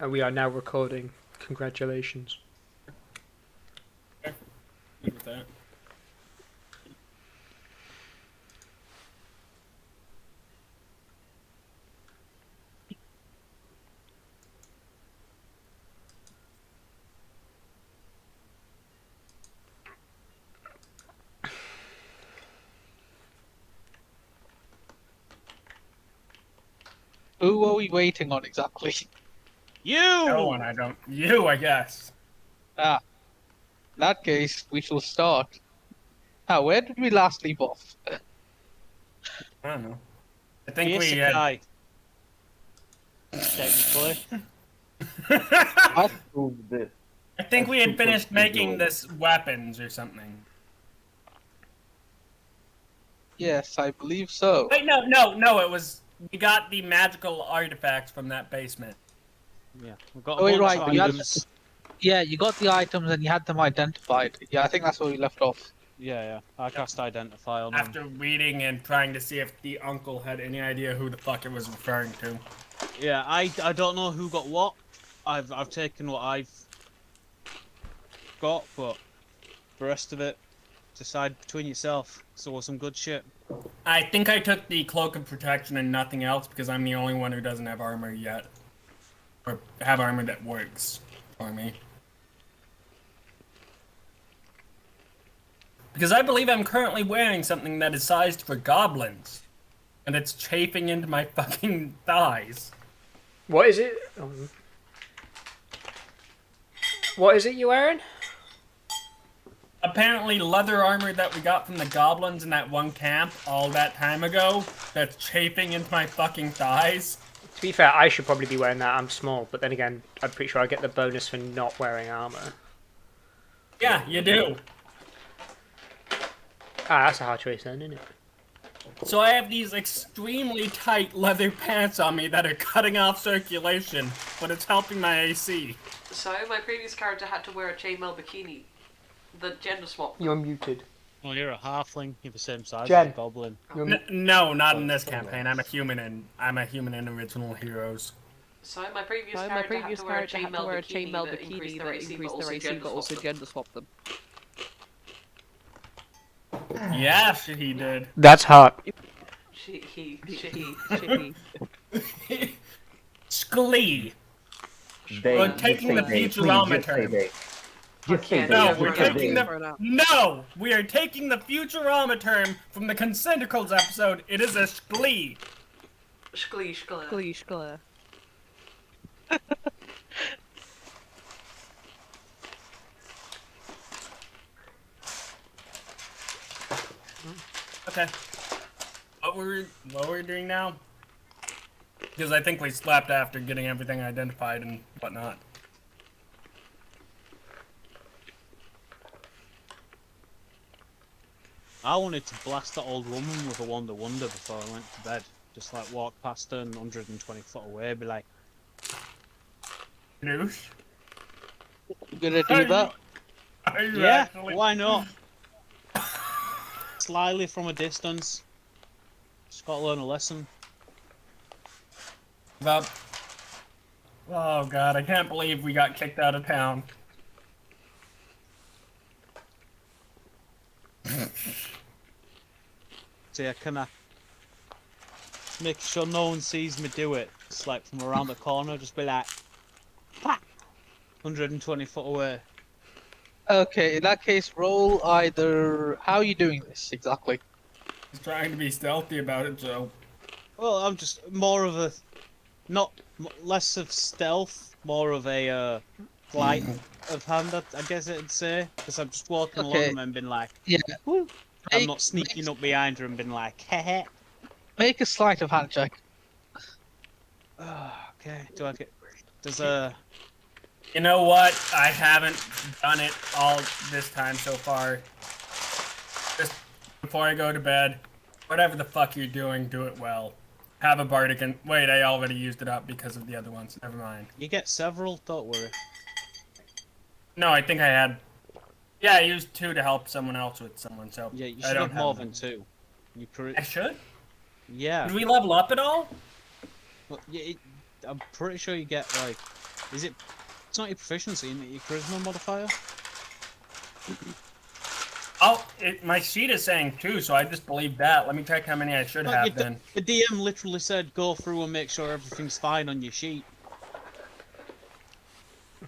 And we are now recording. Congratulations. Okay. Good with that. Who are we waiting on exactly? No You! one, I don't. You, I guess. Ah, in that case, we shall start. Where did we last leave off? I don't know. I think we had. Isekai, technically. What? I think we had finished making this weapons or something. Yes, I believe so. Wait, no. It was we got the magical artifacts from that basement. Yeah, we've got a Oh, wait, bunch right, of you had items. Yeah, you got the items and you had them identified. Yeah, I think that's where we left off. Yeah. I cast identify on them. After reading and trying to see if the uncle had any idea who the fuck it was referring to. Yeah, I don't know who got what. I've taken what I've got, but the rest of it, decide between yourself. So some good shit. I think I took the cloak of protection and nothing else because I'm the only one who doesn't have armor yet, or have armor that works for me. Because I believe I'm currently wearing something that is sized for goblins. And it's chafing into my fucking thighs. What is it? What is it you're wearing? Apparently leather armor that we got from the goblins in that one camp all that time ago that's chafing into my fucking thighs. To be fair, I should probably be wearing that. I'm small, but then again, I'm pretty sure I get the bonus for not wearing armor. Yeah, you do. That's a hard choice then, isn't it? So I have these extremely tight leather pants on me that are cutting off circulation, but it's helping my AC. So my previous character had to wear a chainmail bikini. The gender swap. You're muted. Well, you're a halfling. You're the same size Jen. as a goblin. No, not in this campaign. I'm a human in Original Heroes. So my previous character had to wear a chainmail bikini that increased their AC but also gender swapped them. Yeah, he did. That's hot. She. Sklee. We're taking the Futurama. No, we're taking the we are taking the Futurama term from the Concentricals episode. It is a Sklee. Sklee. Okay. What we're doing now? Because I think we slept after getting everything identified and whatnot. I wanted to blast that old woman with a Wonder before I went to bed. Just like walk past her and 120 foot away, be like, Noosh? You gonna do that? Are you yeah, actually? why not? Slyly from a distance. Just gotta learn a lesson. Oh god, I can't believe we got kicked out of town. So yeah, can I make sure no one sees me do it? It's like from around the corner, just be like, "Pah!" 120 foot away. Okay, in that case, roll either. How are you doing this exactly? He's trying to be stealthy about it, so. Well, I'm just more of a, less of stealth, more of a flight of hand, I guess it'd say, because I'm just walking along them and been like, Yeah. woo. I'm not sneaking up behind her and been like, heh. Make a sleight of hand check. Okay, do I get, does You know what? I haven't done it all this time so far. Just before I go to bed, whatever the fuck you're doing, do it well. Have a bardic and wait, I already used it up because of the other ones. Never mind. you get several, don't worry. No, I think I had. Yeah, I used 2 to help someone else with someone, so. Yeah, you I should don't have more them. than 2. I should? Yeah. Did we level up at all? Well, I'm pretty sure you get like Is it? It's not your proficiency, isn't it? Your charisma modifier. Oh, my sheet is saying 2, so I just believe that. Let me check how many I should No, have then. the DM literally said go through and make sure everything's fine on your sheet.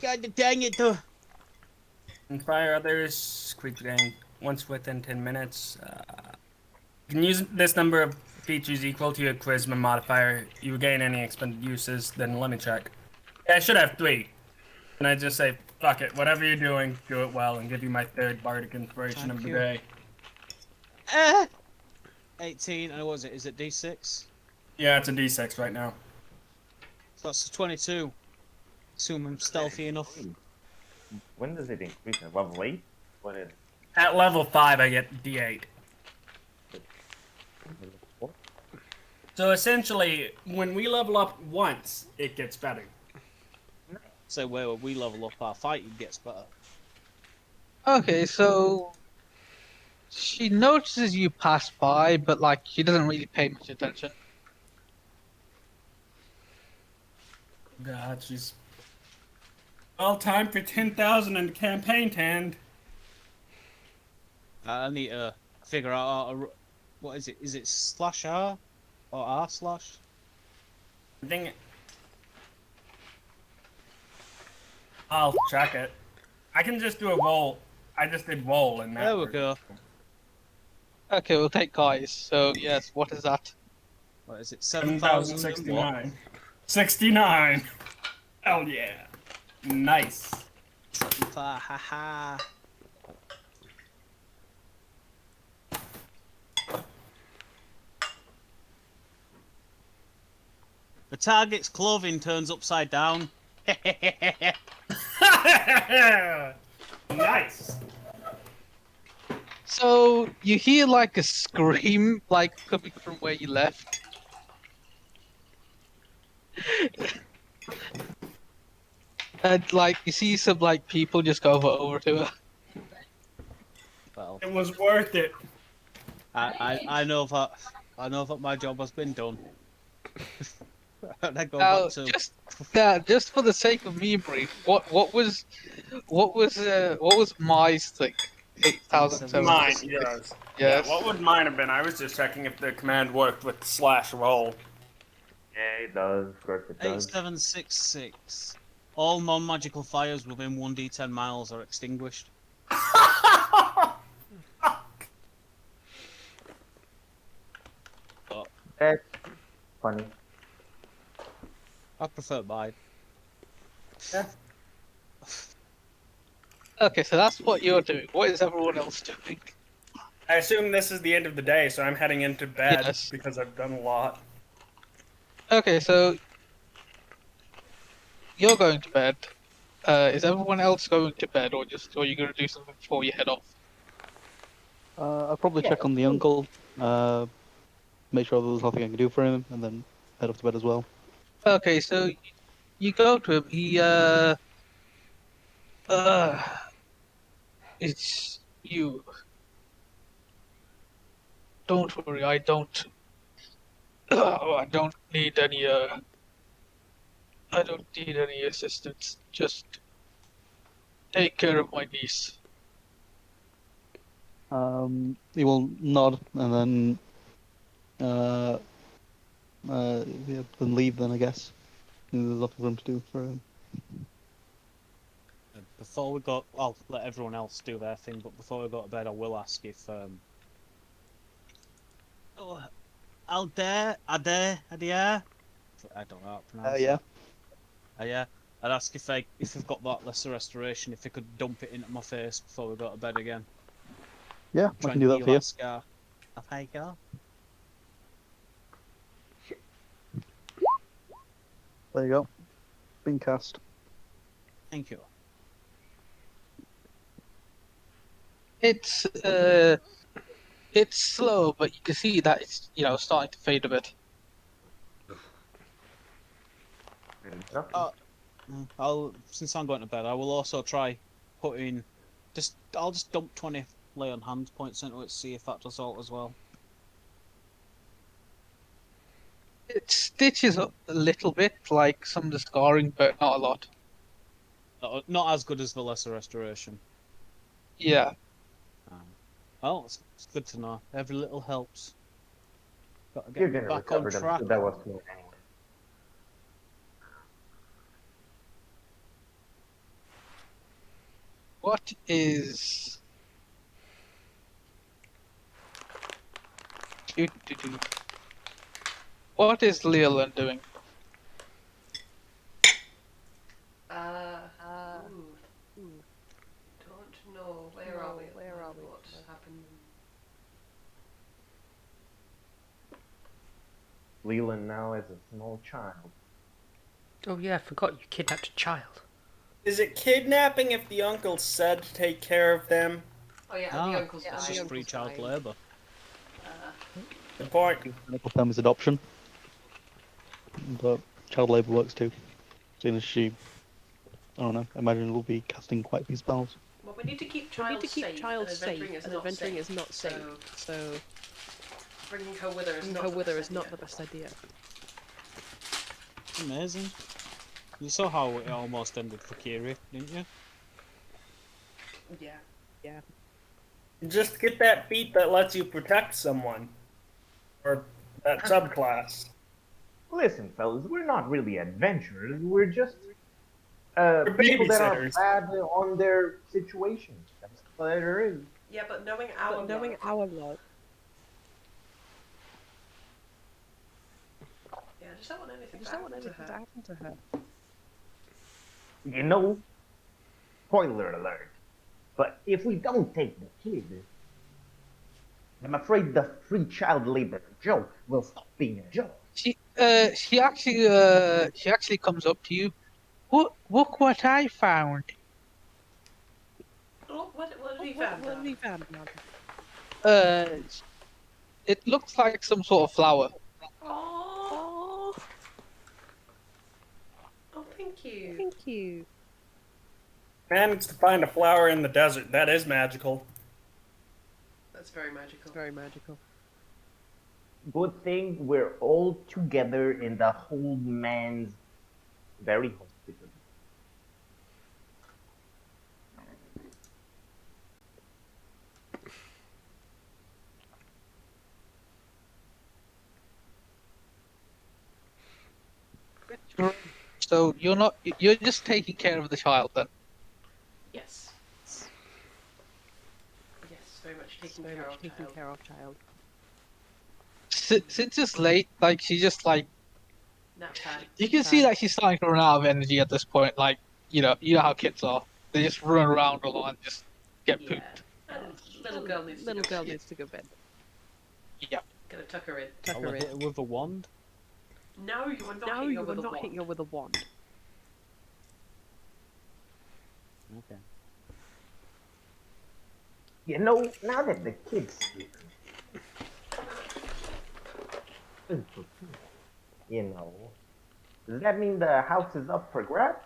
God dang it, though. Inspire others. Creature gain once within 10 minutes. You can use this number of features equal to your charisma modifier. You gain any expended uses. Then let me check. Yeah, I should have 3. And I just say, fuck it. Whatever you're doing, do it well, and give you my 3rd bardic inspiration Thank of the you. day. 18, and what was it? Is it D6? Yeah, it's a D6 right now. So that's a 22. Assume I'm stealthy enough. When does it increase? At level 8? What is At level 5, I get D8. it? So essentially, when we level up once, it gets better. So where we level up our fighting gets better. Okay, so she notices you pass by, but like she doesn't really pay much attention. God, she's... Well, time for 10,000 in the campaign, Tand. I need to figure out what is it? Is it slash R or R slash? Dang it. I'll check it. I can just do a roll. I just did roll and that. There we worked. go. Okay, we'll take guys. So yes, what is that? What is it? 7,000. 7,069. 69. Hell yeah. Nice. Ha ha. The target's clothing turns upside down. Nice. So you hear like a scream, like coming from where you left. And like you see some like people just go over to her. Well, It was worth it. I know that my job has been done. And I go Now, back to just for the sake of memory, what was Mai's thing? 8,700. Mine, yes. Yes. Yeah, what would mine have been? I was just checking if the command worked with slash roll. Yeah, it does. Of course it does. 8766. All non-magical fires within 1d10 miles are extinguished. That's funny. I prefer mine. Okay, so that's what you're doing. What is everyone else doing? I assume this is the end of the day, so I'm heading into bed Yes. because I've done a lot. Okay, so you're going to bed. Is everyone else going to bed, or are you going to do something before you head off? I'll probably check on the uncle, make sure there's nothing I can do for him, and then head off to bed as well. Okay, so you go to him. It's you. Don't worry, I don't. I don't need any. I don't need any assistance. Just take care of my niece. He will nod and then, yeah, then leave. Then I guess there's nothing for him to do for him. Before we go, I'll let everyone else do their thing, but before we go to bed, I will ask if Adair, I don't know how to pronounce Yeah. it. Yeah. I'd ask if they've got that lesser restoration, if they could dump it into my face before we go to bed again. Yeah, I Try can and do that heal for you. Scar. There you go. There you go. Been cast. Thank you. It's slow, but you can see that it's starting to fade a bit. Since I'm going to bed, I will also try putting I'll just dump 20 lay on hand points into it, see if that does all as well. It stitches up a little bit, like some of the scarring, but not a lot. Not as good as the Lesser Restoration. Yeah. Well, it's good to know. Every little helps. Got to You're get gonna back on recover them, track. so that was cool anyway. What is... What is Leland doing? Don't know. Where are we? What happened? Leland now is a small child. Oh yeah, I forgot you kidnapped a child. Is it kidnapping if the uncle said to take care of them? Oh yeah, Ah, the uncle's it's dying. just free child labour. Good point. Medical term is adoption, but child labour works too. Seeing as she, I don't know, imagine will be casting quite a few spells. Well, we need to keep child safe, and adventuring is not safe. So bringing her with her is not the best idea. Amazing. You saw how it almost ended for Kiri, didn't you? Yeah. Just get that feat that lets you protect someone. Or that subclass. Listen, fellas, we're not really adventurers. We're just We're people that are babysitters. bad on their situation. That's what there is. Yeah, but knowing our luck. Yeah, I just don't want anything to happen to her. You know, spoiler alert. But if we don't take the kid, I'm afraid the free child labor joke will stop being a joke. She actually comes up to you. Look what I found. Look, what have you found? What have you found? It looks like some sort of flower. Oh, thank you. Managed to find a flower in the desert. That is magical. That's very magical. Good thing we're all together in the old man's very hospital. So you're just taking care of the child then. Yes. Yes, very much taking care of child. Since it's late, like she's just like Nap time. you can see that she's starting to run out of energy at this point. Like you know how kids are. They just run around a lot and just get pooped. And little girl needs to go bed. Yeah. Gonna tuck her in. I'll hit her with a wand. No, you are not hitting her with a wand. Okay. You know, now that the kid's sleeping, you know, does that mean the house is up for grabs?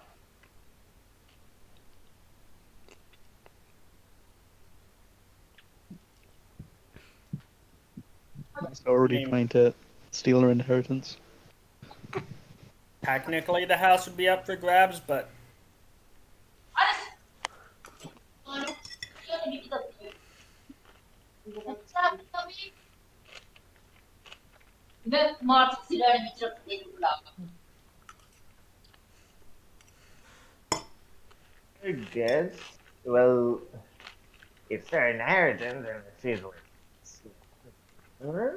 He's already trying to steal her inheritance. Technically, the house would be up for grabs, but I guess. Well, if they're inheritance, then it's easily. Huh?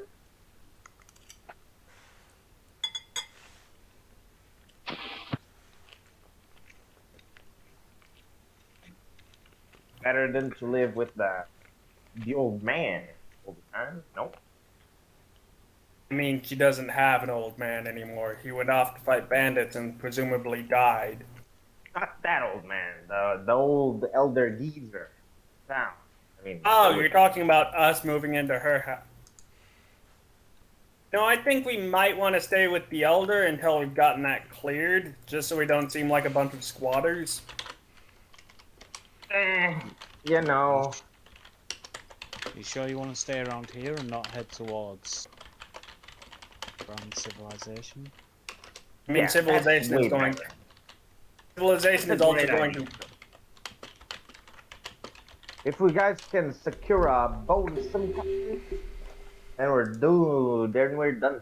Better than to live with the old man all the time. Nope. I mean, she doesn't have an old man anymore. He went off to fight bandits and presumably died. Not that old man. The old elder geezer. Now, I mean. Oh, you're talking about us moving into her house. No, I think we might want to stay with the elder until we've gotten that cleared, just so we don't seem like a bunch of squatters. You know. You sure you want to stay around here and not head towards Grand Civilization? I mean, Yeah, civilization that's is way going. better. Civilization is also going to. If we guys can secure a boat of some kind, then we're done.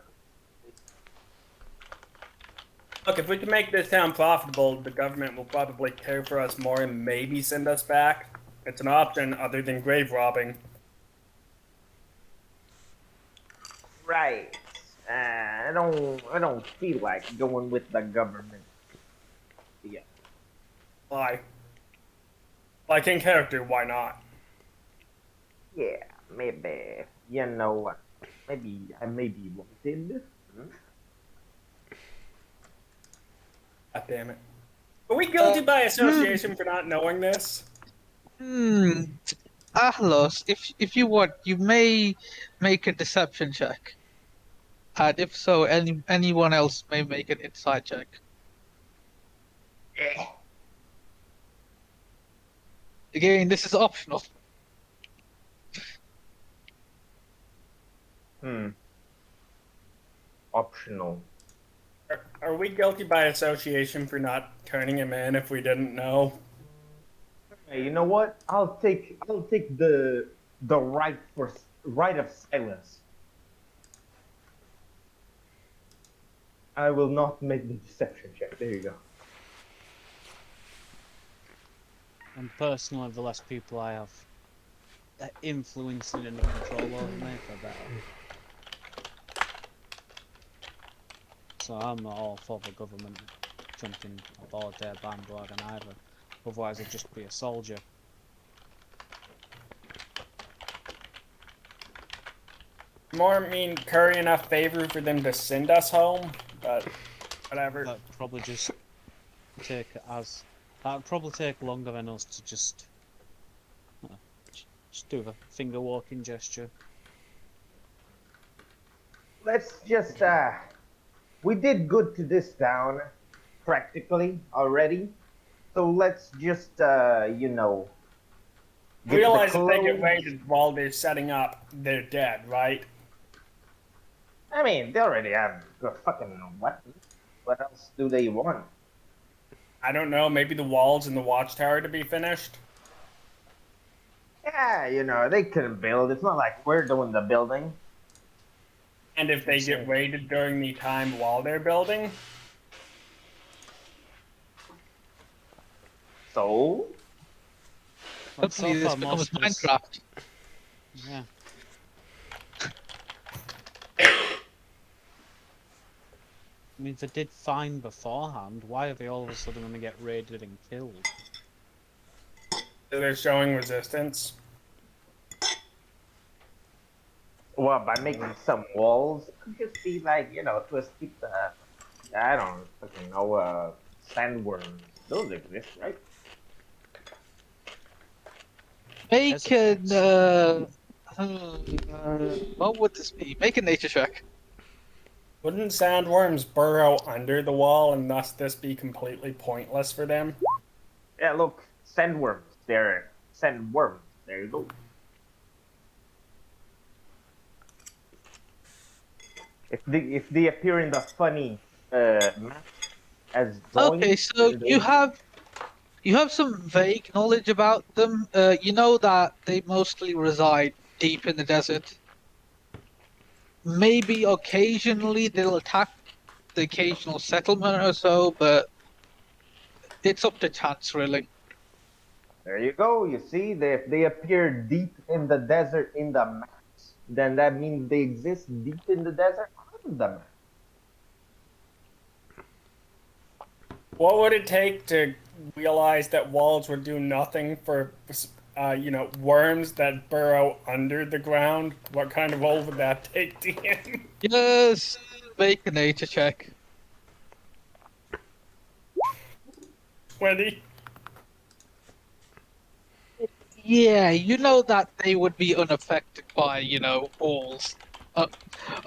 Look, if we can make this town profitable, the government will probably care for us more and maybe send us back. It's an option other than grave robbing. Right. I don't feel like going with the government. Yeah. Why? Like in character, why not? Yeah, maybe. You know what? Maybe I may be wanted. God damn it. Are we guilty by association for not knowing this? Ahlos, if you want, you may make a deception check. And if so, anyone else may make an insight check. Yeah. Again, this is optional. Optional. Are we guilty by association for not turning him in if we didn't know? Hey, you know what? I'll take the right of silence. I will not make the deception check. There you go. And personally, the less people I have influencing and control over me, the better. So I'm not all for the government jumping aboard their bandwagon either. Otherwise, I'd just be a soldier. More mean curry enough favor for them to send us home, but whatever. That'd probably just take that'd probably take longer than us to just do the finger walking gesture. Let's just we did good to this town, practically already. So let's just you know. Realize if they get raided while they're setting up, they're dead, right? I mean, they already have the fucking weapons. What else do they want? I don't know, maybe the walls and the watchtower to be finished? Yeah, you know, they couldn't build. It's not like we're doing the building. And if they get raided during the time while they're building? So? Hopefully this becomes Minecraft. Yeah. I mean, if they did fine beforehand, why are they all of a sudden going to get raided and killed? They're showing resistance. Well, by making some walls, it could just be like, you know, to keep the, I don't fucking know, sandworms. Those exist, right? Make what would this be? Make a nature check. Wouldn't sandworms burrow under the wall and thus this be completely pointless for them? Yeah, look, sandworms. They're sandworms. There you go. If they appear in the funny map as drawings, Okay, so you have some vague knowledge about them. You know that they mostly reside deep in the desert. Maybe occasionally they'll attack the occasional settlement or so, but it's up to chance, really. There you go. You see, if they appear deep in the desert in the maps, then that means they exist deep in the desert on the map. What would it take to realize that walls would do nothing for, you know, worms that burrow under the ground? What kind of roll would that take to him? Yes, make a nature check. 20? Yeah, you know that they would be unaffected by, you know, walls.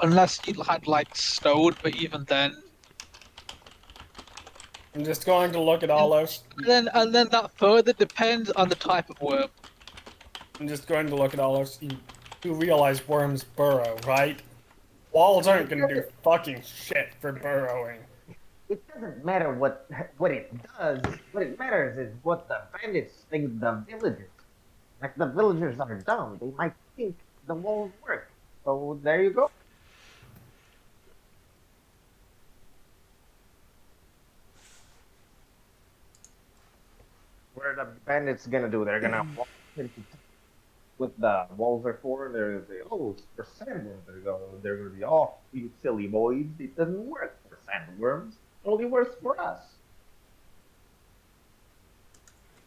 Unless you had, like, stone, but even then. I'm just going to look at all those. And then that further depends on the type of worm. I'm just going to look at all those. You realize worms burrow, right? Walls aren't going to do fucking shit for burrowing. it doesn't matter what it does. What it matters is what the bandits think the villagers. Like the villagers are dumb. They might think the walls work. So there you go. What are the bandits gonna do? They're gonna walk into what the walls are for. They're gonna say, "Oh, it's for sandworms." They're gonna be, "Oh, you silly boys! It doesn't work for sandworms. It only works for us."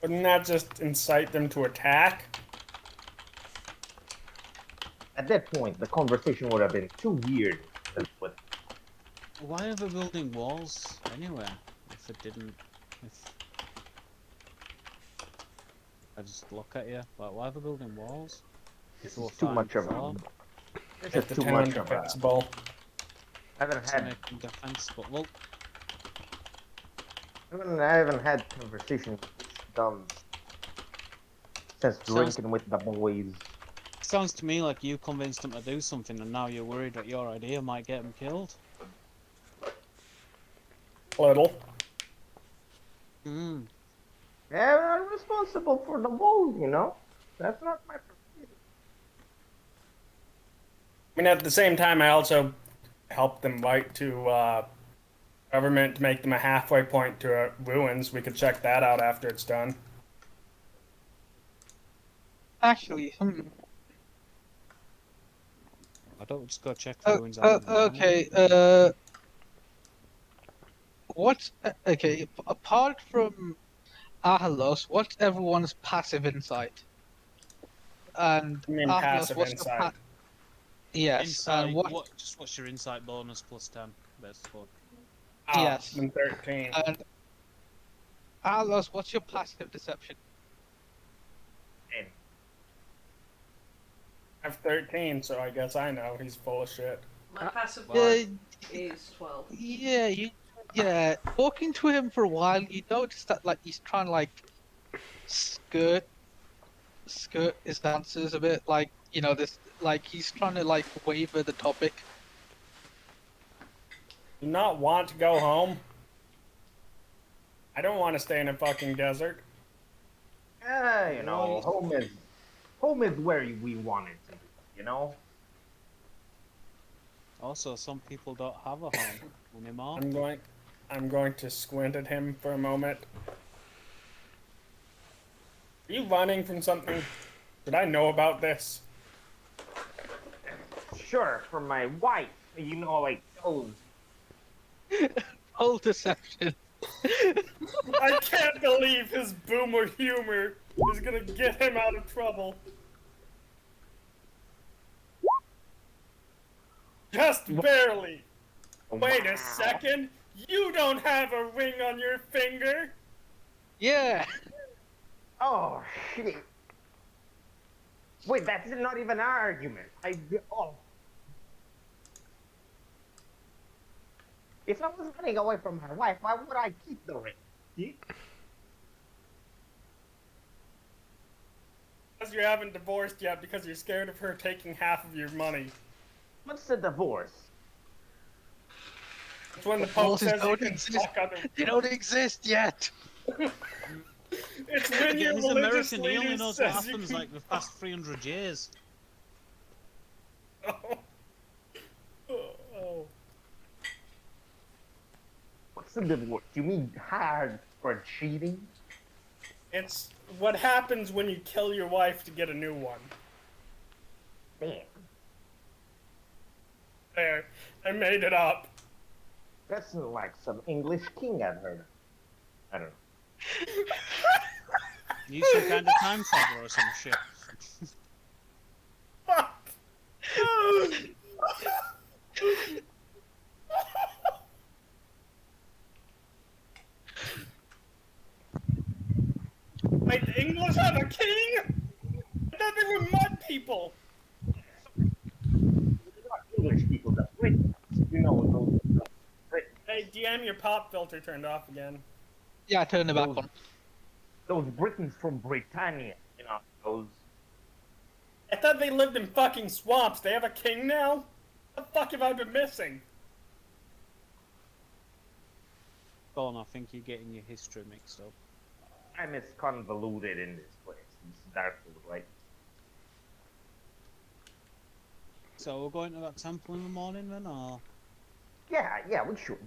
Wouldn't that just incite them to attack? At that point, the conversation would have been too weird. But Why are they building walls anywhere? If it didn't, if I just look at you, like, why are they building walls? this If we're is too fine much of before, a. This Make is the too town much of a. defensible. I haven't to had. make them defensible. Well, I haven't had conversations dumb since Sounds- drinking with the boys. sounds to me like you convinced them to do something, and now you're worried that your idea might get them killed. Little. Hmm. Yeah, I'm responsible for the walls, you know. That's not my. I mean, at the same time, I also helped them write to government to make them a halfway point to ruins. We could check that out after it's done. Actually, I don't just go check the ruins out. in the morning. okay. What? Okay. Apart from Ahalos, what's everyone's passive insight? And I mean, Ahalos, passive what's insight. yes. Insight. What? Just what's your insight bonus plus 10? Basically. Yes. I'm 13. And Ahalos, what's your passive deception? I have 13, so I guess I know he's full of shit. My passive Yeah, one is 12. yeah. Talking to him for a while, you notice that like he's trying to like skirt his answers a bit. Like this, like he's trying to like waver the topic. Do not want to go home? I don't want to stay in a fucking desert. You know, home is where we want it to be. You know. Also, some people don't have a home anymore. I'm going to squint at him for a moment. Are you running from something? Did I know about this? Sure, for my wife, you know, like those. Whole deception. I can't believe his boomer humor is gonna get him out of trouble. Just barely. Wait a second. You don't have a ring on your finger. Yeah. Oh shit! Wait, that's not even an argument. Oh. If I was running away from my wife, why would I keep the ring? See? Because you haven't divorced yet because you're scared of her taking half of your money. What's the divorce? It's when the Pope Divorces says you don't can exist. fuck other They don't exist yet. It's when your He's religious American. He only leader knows what says you happens can like the past 300 years. Oh. What's the divorce? You mean hard for cheating? It's what happens when you kill your wife to get a new one. Damn. There, I made it up. That's like some English king I've heard of. I don't know. You some kind of time traveler or some shit. Fuck. Wait, the English have a king? I thought they were mud people. Not English people, the Brits. You know, those Brits. Hey, DM, your pop filter turned off again. Yeah, turn it back on. Those Britons from Britannia. You know, those. I thought they lived in fucking swamps. They have a king now? What the fuck have I been missing? Go on, I think you're getting your history mixed up. I'm as convoluted in this place. This is Darkwood, right? So we're going to that temple in the morning then, or? Yeah, we should.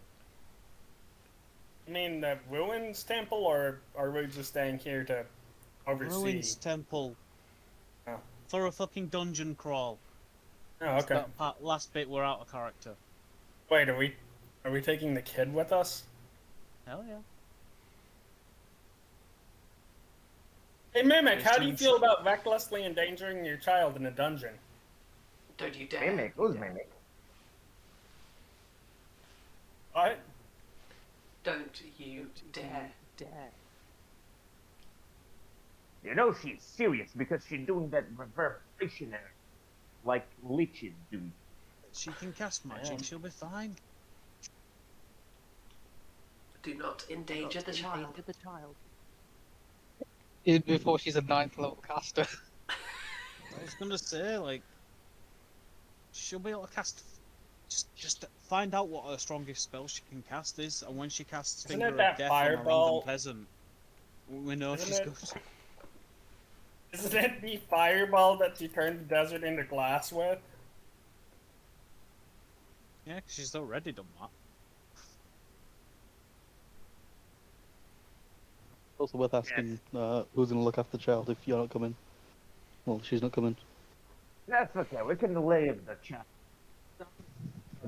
You mean the ruins temple, or are we just staying here to oversee? Ruins temple. Oh. For a fucking dungeon crawl. Oh, okay. That last bit we're out of character. Wait, are we taking the kid with us? Hell yeah. Hey, Mimic, Yes, how do you you feel should. about recklessly endangering your child in a dungeon? Don't you dare. Mimic, who's Mimic? What? Don't you dare. You know she's serious because she's doing that reverberation air, like liches do. She can cast magic, she'll be fine. Do not endanger the child. Before she's a 9th level caster. I was gonna say, like, she'll be able to cast. Just find out what her strongest spell she can cast is, and when she casts Isn't Finger it of that Death fireball? on a random peasant, we know Isn't she's it- good. Isn't it the fireball that you turned the desert into glass with? Yeah, 'cause she's already done that. Also worth asking who's going to look after the child if you're not coming. Well, she's not coming. That's okay. We can leave the child.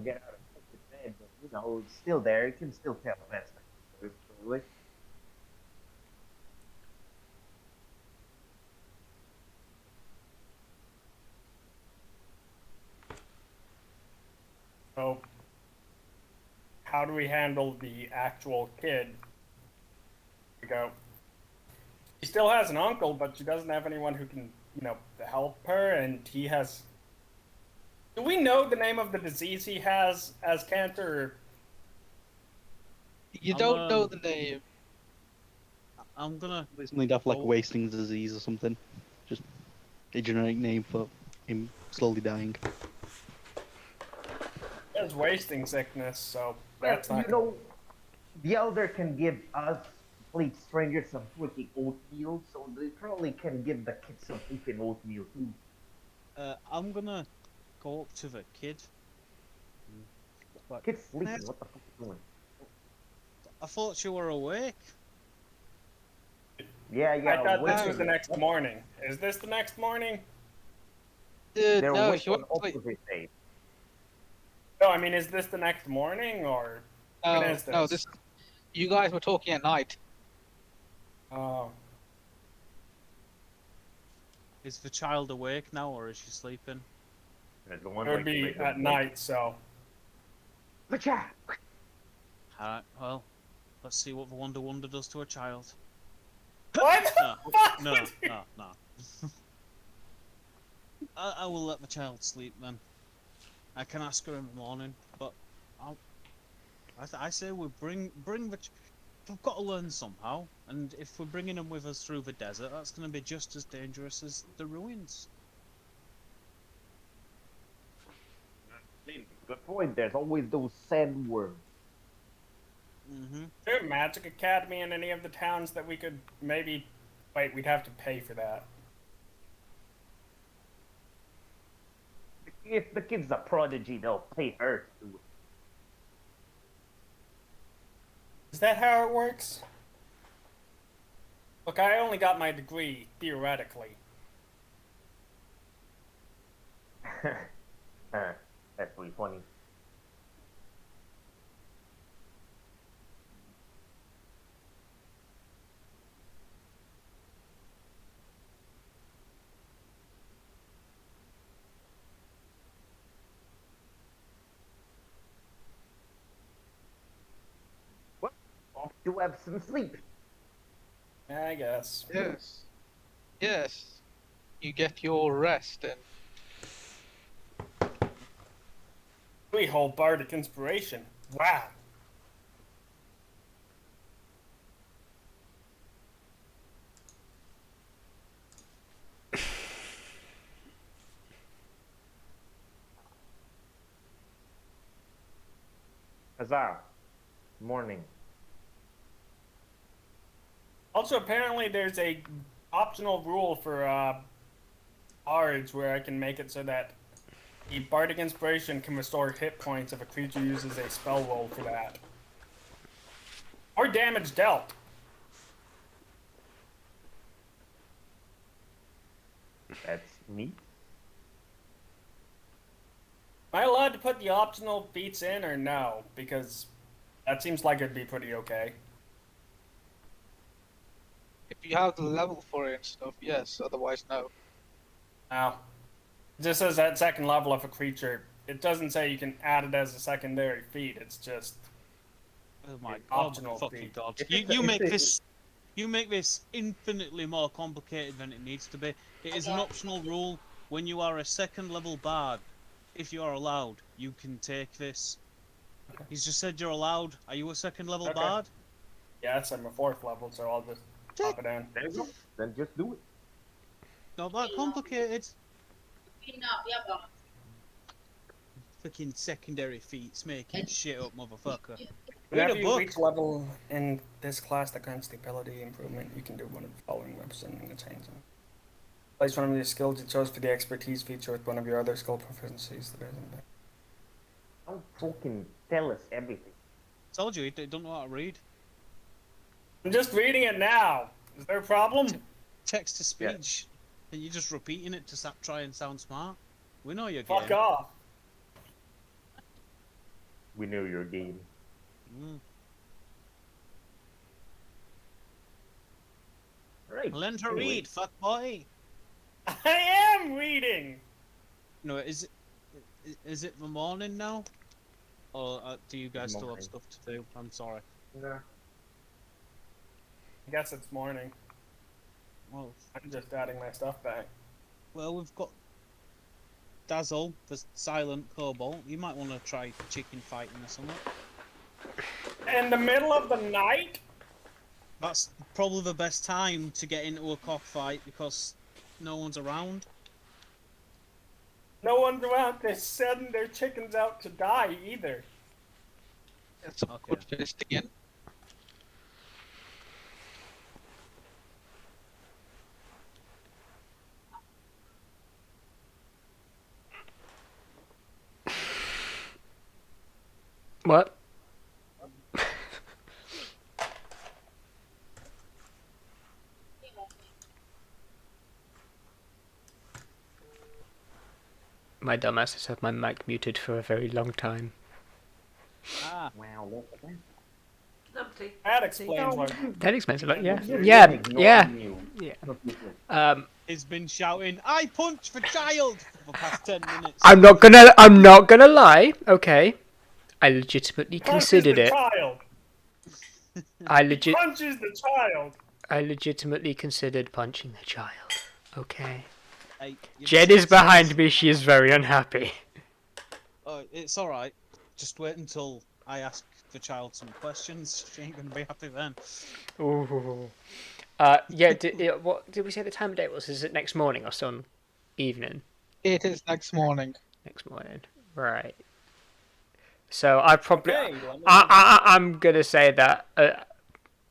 Get out of the bed, but you know, it's still there. You can still tell the best. Probably. So, how do we handle the actual kid? We go. She still has an uncle, but she doesn't have anyone who can, help her, and he has. Do we know the name of the disease he has as cancer? You I'm, don't know um, the name. I'm gonna. It's something daft like Oh. wasting disease or something. Just a generic name for him slowly dying. He has wasting sickness, so that's Well, not. you know, the elder can give us complete strangers some freaking oatmeal, so they probably can give the kids some freaking oatmeal too. I'm gonna go up to the kid. But Kid's sleeping. Yes. What the fuck are you doing? I thought you were awake. Yeah. I thought this wait was a the minute. next morning. Is this the next morning? They're No, with she on went. Wait, opposite days. No, I mean, is this the next morning, or when no, is no, this? You guys were talking at night. Oh, Is the child awake now, or is she sleeping? There's the one it would like be right at over night, so. The child. Alright, well, let's see what the Wonder does to a child. What the No, fuck? no, would you- no. I will let the child sleep then. I can ask her in the morning, but I say we bring the. We've got to learn somehow, and if we're bringing them with us through the desert, that's going to be just as dangerous as the ruins. Good point. There's always those sandworms. Mm-hmm. Is there a magic academy in any of the towns that we could maybe? Wait, we'd have to pay for that. If the kid's a prodigy, they'll pay her to do it. Is that how it works? Look, I only got my degree theoretically. That's really funny. Well, off to have some sleep. I guess. Yes. Yes. You get your rest and We hold bardic inspiration. Wow. Huzzah. Morning. Also, apparently, there's a optional rule for bards where I can make it so that the bardic inspiration can restore hit points if a creature uses a spell roll for that, or damage dealt. That's neat. Am I allowed to put the optional feats in or no? Because that seems like it'd be pretty okay. If you have the level for it and stuff, yes. Otherwise, no. Now, it just says at second level of a creature. It doesn't say you can add it as a secondary feat. It's just Oh my optional fucking feat. god! If You it's a- you if make it- this you make this infinitely more complicated than it needs to be. It is an optional rule. When you are a second level bard, if you are allowed, you can take this. He's just said you're allowed. Are you a second level Okay. bard? Yes, I'm a 4th level, so I'll just pop it in. There you go. Then just do it. Not that complicated. Fucking secondary feats, making shit up, motherfucker. Read Whenever a you book. reach level in this class that grants the ability improvement, you can do one of the following representing the change. Place one of your skills you chose for the expertise feature with one of your other skill proficiencies that isn't there. Don't fucking tell us everything. Told you, he don't know how to read. I'm just reading it now. Is there a problem? Text to speech. And you're just repeating it to try and sound smart. We know your Fuck game. off. We know your game. Mm. Right. Learn to anyway. read, fuck boy. I am reading. No, is it the morning now? Or do you guys still have Morning. stuff to do? I'm sorry. No. I guess it's morning. Well, I'm just adding my stuff back. we've got Dazzle, the silent kobold. You might want to try chicken fighting or something. In the middle of the night? That's probably the best time to get into a cockfight because no one's around. No one's around. They're sending their chickens out to die either. That's some good fisting in. What? My dumbass has had my mic muted for a very long time. Ah, Wow, look at that. Empty. That explains why. That explains a lot, yeah. You're Yeah, ignoring yeah, you. yeah. he's been shouting, "I punch for child!" for the past 10 minutes. I'm not gonna lie, okay. I legitimately considered Punches it. the child. Punches the child. I legitimately considered punching the child. Okay. Hey, Jed is behind me, she is very unhappy. Oh, it's alright. Just wait until I ask the child some questions. She ain't gonna be happy then. Ooh. Yeah, what did we say the time of day was? Is it next morning or some evening? It is next morning. Next morning. Right. So I probably... Okay, I'm gonna say that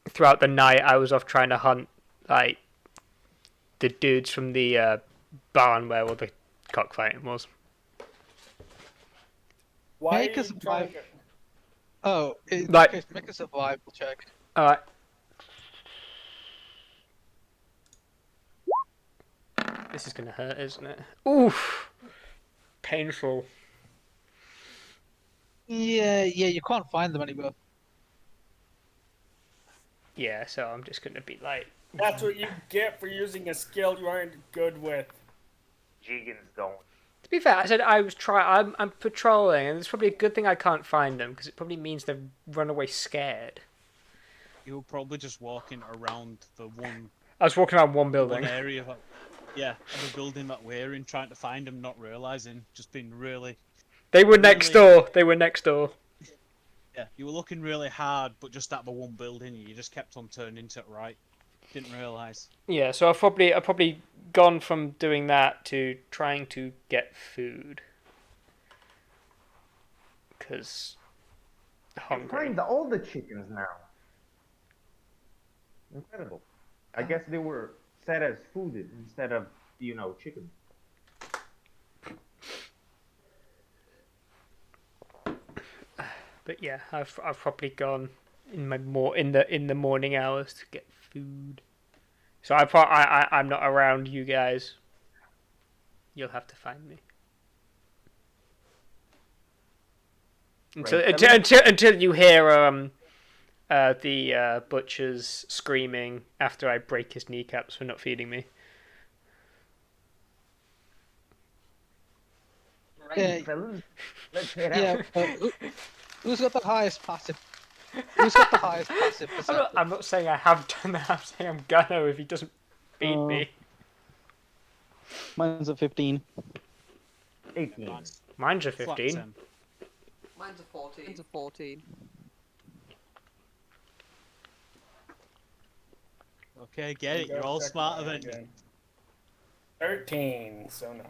throughout the night I was off trying to hunt, like, the dudes from the barn where all the cockfighting was. Why Make are a you trying survival. to... Oh, Like- okay, make a survival check. Alright. This is gonna hurt, isn't it? Oof! Painful. Yeah, you can't find them anywhere. Yeah, so I'm just gonna be like... That's what you get for using a skill you aren't good with. Jigen's going. To be fair, I said I was I'm patrolling, and it's probably a good thing I can't find them, because it probably means they've run away scared. You were probably just walking around the one I was walking around one building. area of the building that we're in, trying to find them, not realizing, just being really... They were next door. They were next door. Yeah, you were looking really hard, but just at the one building, you just kept on turning to the right. Didn't realize. Yeah, so I've probably gone from doing that to trying to get food. Because hungry. Find all the chickens now. Incredible. I guess they were set as food instead of, chicken. But yeah, I've probably gone in in the morning hours to get food. So I'm not around you guys. You'll have to find me. Right, Until you hear the butcher's screaming after I break his kneecaps for not feeding me. right, fellas. Let's head Yeah, out. but who's got the highest passive? Who's got the highest passive percentage? I'm not saying I have done that. I'm saying I'm gonna if he doesn't feed me. Mine's at 15. 18. Mine's a Flat 15. 10. Mine's a 14. Mine's a 14. Okay, get it. You're all smarter than me. 13, so no.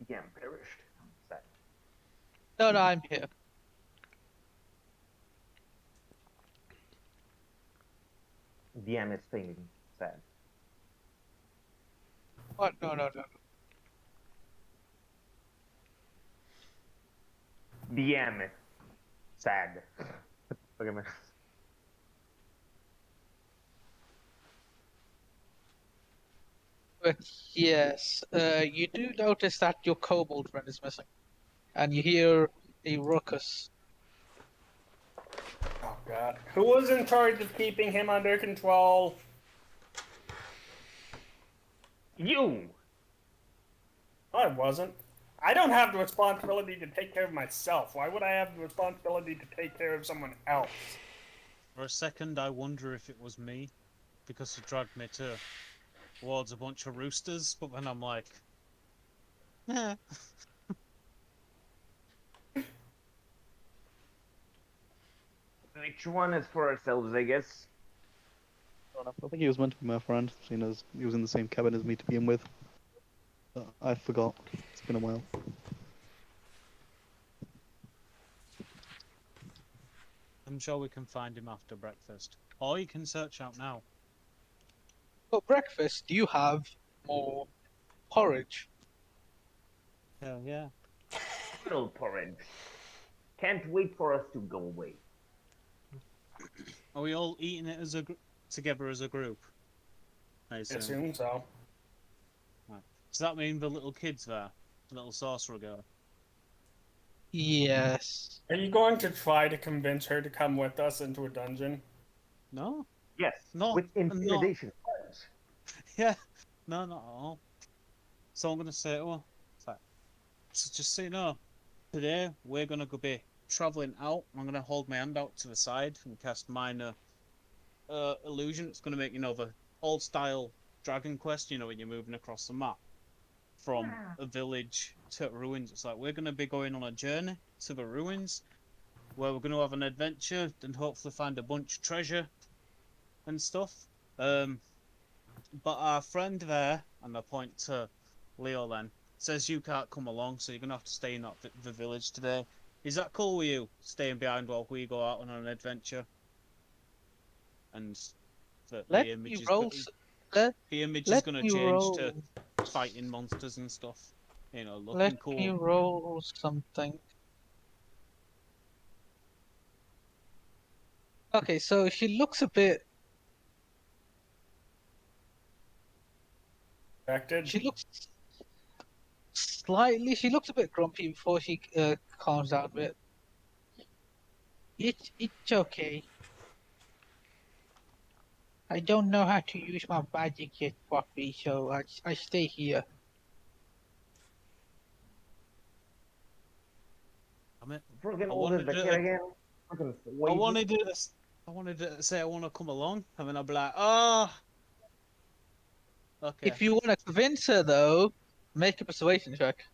DM perished. Sad. No, I'm here. DM is failing. Sad. What? No. DM. Sad. Look at me. But yes, you do notice that your kobold friend is missing, and you hear a ruckus. Oh god. Who was in charge of keeping him under control? You! I wasn't. I don't have the responsibility to take care of myself. Why would I have the responsibility to take care of someone else? For a second, I wonder if it was me, because he dragged me towards a bunch of roosters, but then I'm like, eh. Which one is for ourselves, I guess? I think he was meant to be my friend, seeing as he was in the same cabin as me to begin with. But I forgot. It's been a while. I'm sure we can find him after breakfast. Or you can search out now. For breakfast, you have more porridge. Hell yeah. Little porridge. Can't wait for us to go away. Are we all eating it as together as a group? I I assume. assume so. Does that mean the little kids there? The little sorcerer girl? Yes. Are you going to try to convince her to come with us into a dungeon? No? Yes, No, with intimidation. Yeah. No, not at all. So I'm going to say to her, it's like, so just so you know, today we're going to be travelling out. I'm going to hold my hand out to the side and cast minor illusion. It's going to make, the old style Dragon Quest, when you're moving across the map from a village to ruins. It's like we're going to be going on a journey to the ruins where we're going to have an adventure and hopefully find a bunch of treasure and stuff. But our friend there, and I point to Leo then, says you can't come along, so you're going to have to stay in the village today. Is that cool with you, staying behind while we go out on an adventure? And the image is going to change to fighting monsters and stuff. Looking cool. Let me roll something. Okay, so she looks a bit. Affected? She looks slightly. She looks a bit grumpy before she calms down a bit. It's okay. I don't know how to use my magic yet properly, so I stay here. Freaking I old as wanted the to- kid again. I wanted to say I want to come along, and then I'll be like, oh. Okay. If you want to convince her, though, make a persuasion check.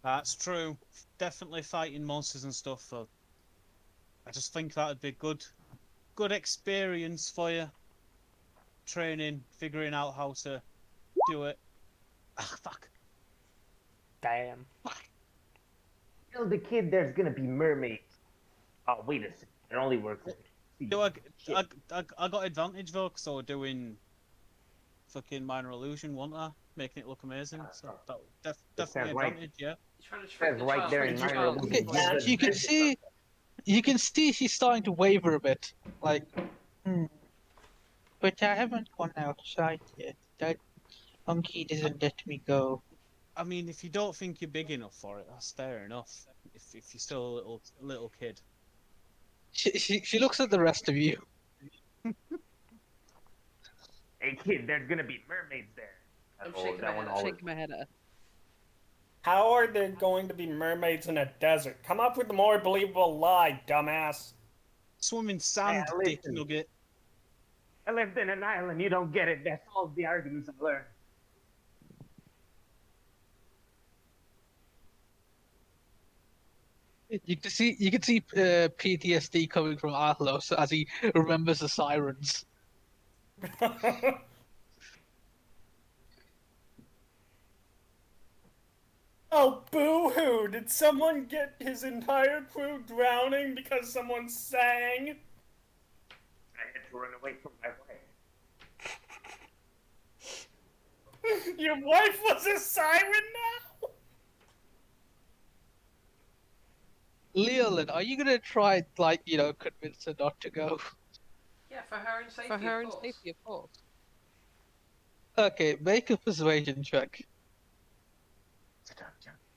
That's true. Definitely fighting monsters and stuff. Though. I just think that'd be good experience for you. Training, figuring out how to do it. Ah, fuck. Damn. Tell the kid there's gonna be mermaids. Oh, wait a second. It only works if you Do see. Shit. I got advantage though, because I was doing fucking minor illusion, wasn't I? Making it look amazing. So that It definitely says right. advantage, yeah. You're trying to It trick says the right child. there in Trick the minor child. illusion. Okay, Use you can it. see, she's starting to waver a bit. Like, but I haven't gone outside yet. That monkey doesn't let me go. I mean, if you don't think you're big enough for it, that's fair enough. If you're still a little kid. She looks at the rest of you. Hey kid, there's gonna be mermaids there. I'm Oh, shaking that my one head. always. Shake my head at her. How are there going to be mermaids in a desert? Come up with a more believable lie, dumbass. Swim in sand, dick Listen. nugget. I lived in an island. You don't get it. That's all the arguments I've learned. You can see PTSD coming from Arlos as he remembers the sirens. Oh, boo-hoo! Did someone get his entire crew drowning because someone sang? I had to run away from my wife. Your wife was a siren now? Leolin, are you gonna try convince her not to go? Yeah, for her own safety, For her of own course. safety, of course. Okay, make a persuasion check.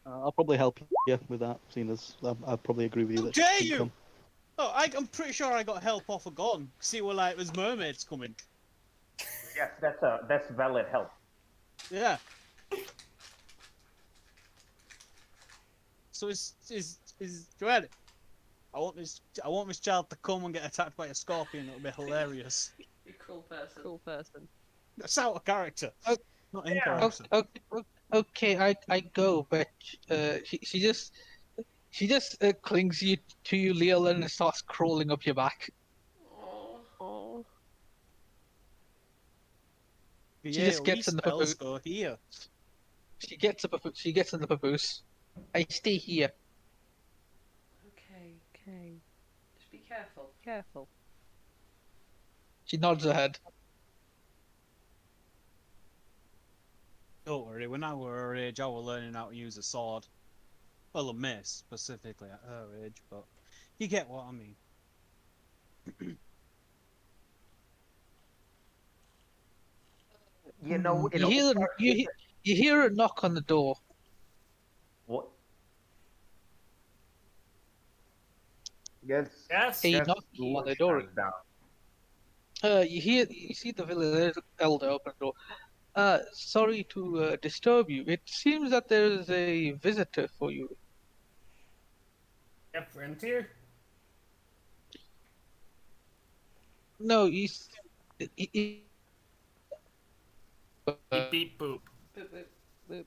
I'll probably help you with that, seeing as I'd probably agree with you How that she dare shouldn't you! come. Oh, I'm pretty sure I got help off a gun. See, we're like, there's mermaids coming. Yes, that's valid help. Yeah. So is Joanne, I want this child to come and get attacked by a scorpion. It'll be hilarious. You cruel person. Cool person. That's out of character. Oh, Not in yeah. character. Okay, I go, but she just clings to you, Leolin, and starts crawling up your back. Aww. Oh. The She just AoE gets in the spells papoose. go here. She gets in the papoose. I stay here. Okay. Okay. Just be careful. Careful. She nods her head. Don't worry, when I were her age, I was learning how to use a sword. Well, a mace, specifically at her age, but you get what I mean. You know, in You hear a knock on the door. what? Yes. Yes? A Yes. knock on the door. Lunchtime's down. You see the village elder open the door. Sorry to disturb you. It seems that there is a visitor for you. Yeah, friends here? No, he, Beep beep boop. Boop, boop. Boop.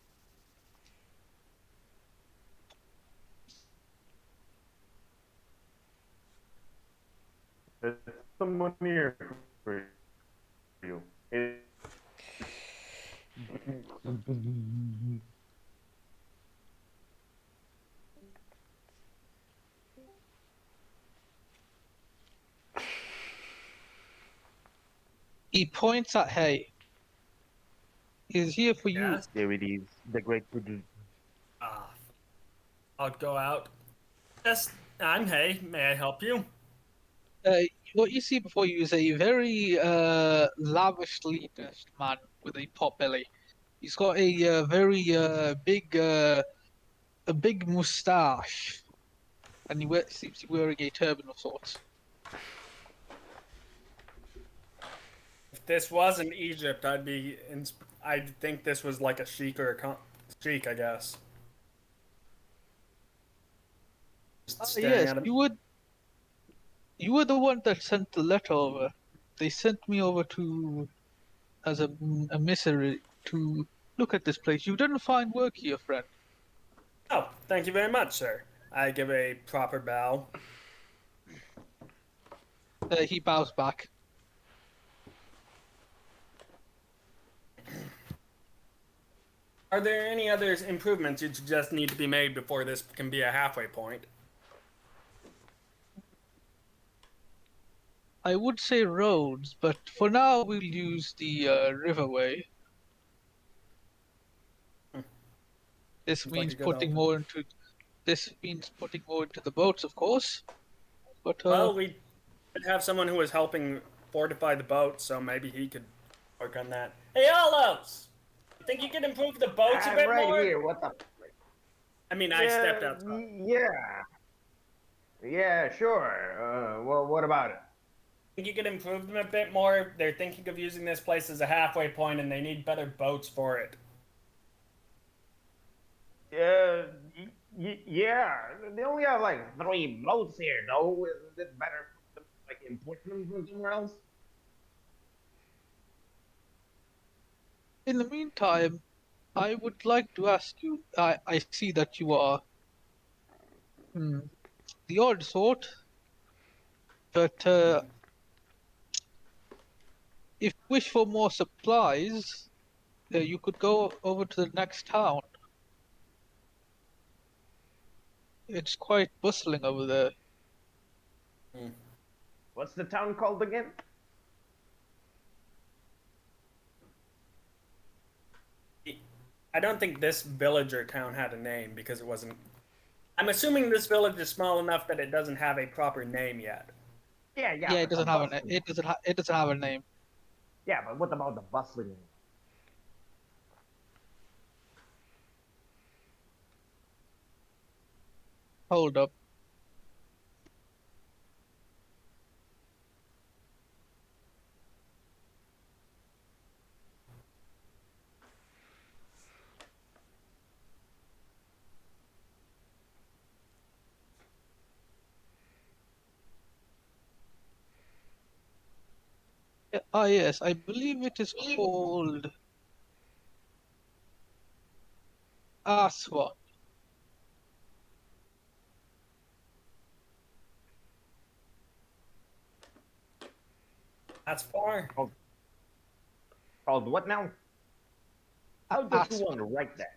There's someone here for you. he points at Hay. He's here for you. Yes? There it is. The great producer. Ah. I'll go out. Yes, I'm Hay. May I help you? What you see before you is a very lavishly dressed man with a pot belly. He's got a very a big moustache, and seems to be wearing a turban of sorts. If this wasn't Egypt, I'd think this was like a sheik or sheik, I guess. Just staring Yes, at him. you were the one that sent the letter over. They sent me over as a emissary to look at this place. You didn't find work here, friend. Oh, thank you very much, sir. I give a proper bow. He bows back. Are there any other improvements you suggest need to be made before this can be a halfway point? I would say roads, but for now we'll use the riverway. This Seems like means a good putting offer. more into the boats, of course. But Well, we could have someone who was helping fortify the boat, so maybe he could work on that. Hey, Alos! You think you could improve the boats a I'm bit right more? here. What the? I mean, I Yeah, stepped outside. yeah, yeah. Sure. Well, what about it? Think you could improve them a bit more? They're thinking of using this place as a halfway point, and they need better boats for it. Yeah. They only have like 3 boats here, though. Isn't it better for them to, like import them from somewhere else? in the meantime, I would like to ask you. I see that you are the odd sort, but if you wish for more supplies, you could go over to the next town. It's quite bustling over there. What's the town called again? I don't think this village or town had a name because it wasn't. I'm assuming this village is small enough that it doesn't have a proper name yet. Yeah, Yeah, it but the doesn't have a bustling. it doesn't have a name. Yeah, but what about the bustling? Hold up. Yes, I believe it is called Aswan. That's far. Called what now? How does you want Aswan. to write that?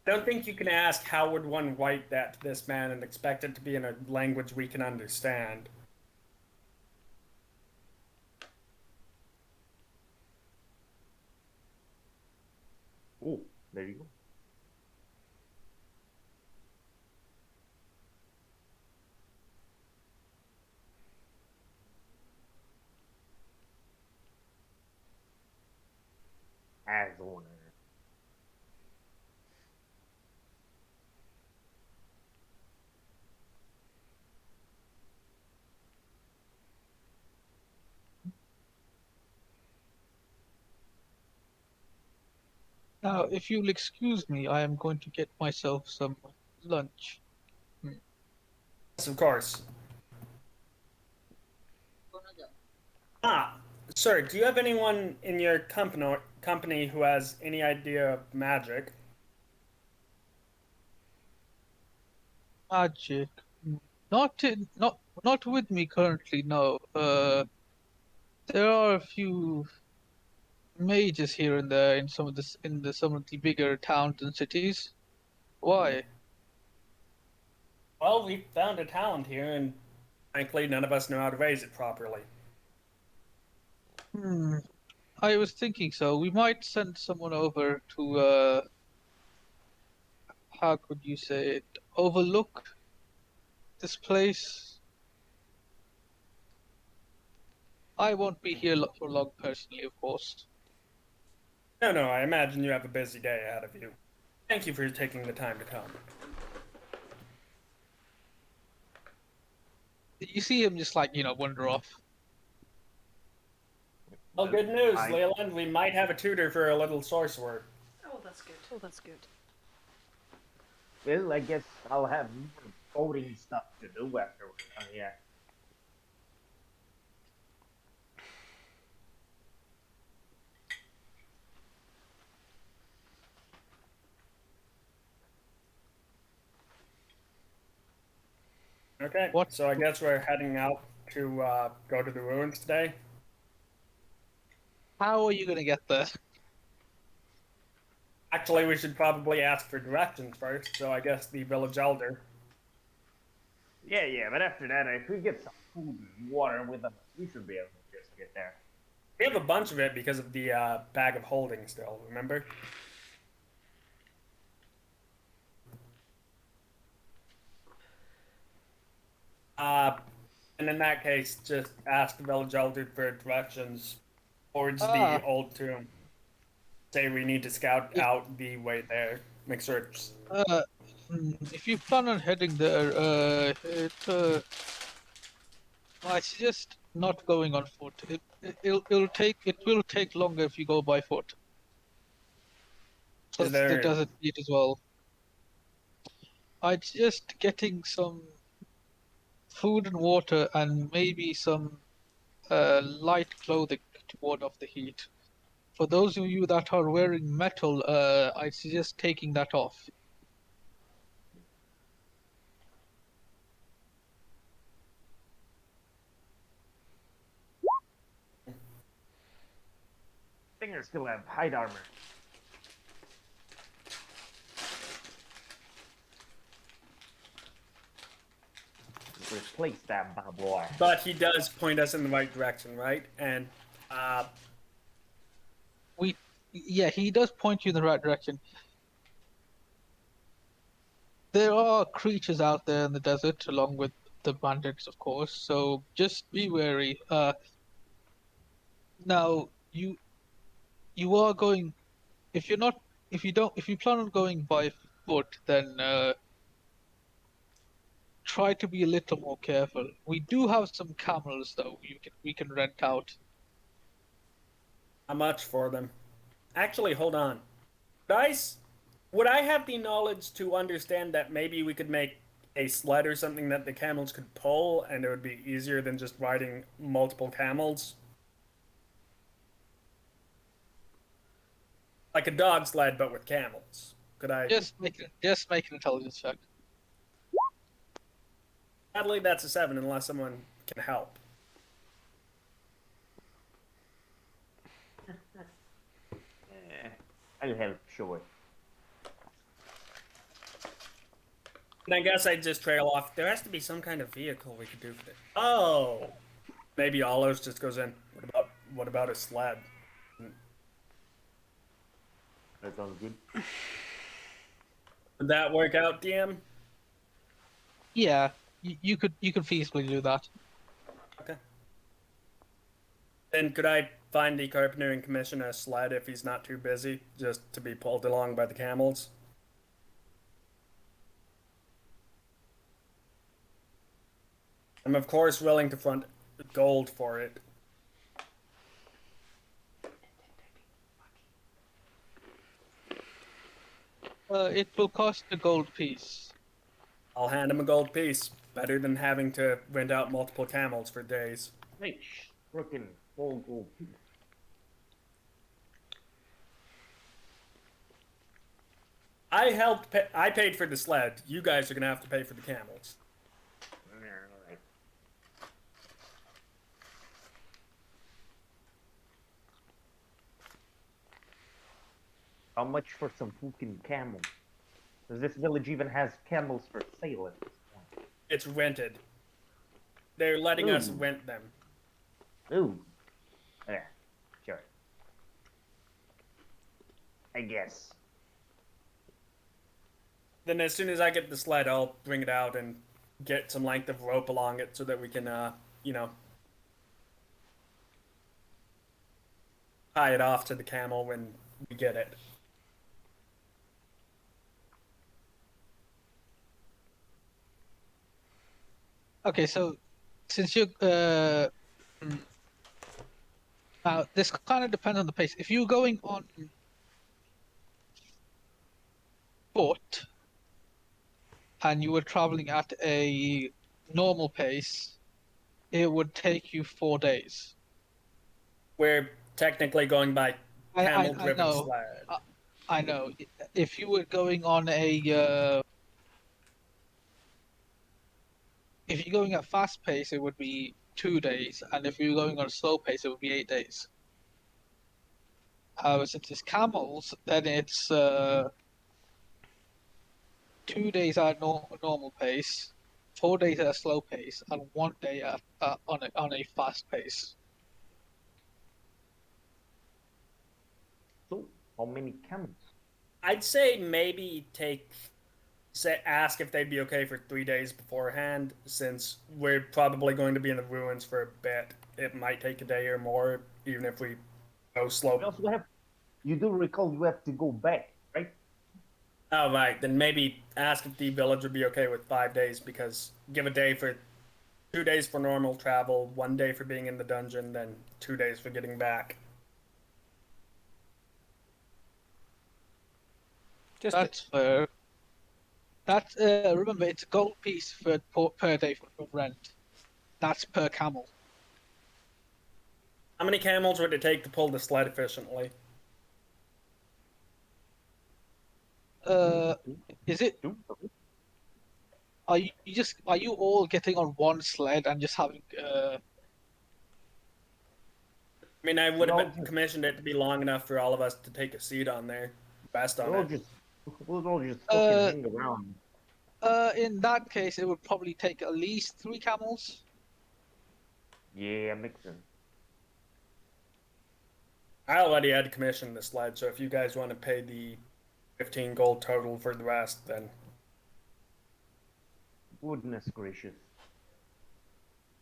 I don't think you can ask how would one write that to this man and expect it to be in a language we can understand. Oh, there you go. As owner. Now, if you'll excuse me, I am going to get myself some lunch. Yes, of course. Ah, sir, do you have anyone in your company who has any idea of magic? Magic. Not with me currently, no. There are a few mages here and there in some of the bigger towns and cities. Why? Well, we found a talent here, and frankly, none of us know how to raise it properly. Hmm. I was thinking so. We might send someone over to how could you say it? Overlook this place. I won't be here for long personally, of course. No, I imagine you have a busy day ahead of you. Thank you for taking the time to come. You see him just like, wander off. Well, good news, I Leland. We might have a tutor for a little sorcerer. Oh, that's good. Oh, that's good. Well, I guess I'll have more voting stuff to do afterwards. Yeah. Okay, What? so I guess we're heading out to go to the ruins today. How are you gonna get there? Actually, we should probably ask for directions first, so I guess the village elder. Yeah, but after that, if we get some food and water with us, we should be able to just get there. We have a bunch of it because of the bag of holding still, remember? Uh, and in that case, just ask the village elder for directions towards the Ah, old tomb. Say we need to scout out the way there. Make sure it's. uh, if you plan on heading there, I suggest not going on foot. It will take longer if you go by foot. Is Plus the there. desert heat as well. I'd suggest getting some food and water and maybe some light clothing to ward off the heat. For those of you that are wearing metal, I suggest taking that off. Fingers still have hide armor. Replace that barbed wire. But he does point us in the right direction, right? And Yeah, he does point you in the right direction. There are creatures out there in the desert, along with the bandits, of course. So just be wary. Now you are going. If you're not, if you plan on going by foot, then try to be a little more careful. We do have some camels, though. We can rent out. how much for them? Actually, hold on. Dice, would I have the knowledge to understand that maybe we could make a sled or something that the camels could pull and it would be easier than just riding multiple camels? Like a dog sled, but with camels. Could I? Just make an intelligence check. Sadly, that's a 7 unless someone can help. I'll help, sure. And I guess I'd just trail off. There has to be some kind of vehicle we could do for this. Oh! Maybe Olives just goes in. What about a sled? That sounds good. Would that work out, DM? Yeah, you could feasibly do that. Okay. Then could I find the carpenter and commission a sled if he's not too busy, just to be pulled along by the camels? I'm of course willing to front gold for it. It will cost a gold piece. I'll hand him a gold piece. Better than having to rent out multiple camels for days. Hey, frickin' full gold. I paid for the sled. You guys are gonna have to pay for the camels. Alright. How much for some fucking camels? Does this village even has camels for sale at this point? It's rented. They're letting us Ooh. rent them. Ooh. Yeah, sure. I guess. Then as soon as I get the sled, I'll bring it out and get some length of rope along it so that we can, tie it off to the camel when we get it. Okay, so since you now this kind of depends on the pace. If you're going on foot and you were traveling at a normal pace, it would take you 4 days. We're technically going by I camel-driven know. sled. I know. If you were going on a if you're going at fast pace, it would be 2 days, and if you're going on slow pace, it would be 8 days. However, since it's camels, then it's 2 days at normal pace, 4 days at a slow pace, and 1 day at on a fast pace. So, how many camels? I'd say maybe ask if they'd be okay for 3 days beforehand, since we're probably going to be in the ruins for a bit. It might take a day or more, even if we go We slow. also have. You do recall you have to go back, right? Oh, right. Then maybe ask if the village would be okay with 5 days, because give a day for 2 days for normal travel, 1 day for being in the dungeon, then 2 days for getting back. Just That's fair. That's remember, it's a gold piece per day for rent. That's per camel. How many camels would it take to pull the sled efficiently? Is it? Are you all getting on one sled and just having I mean, I would have commissioned it to be long enough for all of us to take a seat on there, rest on We'll it. just we'll all just fucking hang around. in that case it would probably take at least 3 camels. Yeah, makes sense. I already had commissioned the sled, so if you guys want to pay the 15 gold total for the rest, then Goodness gracious.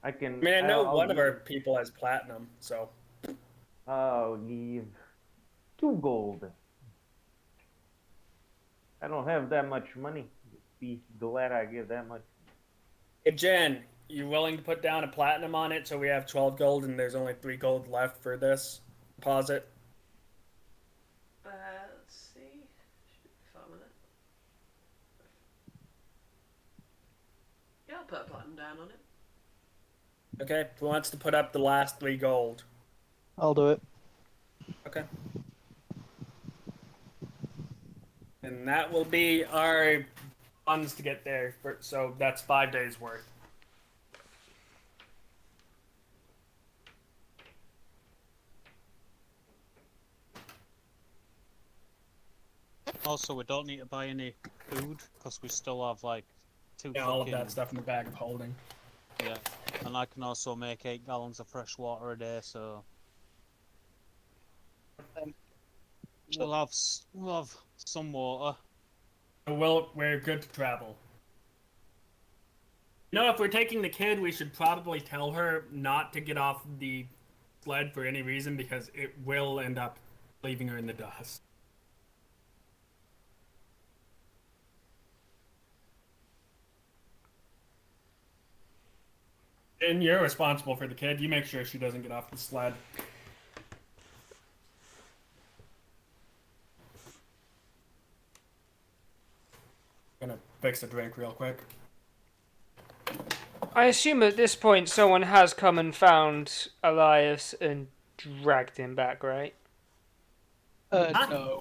I can. I mean, I know I'll one of our give- people has platinum, so I'll give 2 gold. I don't have that much money. Be glad I give that much. hey Jen, you willing to put down a platinum on it so we have 12 gold and there's only 3 gold left for this deposit? Let's see. Should be fine with it. Yeah, I'll put a platinum down on it. Okay, who wants to put up the last 3 gold? I'll do it. Okay. And that will be our funds to get there. So that's 5 days worth. Also, we don't need to buy any food because we still have like two. Yeah, all of that stuff in the bag of holding. Yeah, and I can also make 8 gallons of fresh water a day, so we'll have some water. So we're good to travel. You know, if we're taking the kid, we should probably tell her not to get off the sled for any reason, because it will end up leaving her in the dust. And you're responsible for the kid. You make sure she doesn't get off the sled. Gonna fix a drink real quick. I assume at this point someone has come and found Elias and dragged him back, right? No.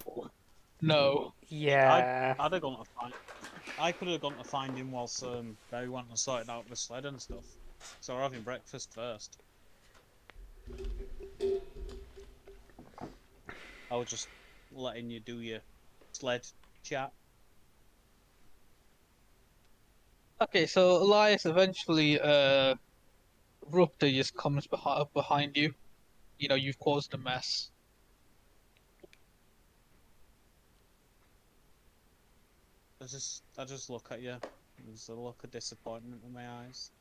Yeah. I'd have gone to find. I could have gone to find him whilst Barry went and sorted out the sled and stuff. So we're having breakfast first. I was just letting you do your sled chat. Okay, so Elias eventually Rupta just comes behind you. You know, you've caused a mess. I just look at you. There's a look of disappointment in my eyes.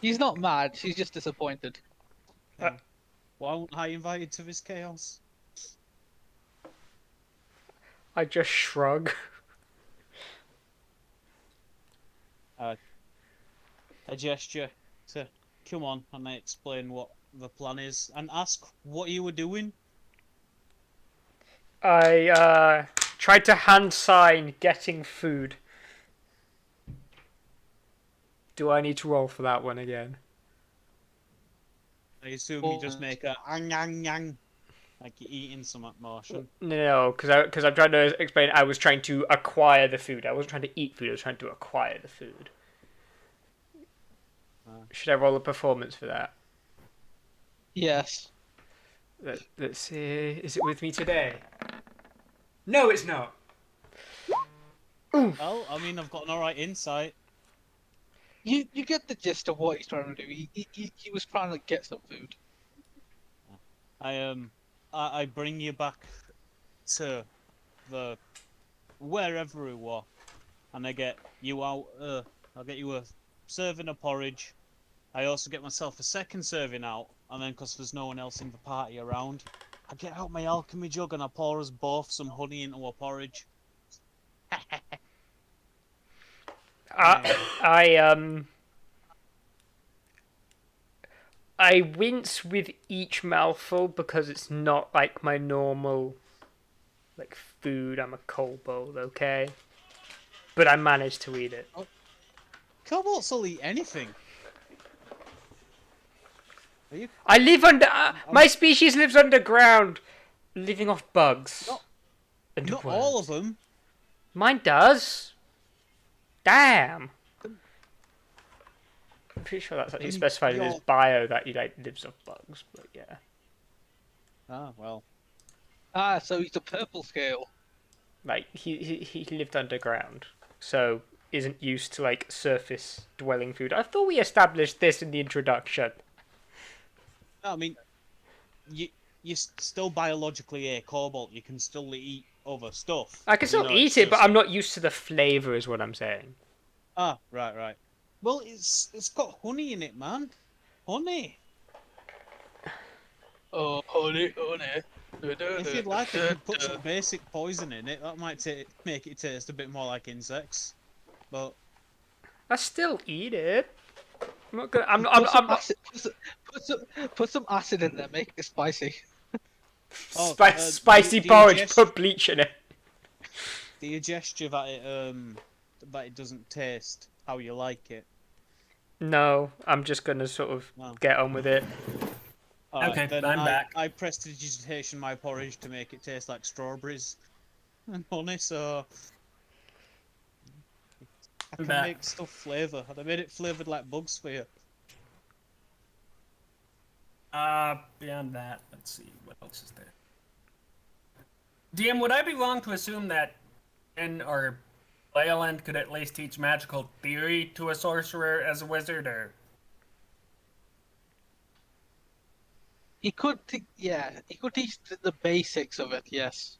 He's not mad, he's just disappointed. Why weren't I invited to this chaos? I just shrug. A gesture to come on, and I explain what the plan is and ask what you were doing. I tried to hand sign getting food. Do I need to roll for that one again? I assume you just make a ang yang yang. Like you're eating some motion. No, because I'm trying to explain. I was trying to acquire the food. I wasn't trying to eat food. I was trying to acquire the food. Should I roll a performance for that? Yes. Let's see. Is it with me today? No, it's not. Well, I mean, I've got an alright insight. You get the gist of what he's trying to do. He was trying to get some food. I bring you back to the wherever we were, and I get you out. I'll get you a serving of porridge. I also get myself a second serving out, and then because there's no one else in the party around, I get out my alchemy jug and I pour us both some honey into a porridge. I I wince with each mouthful because it's not like my normal like food. I'm a kobold, okay? But I managed to eat it. Kobolds will eat anything. Are you? I live under. My species lives underground, living off bugs. Not all of them. Mine does. Damn. I'm pretty sure that's actually specified in his bio that he like lives off bugs, but yeah. Ah, well. Ah, so he's a purple scale. Like he lived underground, so isn't used to like surface dwelling food. I thought we established this in the introduction. No, I mean, you're still biologically a kobold. You can still eat other stuff. I can still eat it, but I'm not used to the flavor, is what I'm saying. Ah, right. Well, it's got honey in it, man. Honey. Oh, honey. If you'd like, I could put some basic poison in it. That might make it taste a bit more like insects. But I still eat it. I'm not gonna. Put some acid in there. Make it spicy. Spicy porridge. Put bleach in it. Do you gesture that it doesn't taste how you like it? No, I'm just gonna sort of get on with it. Okay, then I'm back. I prestidigitation my porridge to make it taste like strawberries and honey, so I can make stuff flavour. I made it flavoured like bugs for you. Beyond that, let's see, what else is there? DM, would I be wrong to assume that or Leyland could at least teach magical theory to a sorcerer as a wizard, or? He could, he could teach the basics of it. Yes.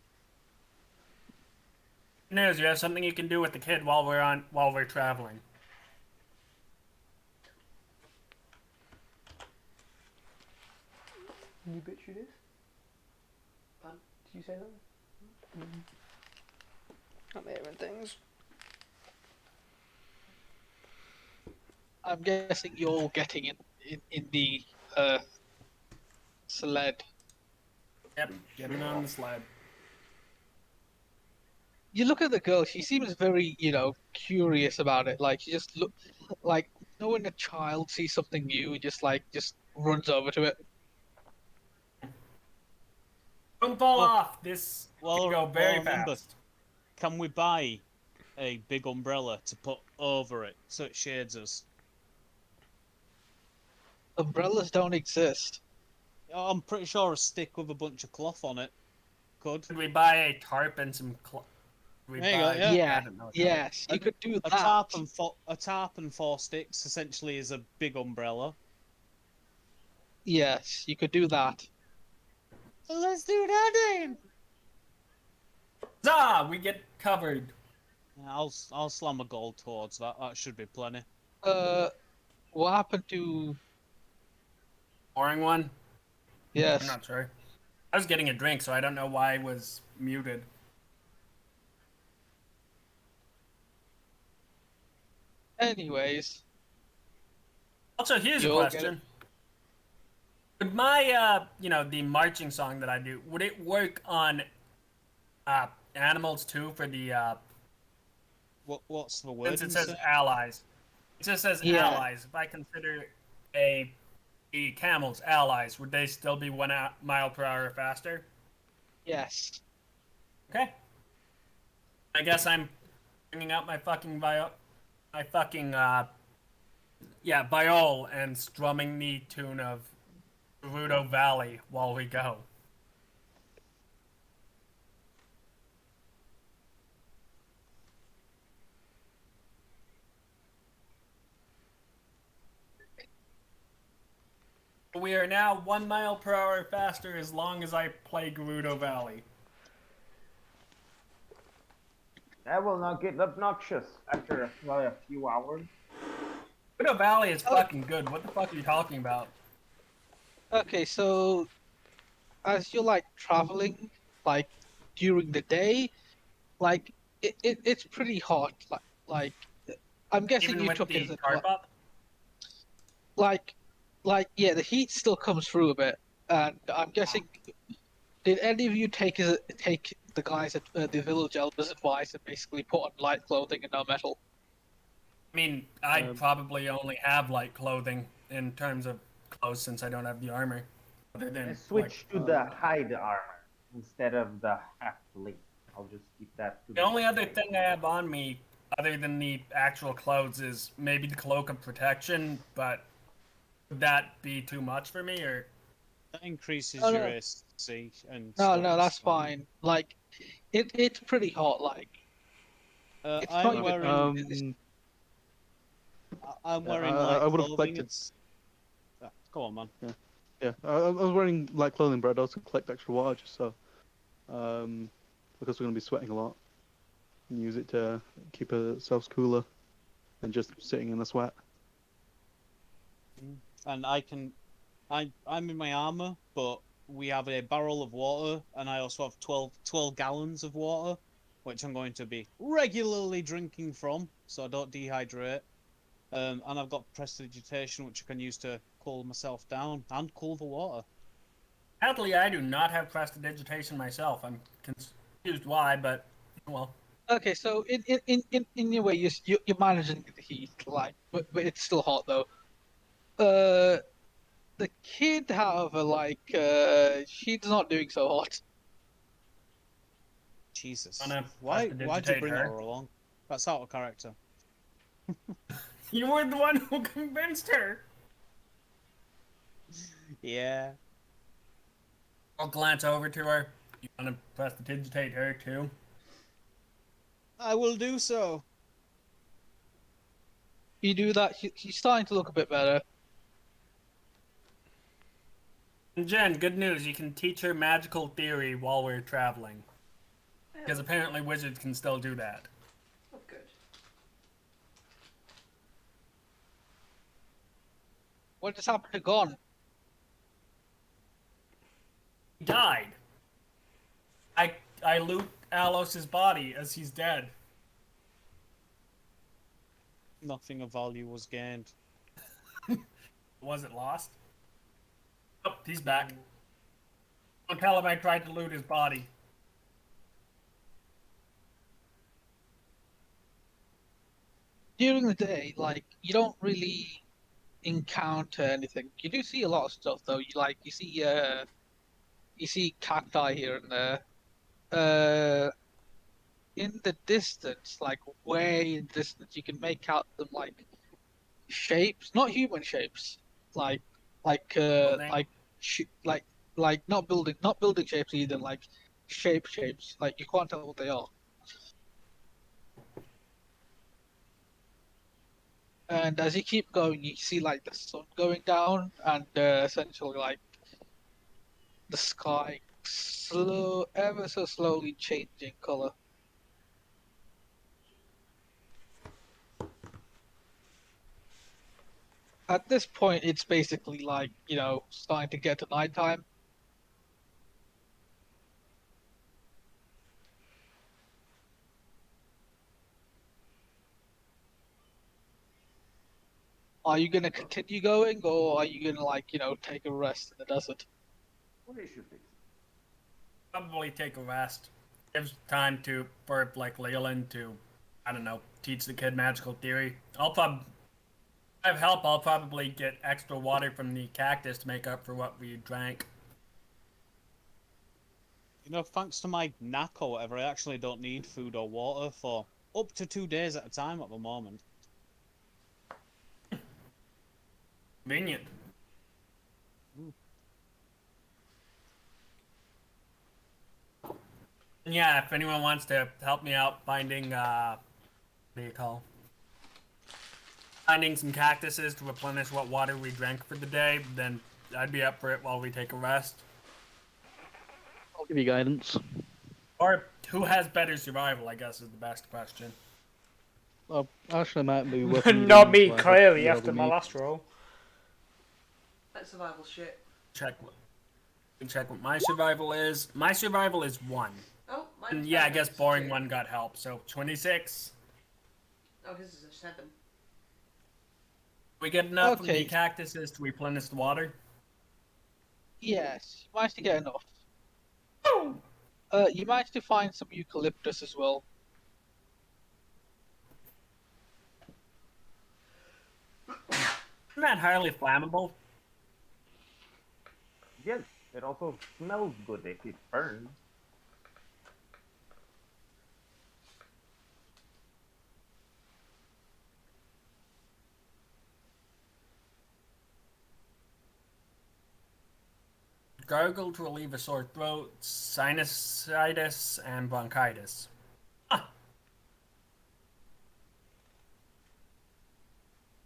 News, you have something you can do with the kid while we're traveling. You bitch it is? Did you say that? I'm hearing things. I'm guessing you're getting in the sled. Yep, getting on the sled. You look at the girl. She seems very, curious about it. Like she just look like when a child sees something new, just runs over to it. Don't fall off. This can go very fast. Can we buy a big umbrella to put over it so it shades us? Umbrellas don't exist. I'm pretty sure a stick with a bunch of cloth on it could. Could we buy a tarp and some cloth? There you go, yeah. Yes, you could do that. A tarp and 4 sticks essentially is a big umbrella. Yes, you could do that. So let's do that then. We get covered. Yeah, I'll slam a gold towards that. That should be plenty. What happened to? Boring one? Yes. I'm not sure. I was getting a drink, so I don't know why it was muted. Anyways. Also, here's a question. Would my, the marching song that I do, would it work on animals too for the, What's the word? since it says allies. It just says allies. If I consider a the camels allies, would they still be 1 mile per hour faster? Yes. Okay. I guess I'm bringing out my fucking viol and strumming the tune of Gerudo Valley while we go. We are now 1 mile per hour faster as long as I play Gerudo Valley. That will not get obnoxious after a few hours. Gerudo Valley is fucking good. What the fuck are you talking about? Okay, so as you're like traveling, like during the day, like it's pretty hot. Like I'm guessing Even you with took it the as a tarp up? like yeah, the heat still comes through a bit, and I'm guessing. Did any of you take the guys at the village elders' advice and basically put on light clothing and no metal? I mean, I probably only have light clothing in terms of clothes since I don't have the armor. Other I than switched to the hide armor instead of the half plate. I'll just keep that to the only other thing I have on me, other than the actual clothes, is maybe the cloak of protection. But would that be too much for me, or That increases No, your no, AC and no, stuff. no, It's that's fine. Like, it's pretty hot. Like, it's not I'm even. wearing I'm Yeah, wearing I light would have clothing. collected. It's go on, man. Yeah, I was wearing light clothing, but I'd also collect extra water just so, because we're gonna be sweating a lot, and use it to keep ourselves cooler than just sitting in the sweat. And I'm in my armor, but we have a barrel of water, and I also have 12 gallons of water, which I'm going to be regularly drinking from, so I don't dehydrate. And I've got prestidigitation, which I can use to cool myself down and cool the water. sadly, I do not have prestidigitation myself. I'm confused why, but well, Okay, so in your way, you're managing the heat, like, but it's still hot though. The kid, however, like, she's not doing so hot. Jesus, I'm gonna why'd you prestidigitate bring her. her along? That's out of character. You were the one who convinced her. Yeah, I'll glance over to her. You want to prestidigitate her too? I will do so. You do that, she's starting to look a bit better. And Jen, good news. You can teach her magical theory while we're traveling. Because apparently wizards can still do that. Oh, good. What just happened to Gon? He died. I loot Alos's body as he's dead. Nothing of value was gained. Was it lost? Oh, he's back. Don't tell him I tried to loot his body. During the day, like, you don't really encounter anything. You do see a lot of stuff though. You see cacti here and there. In the distance, like way in the distance, you can make out them like shapes, not human shapes, like like uh Building. like like not building shapes either, like shapes. Like you can't tell what they are. And as you keep going, you see like the sun going down, and essentially like the sky ever so slowly changing color. At this point, it's basically like, starting to get to nighttime. Are you gonna continue going, or are you gonna like, take a rest in the desert? What is your fix? Probably take a rest. Gives time for like Leland to, I don't know, teach the kid magical theory. I'll I have help. I'll probably get extra water from the cactus to make up for what we drank. You know, thanks to my knack or whatever, I actually don't need food or water for up to 2 days at a time at the moment. Convenient. Yeah, if anyone wants to help me out finding, what do you call? Finding some cactuses to replenish what water we drank for the day, then I'd be up for it while we take a rest. I'll give you guidance. Or who has better survival, I guess, is the best question. Well, actually, might be worth you Not doing me, survival. clearly, You after helping my me. last roll. That survival shit. Check what my survival is. My survival is 1. Oh, And mine's yeah, I guess boring 2. 1 got help, so 26. Oh, his is a 7. We get enough from the Okay. cactuses to replenish the water. Yes, you managed to get enough. You managed to find some eucalyptus as well. Isn't that highly flammable? Yes, it also smells good if it burns. Gargle to relieve a sore throat, sinusitis, and bronchitis.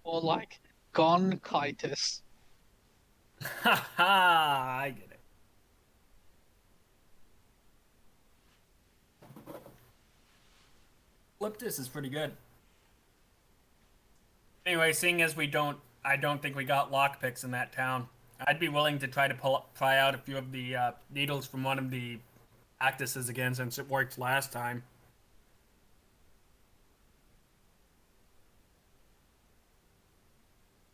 Or like gonchitis. Ha ha! I get it. Eucalyptus is pretty good. Anyway, seeing as I don't think we got lockpicks in that town. I'd be willing to try to pry out a few of the needles from one of the cactuses again, since it worked last time.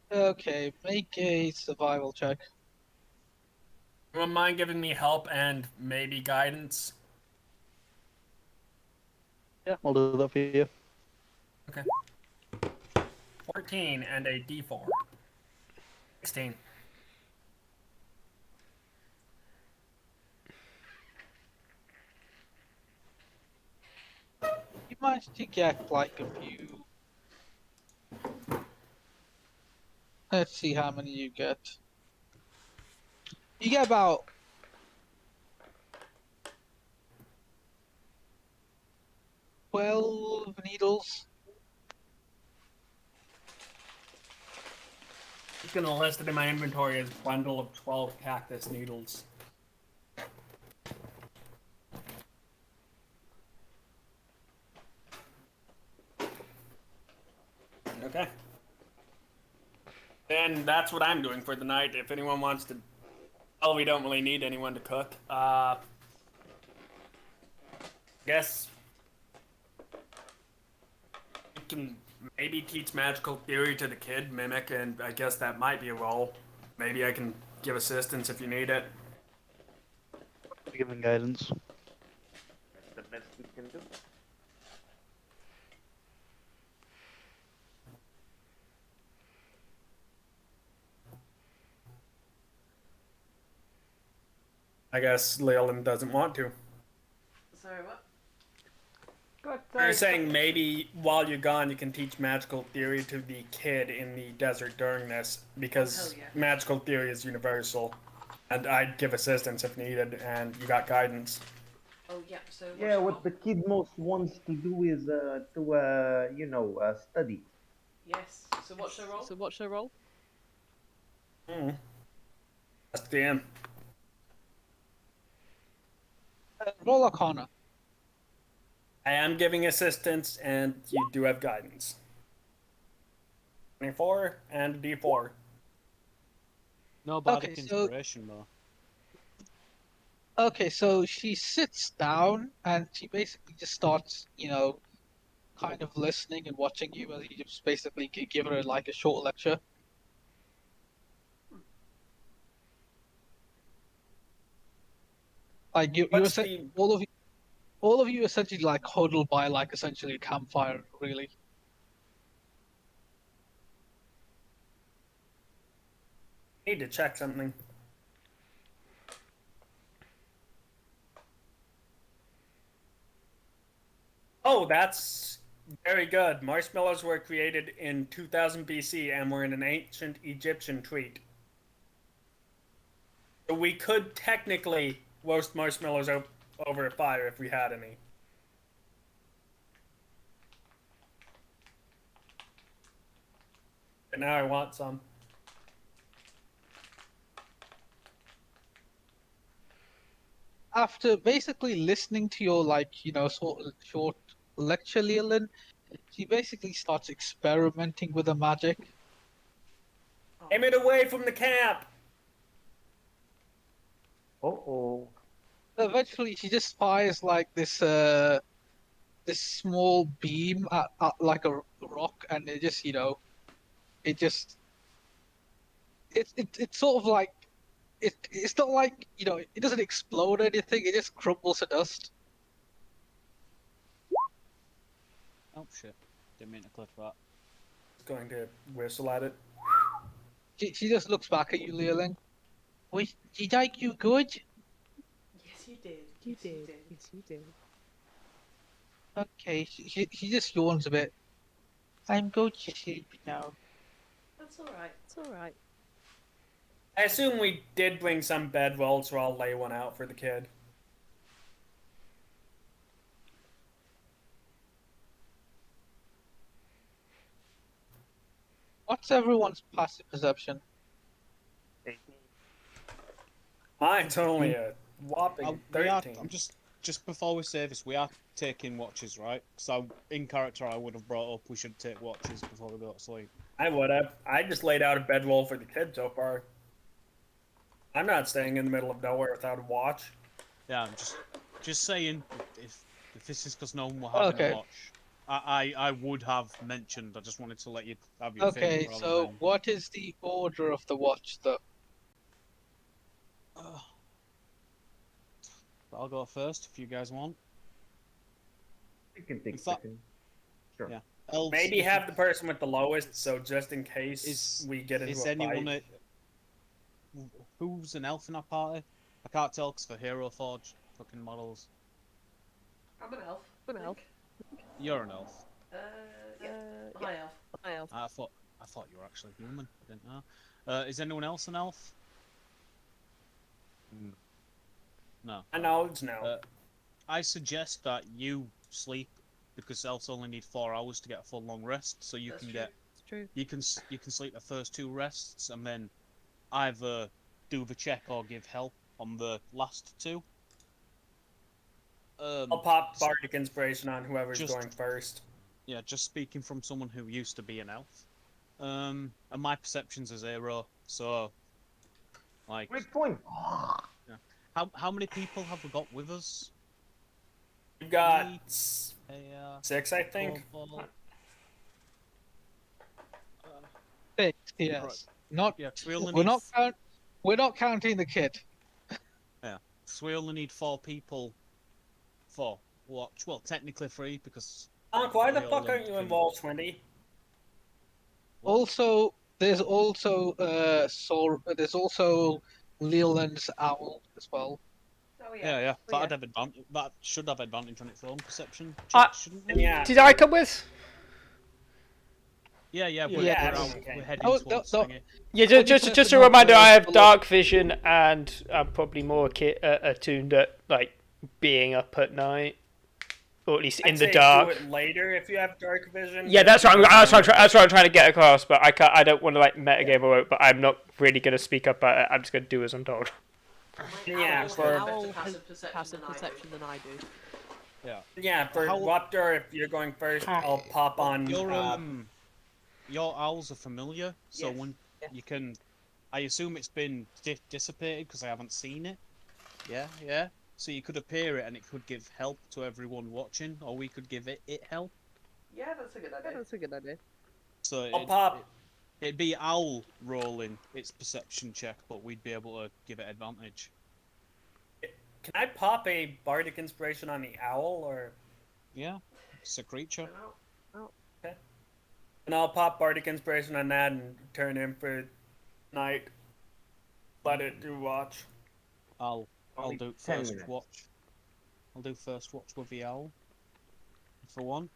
Okay, make a survival check. You wouldn't mind giving me help and maybe guidance? Yeah, I'll do that for you. Okay. 14 and a D4. 16. You managed to get like a few. Let's see how many you get. You get about 12 needles. Just gonna list it in my inventory as bundle of 12 cactus needles. Okay. And that's what I'm doing for the night. If anyone wants to... Well, we don't really need anyone to cook. Guess... You can maybe teach magical theory to the kid, mimic, and I guess that might be a role. Maybe I can give assistance if you need it. Giving guidance. The best we can do. I guess Leolin doesn't want to. Sorry, what? You're saying maybe while you're gone, you can teach magical theory to the kid in the desert during this, because Hell yeah. magical theory is universal, and I'd give assistance if needed, and you got guidance. Oh, yeah, so... what's Yeah, your what role? the kid most wants to do is study. Yes, so what's your role? So what's her role? That's the end. Roll Arcana. I am giving assistance, and you do have guidance. 24 and D4. No bardic Okay, so- inspiration though. Okay, so she sits down and she basically just starts, kind of listening and watching you as you just basically give her like a short lecture. Like you What's essentially, the... all of you essentially like huddle by like essentially a campfire, really. Need to check something. Oh, that's very good. Marshmallows were created in 2000 BC and were in an ancient Egyptian treat. So we could technically roast marshmallows over a fire if we had any. But now I want some. After basically listening to your sort of short lecture, Leland, she basically starts experimenting with the magic. Aim it away from the camp! Uh-oh. Eventually, she just fires like this small beam at like a rock, and it just it just it's sort of like it's not like it doesn't explode or anything. It just crumbles to dust. Oh shit! Didn't mean to click that. Going to whistle at it. She just looks back at you, Leland. Wait, did I do good? Yes, you did. You Yes, you did. did. Yes, you did. Okay, she just yawns a bit. I'm going to sleep now. That's all right. It's all right. I assume we did bring some bedrolls, so I'll lay one out for the kid. What's everyone's passive perception? Mine's only a whopping We are, 13. I'm just before we say this, we are taking watches, right? So in character, I would have brought up we should take watches before we go to sleep. I would have. I just laid out a bedroll for the kid so far. I'm not staying in the middle of nowhere without a watch. Yeah, I'm just saying if this is because no one will have Okay. a watch. I would have mentioned. I just wanted to let you have your Okay, thing. rather so than- what is the order of the watch, though? I'll go first if you guys want. You can take In fact- second. Sure. Yeah. Elves, Maybe if you- have the person with the lowest, so just in case Is- we get into Is a anyone fight. who's an elf in our party? I can't tell because for Hero Forge fucking models. I'm an elf. I'm an I elf. think. You're an elf. Yeah. Yeah. Hi, elf. Hi, elf. I thought you were actually human. I didn't know. Is anyone else an elf? No. I know it's no. I suggest that you sleep because elves only need 4 hours to get a full long rest, so you That's can true. get It's true. you can sleep the first 2 rests and then either do the check or give help on the last 2. I'll pop Bardic Inspiration on whoever's just- going first. Yeah, just speaking from someone who used to be an elf. And my perception's a 0, so like Great point. how many people have we got with us? We've got Me. 6, I think. Corval. 6, yes. Not. Yeah, 'cause we only We're need not we're not counting the kid. so we only need 4 people for watch. Well, technically 3 because Unc, why the we all fuck aren't you can- involved, 20? Also, there's also there's also Leland's owl as well. Oh Yeah. Oh, yeah. That should have advantage on its own perception. Uh, Check, shouldn't it? Yeah. Did I come with? Yeah. We're, Yeah. we're, out, Okay. we're heading Oh, towards no. thingy. Yeah, Only just a person not reminder. I have below- dark vision, and I'm probably more attuned at like being up at night, or at least in I'd the say dark. do it later if you have dark vision. Yeah, that's what I'm trying to get across. But I don't want to like metagame or whatever, but I'm not really gonna speak up about it. I'm just gonna do as I'm told. Yeah, Owl for- has Owl better has passive passive perception than I do. Yeah, for How- Waptor, if you're going first, I'll pop on. Your owls are familiar, so Yes. when you can, I assume it's been dissipated because I haven't seen it. Yeah. So you could appear it, and it could give help to everyone watching, or we could give it help. Yeah, that's a good Yeah, idea. that's a good idea. So I'll pop. it'd be owl rolling its perception check, but we'd be able to give it advantage. Can I pop a Bardic Inspiration on the owl, or? Yeah, it's a creature. And I'll pop Bardic Inspiration on that and turn in for night. let it do watch. I'll Only do 10 first minutes. watch. I'll do first watch with the owl. For one.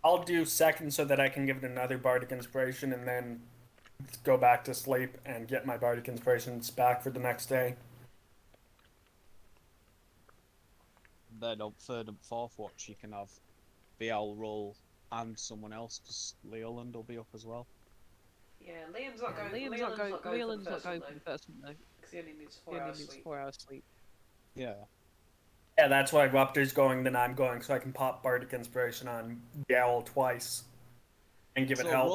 I'll do second so that I can give it another bardic inspiration and then go back to sleep and get my bardic inspirations back for the next day. Then on third and fourth watch, you can have the owl roll and someone else, because Leoland will be up as well. Yeah, Liam's not going. Liam's not going. Leland's not going for the first one though. Because he only needs He 4 only hours needs sleep. 4 hours sleep. Yeah. Yeah, that's why Ruptor's going, then I'm going, so I can pop bardic inspiration on the owl twice and give it So help.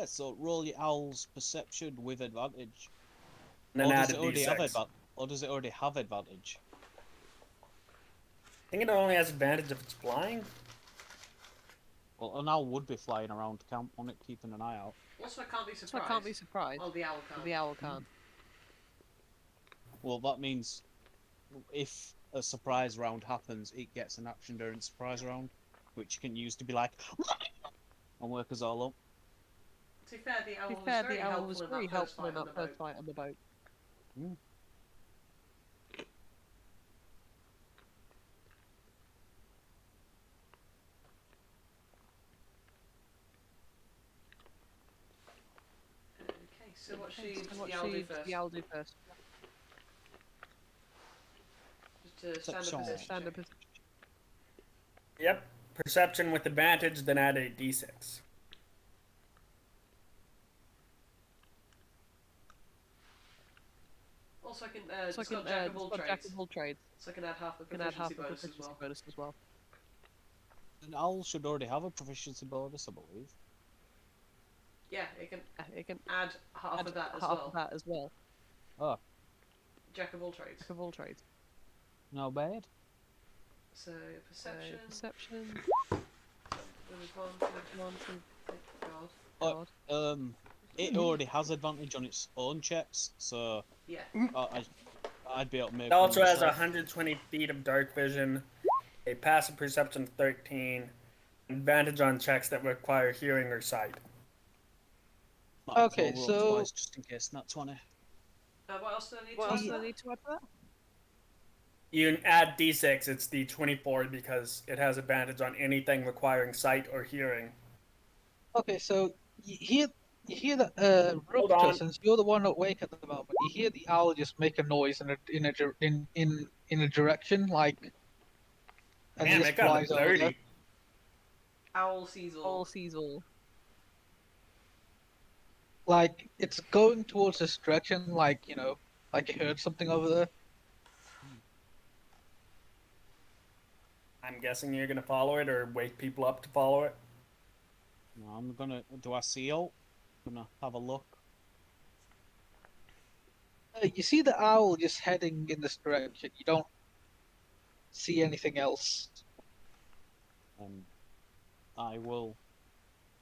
so roll your owl's perception with advantage. And then Or add does a it already d6. or does it already have advantage? I think it only has advantage if it's flying. Well, an owl would be flying around camp on it, keeping an eye out. Also, I can't be So I surprised. can't be surprised. Oh, the owl can't. The owl can't. Well, that means if a surprise round happens, it gets an action during the surprise round, which you can use to be like, and work us all up. To be fair, the To owl be was fair, very the owl was helpful very in that first helpful in fight on that the first boat. fight on the boat. Okay, so what Okay, should so what the owl do should first? the owl do first? Just stand up Perception. position. Stand up. Yep. Perception with advantage, then add a d6. Also, I can. So I It's can got jack of all jack trades. of all trades. So I can add half the I can add half proficiency of the bonus as proficiency well. bonus as well. An owl should already have a proficiency bonus, I believe. Yeah, it can It can add half add of that as half well. of that as well. Oh, Jack of all trades. Jack of all trades. no bad. So So perception. perception. With advantage. One, two, God. Oh, it already has advantage on its own checks, so Yeah. I'd be able to make It also one has myself. 120 feet of dark vision, a passive perception of 13, advantage on checks that require hearing or sight. Might as well Okay, roll so- twice just in case, not 20. What else do I need What to else add? do I need to add to that? You can add d6, it's the 24 because it has advantage on anything requiring sight or hearing. Okay, so you hear that Hold on. Rupta, since you're the one awake at the moment, you hear the owl just make a noise in a direction, like, and Damn, it just it got flies a over 30. there. Owl sees all. All sees all. Like it's going towards this direction, like like you heard something over there. I'm guessing you're gonna follow it or wake people up to follow it. No, I'm gonna. Do I see out? I'm gonna have a look. You see the owl just heading in this direction. You don't see anything else. I will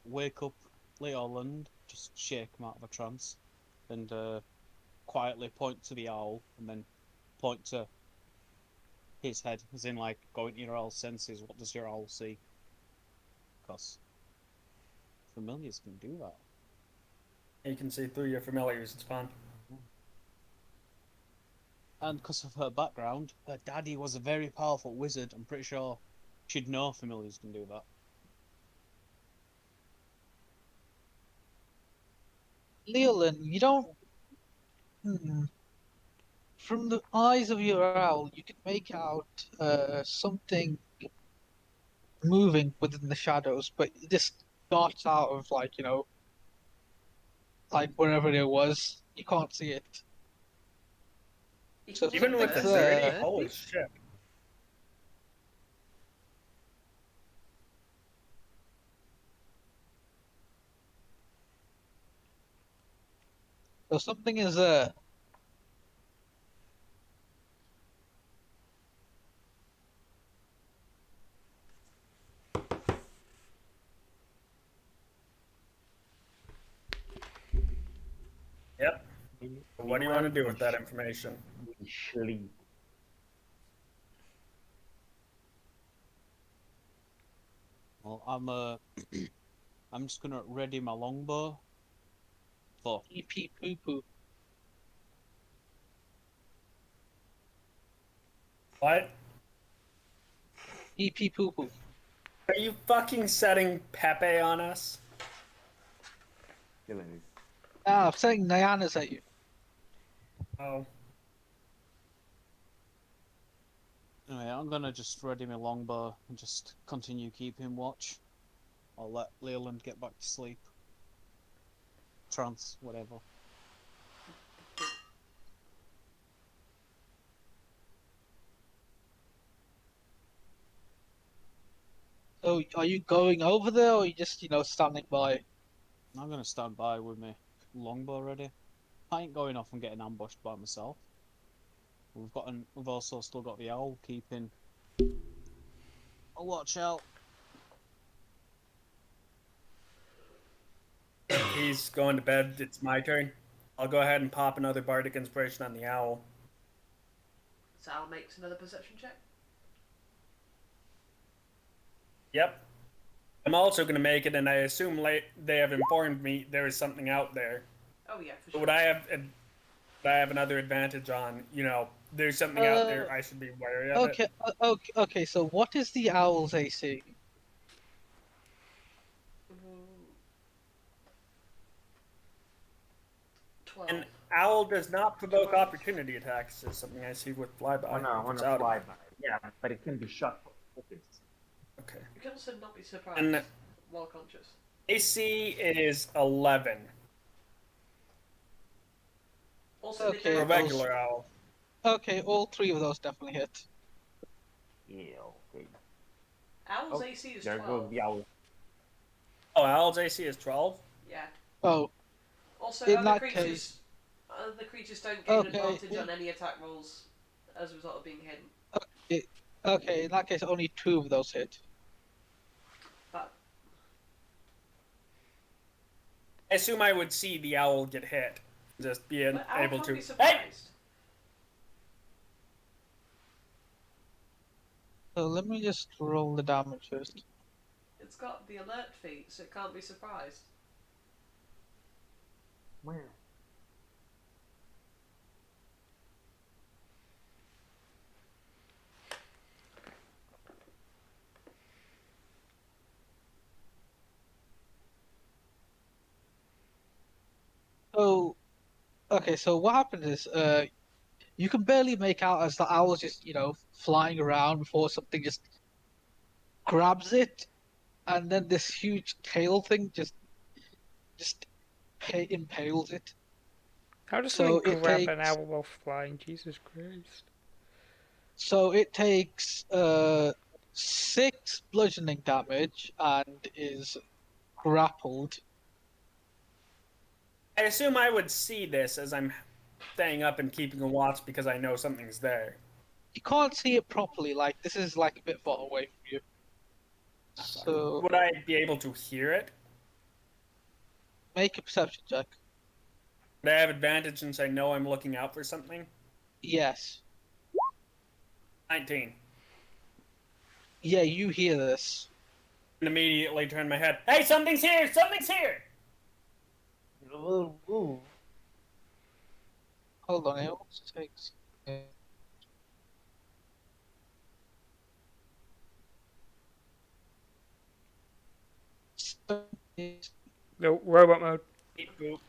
wake up Leoland, just shake him out of a trance, and quietly point to the owl, and then point to his head, as in like going to your owl's senses. What does your owl see? Because familiars can do that. You can see through your familiars, it's fun. And because of her background, her daddy was a very powerful wizard. I'm pretty sure she'd know familiars can do that. Leolin, you don't. From the eyes of your owl, you can make out something moving within the shadows, but it just darts out of like wherever it was. You can't see it. So Even with the something's 30, there. holy shit. So something is there. Yep. What do you want to do with that information? We sleep. Well, I'm I'm just gonna ready my longbow, For EP poo poo. What? EP poo poo. Are you fucking setting Pepe on us? Killing me. Ah, I'm saying Nyanas at you. Oh. anyway, I'm gonna just ready my longbow and just continue keeping watch. I'll let Leland get back to sleep. Trance, whatever. So, are you going over there, or are you just, standing by? I'm gonna stand by with my longbow ready. I ain't going off and getting ambushed by myself. We've also still got the owl keeping a watch out. He's going to bed. It's my turn. I'll go ahead and pop another bardic inspiration on the owl. Sal makes another perception check. Yep. I'm also going to make it, and I assume they have informed me there is something out there. Oh yeah, for But sure. would I have another advantage on, there's something out there, I should be wary of it? Okay, so what is the owl's AC? Mm, 12. An owl does not provoke opportunity attacks, is something I see with flyby. On a It's out of- flyby. Yeah, but it can be shot for focus. Okay. You can also not be surprised And while conscious. AC is 11 Also, Okay, they for a don't. regular owl. Okay, all three of those definitely hit. Yeah, okay. Owl's Oh, AC is there 12. goes the owl. Oh, owl's AC is 12? Yeah. Oh, Also, In other that creatures, case- other creatures don't gain Okay, advantage in- on any attack rolls as a result of being hidden. okay, in that case, only two of those hit. But I assume I would see the owl get hit. Just being but Owl able can't to. be Hey! surprised. So let me just roll the damage first. It's got the alert feat, so it can't be surprised. Where? So, okay, so what happened is, you can barely make out as the owl's just, flying around before something just grabs it, and then this huge tail thing just impales it. How does So something it grab an takes owl while flying? Jesus Christ. so it takes 6 bludgeoning damage and is grappled. I assume I would see this as I'm staying up and keeping a watch because I know something's there. You can't see it properly, like this is like a bit far away from you. So Would I be able to hear it? make a perception check. Would I have advantage since I know I'm looking out for something? Yes. 19. Yeah, you hear this. And immediately turn my head. Hey, something's here! Something's here! Ooh. Hold on, it also takes. No, robot mode. Beep boop.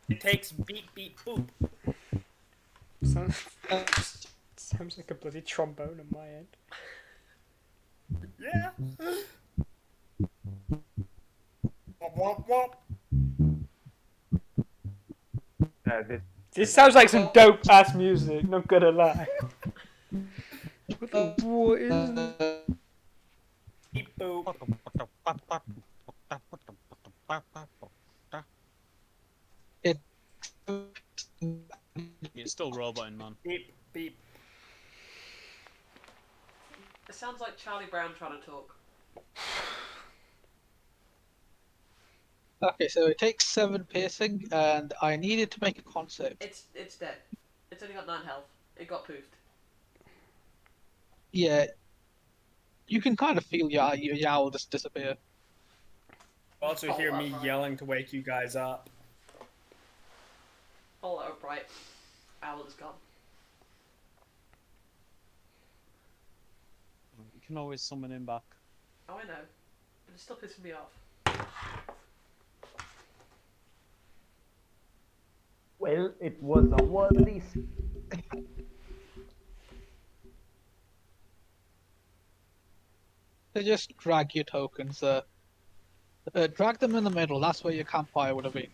It takes beep beep boop. Sounds, sounds like a bloody trombone on my end. Yeah. Wop wop wop. This This sounds like some dope ass music, not gonna lie. What is this? Beep boop. You're still roboting, man. Beep beep. It sounds like Charlie Brown trying to talk. Okay, so it takes 7 piercing, and I needed to make a concept. It's dead. It's only got 9 health. It got poofed. Yeah, you can kind of feel your owl just disappear. Also hear me yelling to wake you guys up. All upright. Owl is gone. You can always summon him back. Oh, I know. But it's still pissing me off. Well, it was a worthy. They just drag your tokens there. Drag them in the middle. That's where your campfire would have been.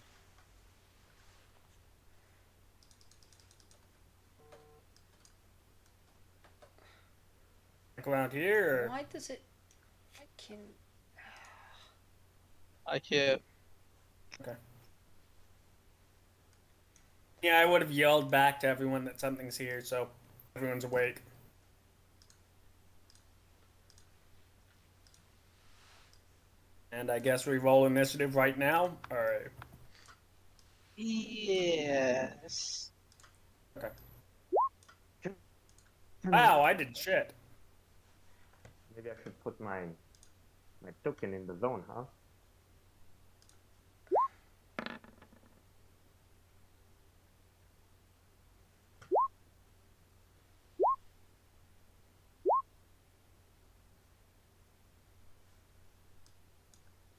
Like around here, or... Why does it fucking... Like here. Okay. Yeah, I would have yelled back to everyone that something's here, so everyone's awake. And I guess we roll initiative right now? Alright. Yes. Okay. Wow, I did shit. Maybe I should put my token in the zone, huh?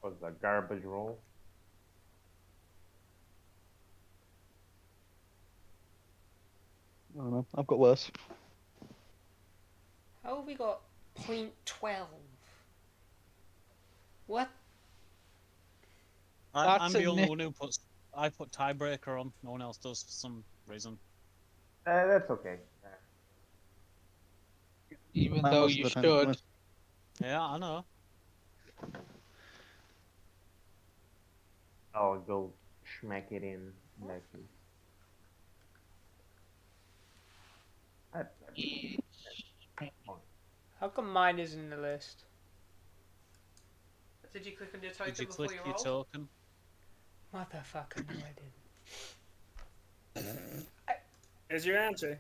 Was a garbage roll. I don't know. I've got worse. How have we got 0.12? What? I'm That's the a only nick. one who puts. I put tiebreaker on. No one else does for some reason. That's okay. Even Mine though most you of the time, should. most- Yeah, I know. I'll go smack it in that case. How come mine isn't in the list? Did you click on your token Did you before click you your rolled? token? Motherfucker, no I didn't. Here's your answer.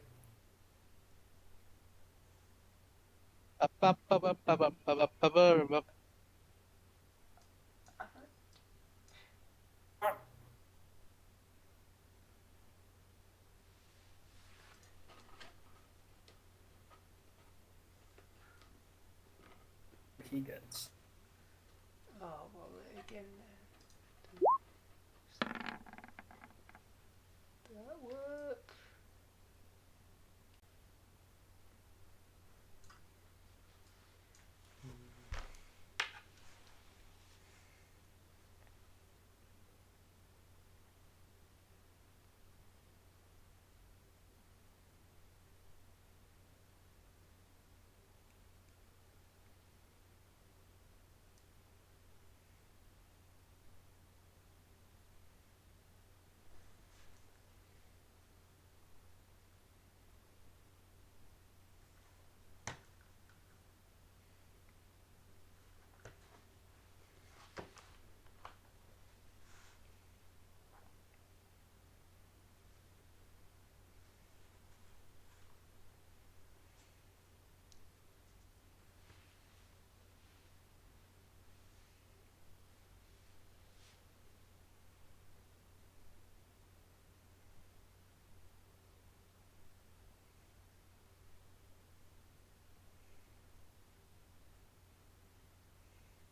He gets. Oh, well, again then. That work?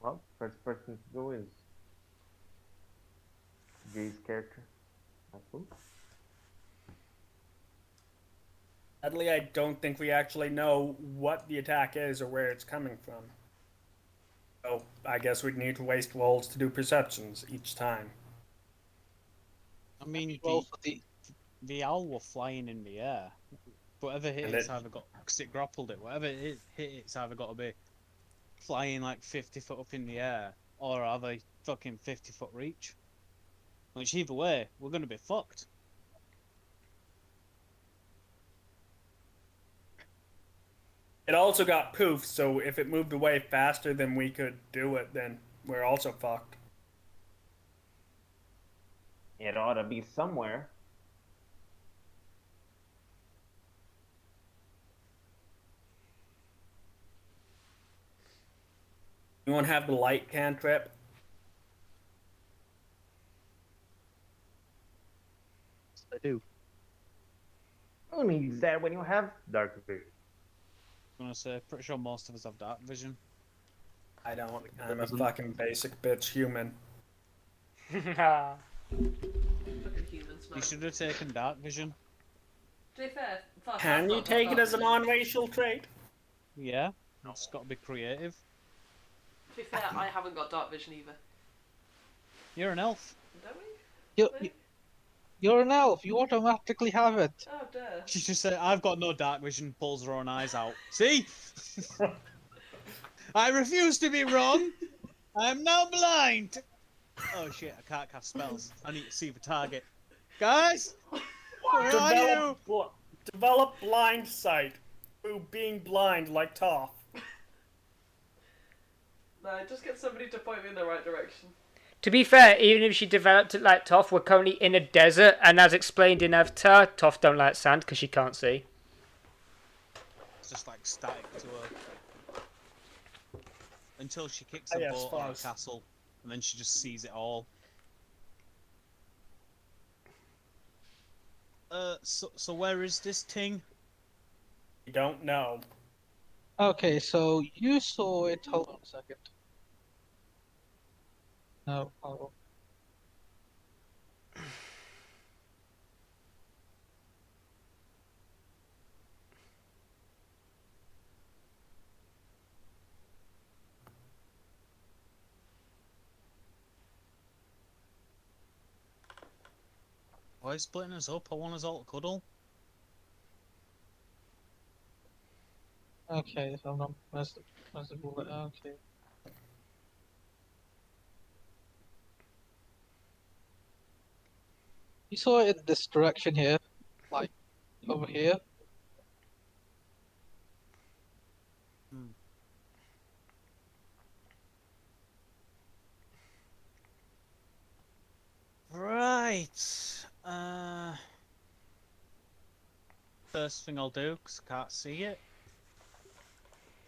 Well, first person to go is Jay's character. I suppose. Sadly, I don't think we actually know what the attack is or where it's coming from. So I guess we'd need to waste rolls to do perceptions each time. I mean, Roll for the. the owl were flying in the air. Whatever hit And it's it- either got, because it grappled it. Whatever hit it's either got to be flying like 50 foot up in the air, or have a fucking 50-foot reach. Which either way, we're gonna be fucked. It also got poof, so if it moved away faster than we could do it, then we're also fucked. It ought to be somewhere. You won't have the light cantrip. I do. Who needs that when you have dark vision? I'm gonna say, pretty sure most of us have dark vision. I don't. I'm a fucking basic bitch human. Fucking humans, man. You should have taken dark vision. To be fair, fuck, Can I've you not got take it dark as a vision. non-racial trait? Yeah, it's got to be creative. To be fair, I haven't got dark vision either. You're an elf. Don't we? You're an elf. You automatically have it. Oh, duh. She just said, "I've got no dark vision." Pulls her own eyes out. See? I refuse to be wrong. I'm now blind. Oh shit! I can't cast spells. I need to see the target. Guys, where are you? Develop blind sight through being blind like Toph. No, just get somebody to point me in the right direction. To be fair, even if she developed it like Toph, we're currently in a desert, and as explained in Avatar, Toph don't like sand because she can't see. It's just like static to her until she kicks a yes, boat or a Fuzz. castle, and then she just sees it all. So where is this thing? You don't know. Okay, so you saw it. Hold on a second. No, hold on. Why are you splitting us up? I want us all to cuddle. Okay, so I'm not. Where's the bullet? Okay. You saw it in this direction here, like over here. Right. First thing I'll do, because I can't see it,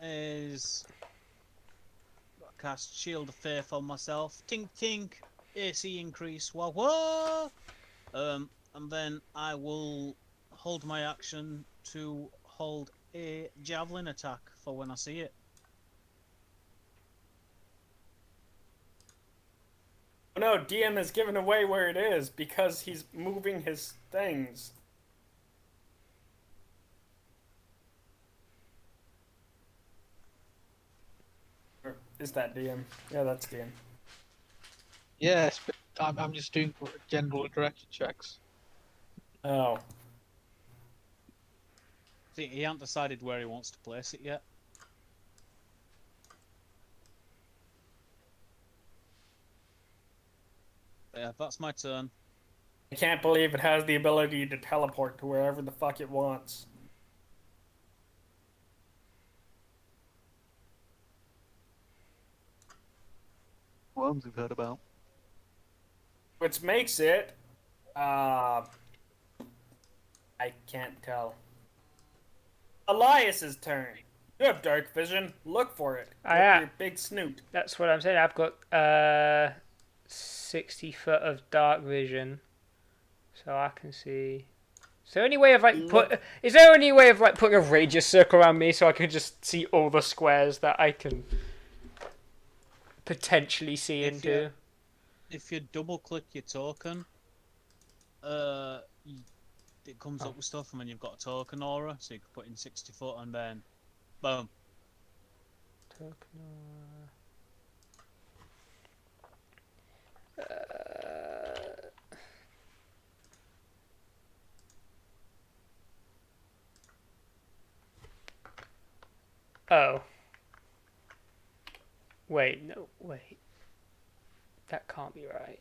is cast Shield of Faith on myself. Tink tink. AC increase. Wah wah. And then I will hold my action to hold a javelin attack for when I see it. Oh no, DM has given away where it is because he's moving his things. Or is that DM? Yeah, that's DM. Yes, but I'm just doing general direction checks. Oh. See, he hasn't decided where he wants to place it yet. Yeah, that's my turn. I can't believe it has the ability to teleport to wherever the fuck it wants. Worms we've heard about. Which makes it, I can't tell. Elias's turn. You have dark vision. Look for it. I With have. your big snoot. That's what I'm saying. I've got 60 foot of dark vision, so I can see. Is there any way of Is there any way of like putting a radius circle around me so I can just see all the squares that I can potentially see into? If you double click your token, it comes up with stuff, and then you've got a token aura, so you can put in 60 foot, and then boom. Oh. Wait, no, wait. That can't be right.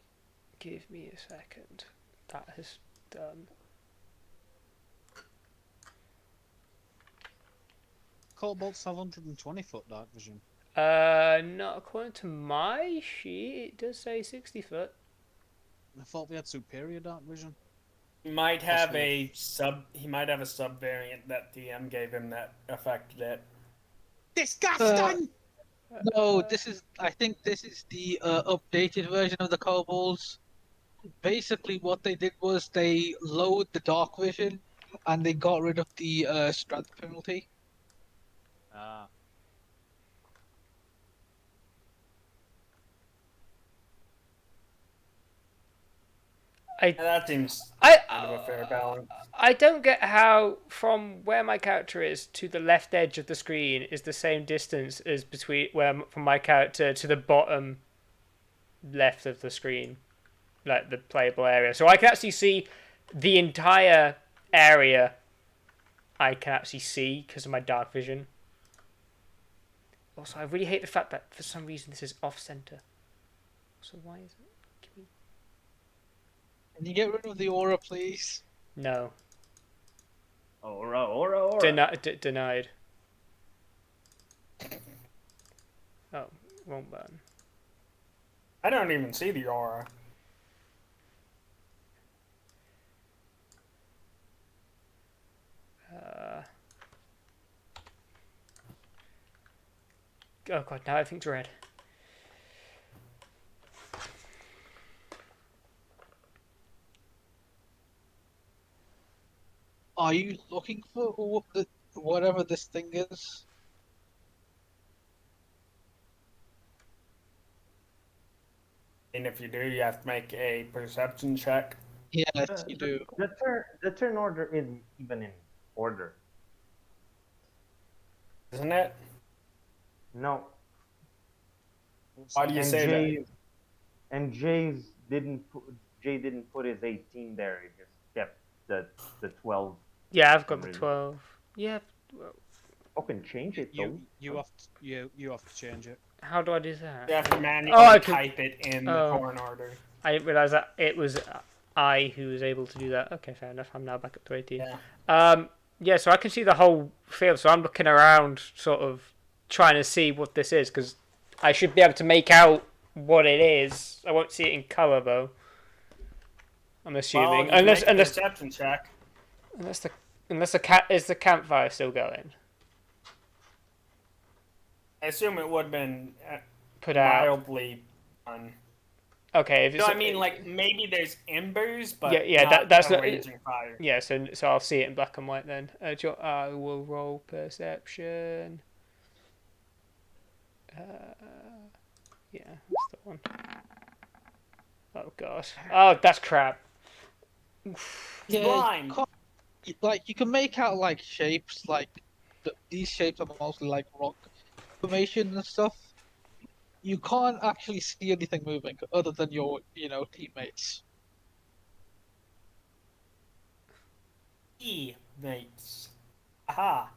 Give me a second. That has done. Cobalt's have 120 foot dark vision. Not according to my sheet. It does say 60 foot. I thought they had superior dark vision. He might have a sub variant that DM gave him that affected it. Disgusting! No, this is. I think this is the updated version of the kobolds. basically what they did was they lowered the dark vision, and they got rid of the strength penalty. Ah. I That seems I kind of a fair balance. I don't get how from where my character is to the left edge of the screen is the same distance as between from my character to the bottom left of the screen, like the playable area. So I can actually see the entire area. I can actually see because of my dark vision. Also, I really hate the fact that for some reason this is off center. So why is it? Can you get rid of the aura, please? No. Aura, aura, aura. Denied. Oh, wrong button. I don't even see the aura. Oh god, now everything's red. Are you looking for whatever this thing is? And if you do, you have to make a perception check. Yes, you do. The turn order isn't even in order. Isn't it? No. Why do you say that? And Jay didn't put his 18 there. He just kept the 12. Yeah, I've got the Really? 12. Yeah. Well, Fucking change it though. You have to change it. how do I do that? You have to manually Oh, I can- type it in the turn order. I didn't realise that it was I who was able to do that. Okay, fair enough. I'm now back up to 18. Yeah. Yeah, so I can see the whole field. So I'm looking around, sort of trying to see what this is, because I should be able to make out what it is. I won't see it in colour though. I'm assuming, Well, unless make a perception check. unless the cat is the campfire still going. I assume it would have been Put out. mildly done. Okay, if it's No, I mean, like, maybe there's embers, but yeah, not that's a not raging fire. yeah. So I'll see it in black and white then. I will roll perception. Yeah, that's the one. Oh god. Oh, that's crap. It's blind. Like you can make out like shapes, like these shapes are mostly like rock formation and stuff. You can't actually see anything moving other than your, teammates. Mates. Aha.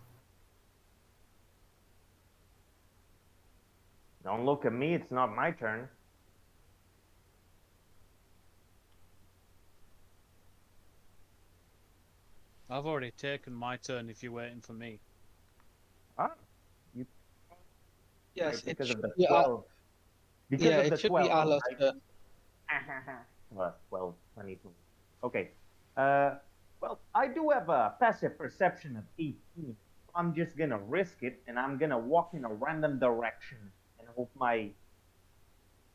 Don't look at me. It's not my turn. I've already taken my turn if you're waiting for me. Ah, you Yes, right, because it of the should be 12. Because yeah, of the it should 12. be Allah's I- turn. 12, 22. Okay. Well, I do have a passive perception of 18. I'm just gonna risk it, and I'm gonna walk in a random direction and hope my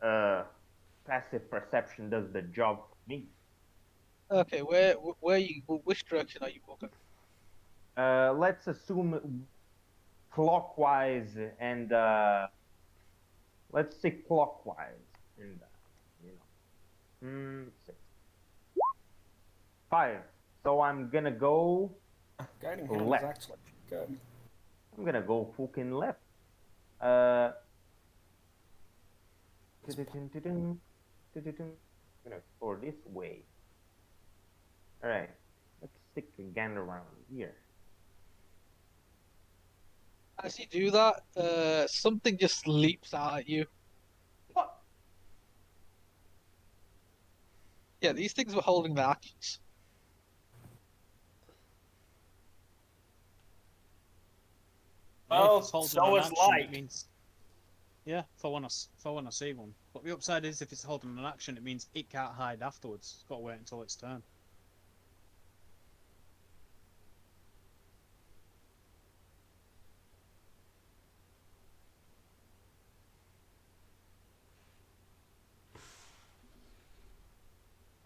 passive perception does the job for me. Okay, which direction are you walking? Let's assume clockwise, and let's say clockwise, and you know, 6, 5. So I'm gonna go. Guiding hand is Left. actually good. I'm gonna go fucking left. I'm gonna go this way. All right, let's stick again around here. As you do that, something just leaps out at you. What? Yeah, these things were holding their actions. Well, if it's holding so an is action, light. it means. Yeah, for when I see one. But the upside is if it's holding an action, it means it can't hide afterwards. It's got to wait until its turn.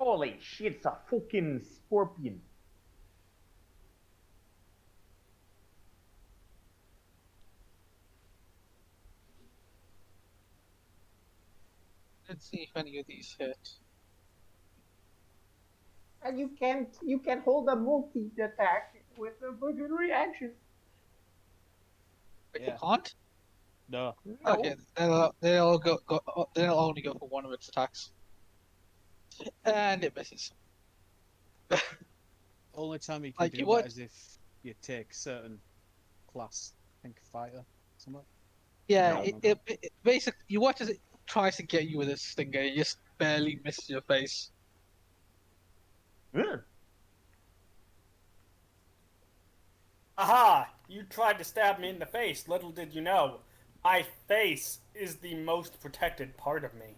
Holy shit, it's a fucking scorpion. Let's see if any of these hit. And you can hold a multi attack with a fucking reaction. But Yeah. you can't? No. No. Okay, they'll only go for one of its attacks. And it misses. Only time you can Like, do you that would. is if you take certain class. I think fighter. Something. Yeah, No. it basically, you watch as it tries to get you with a stinger, it just barely misses your face. Ugh. Aha! You tried to stab me in the face. Little did you know, my face is the most protected part of me.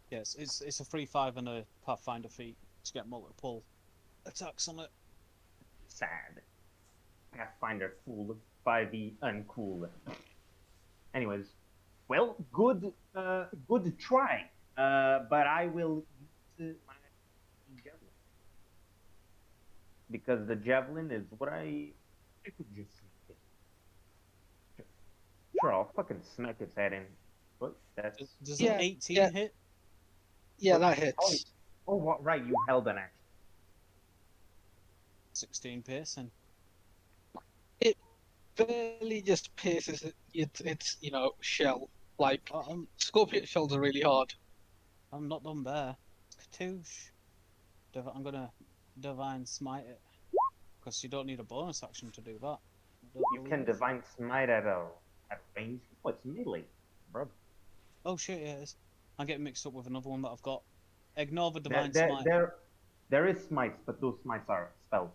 Yes, it's a 3/5 and a Pathfinder feat to get multiple attacks on it. Sad. Pathfinder cool by the uncool. Anyways, well, good try. But I will use my javelin because the javelin is what I could just smack it. Sure, I'll fucking smack its head in. But that's Does an Yeah, 18 yeah, hit? yeah, that oh, hits. oh, what? Right, you held an action. 16 piercing. It barely just pierces its shell. Like, Oh, scorpion shells are really hard. I'm not done there. Katoosh. I'm gonna divine smite it because you don't need a bonus action to do that. I don't You can believe. divine smite at range. What's melee, bro? Oh shit, yeah, it is. I'm getting mixed up with another one that I've got. Ignore the There, divine there, smite. there, there is smites, but those smites are spells.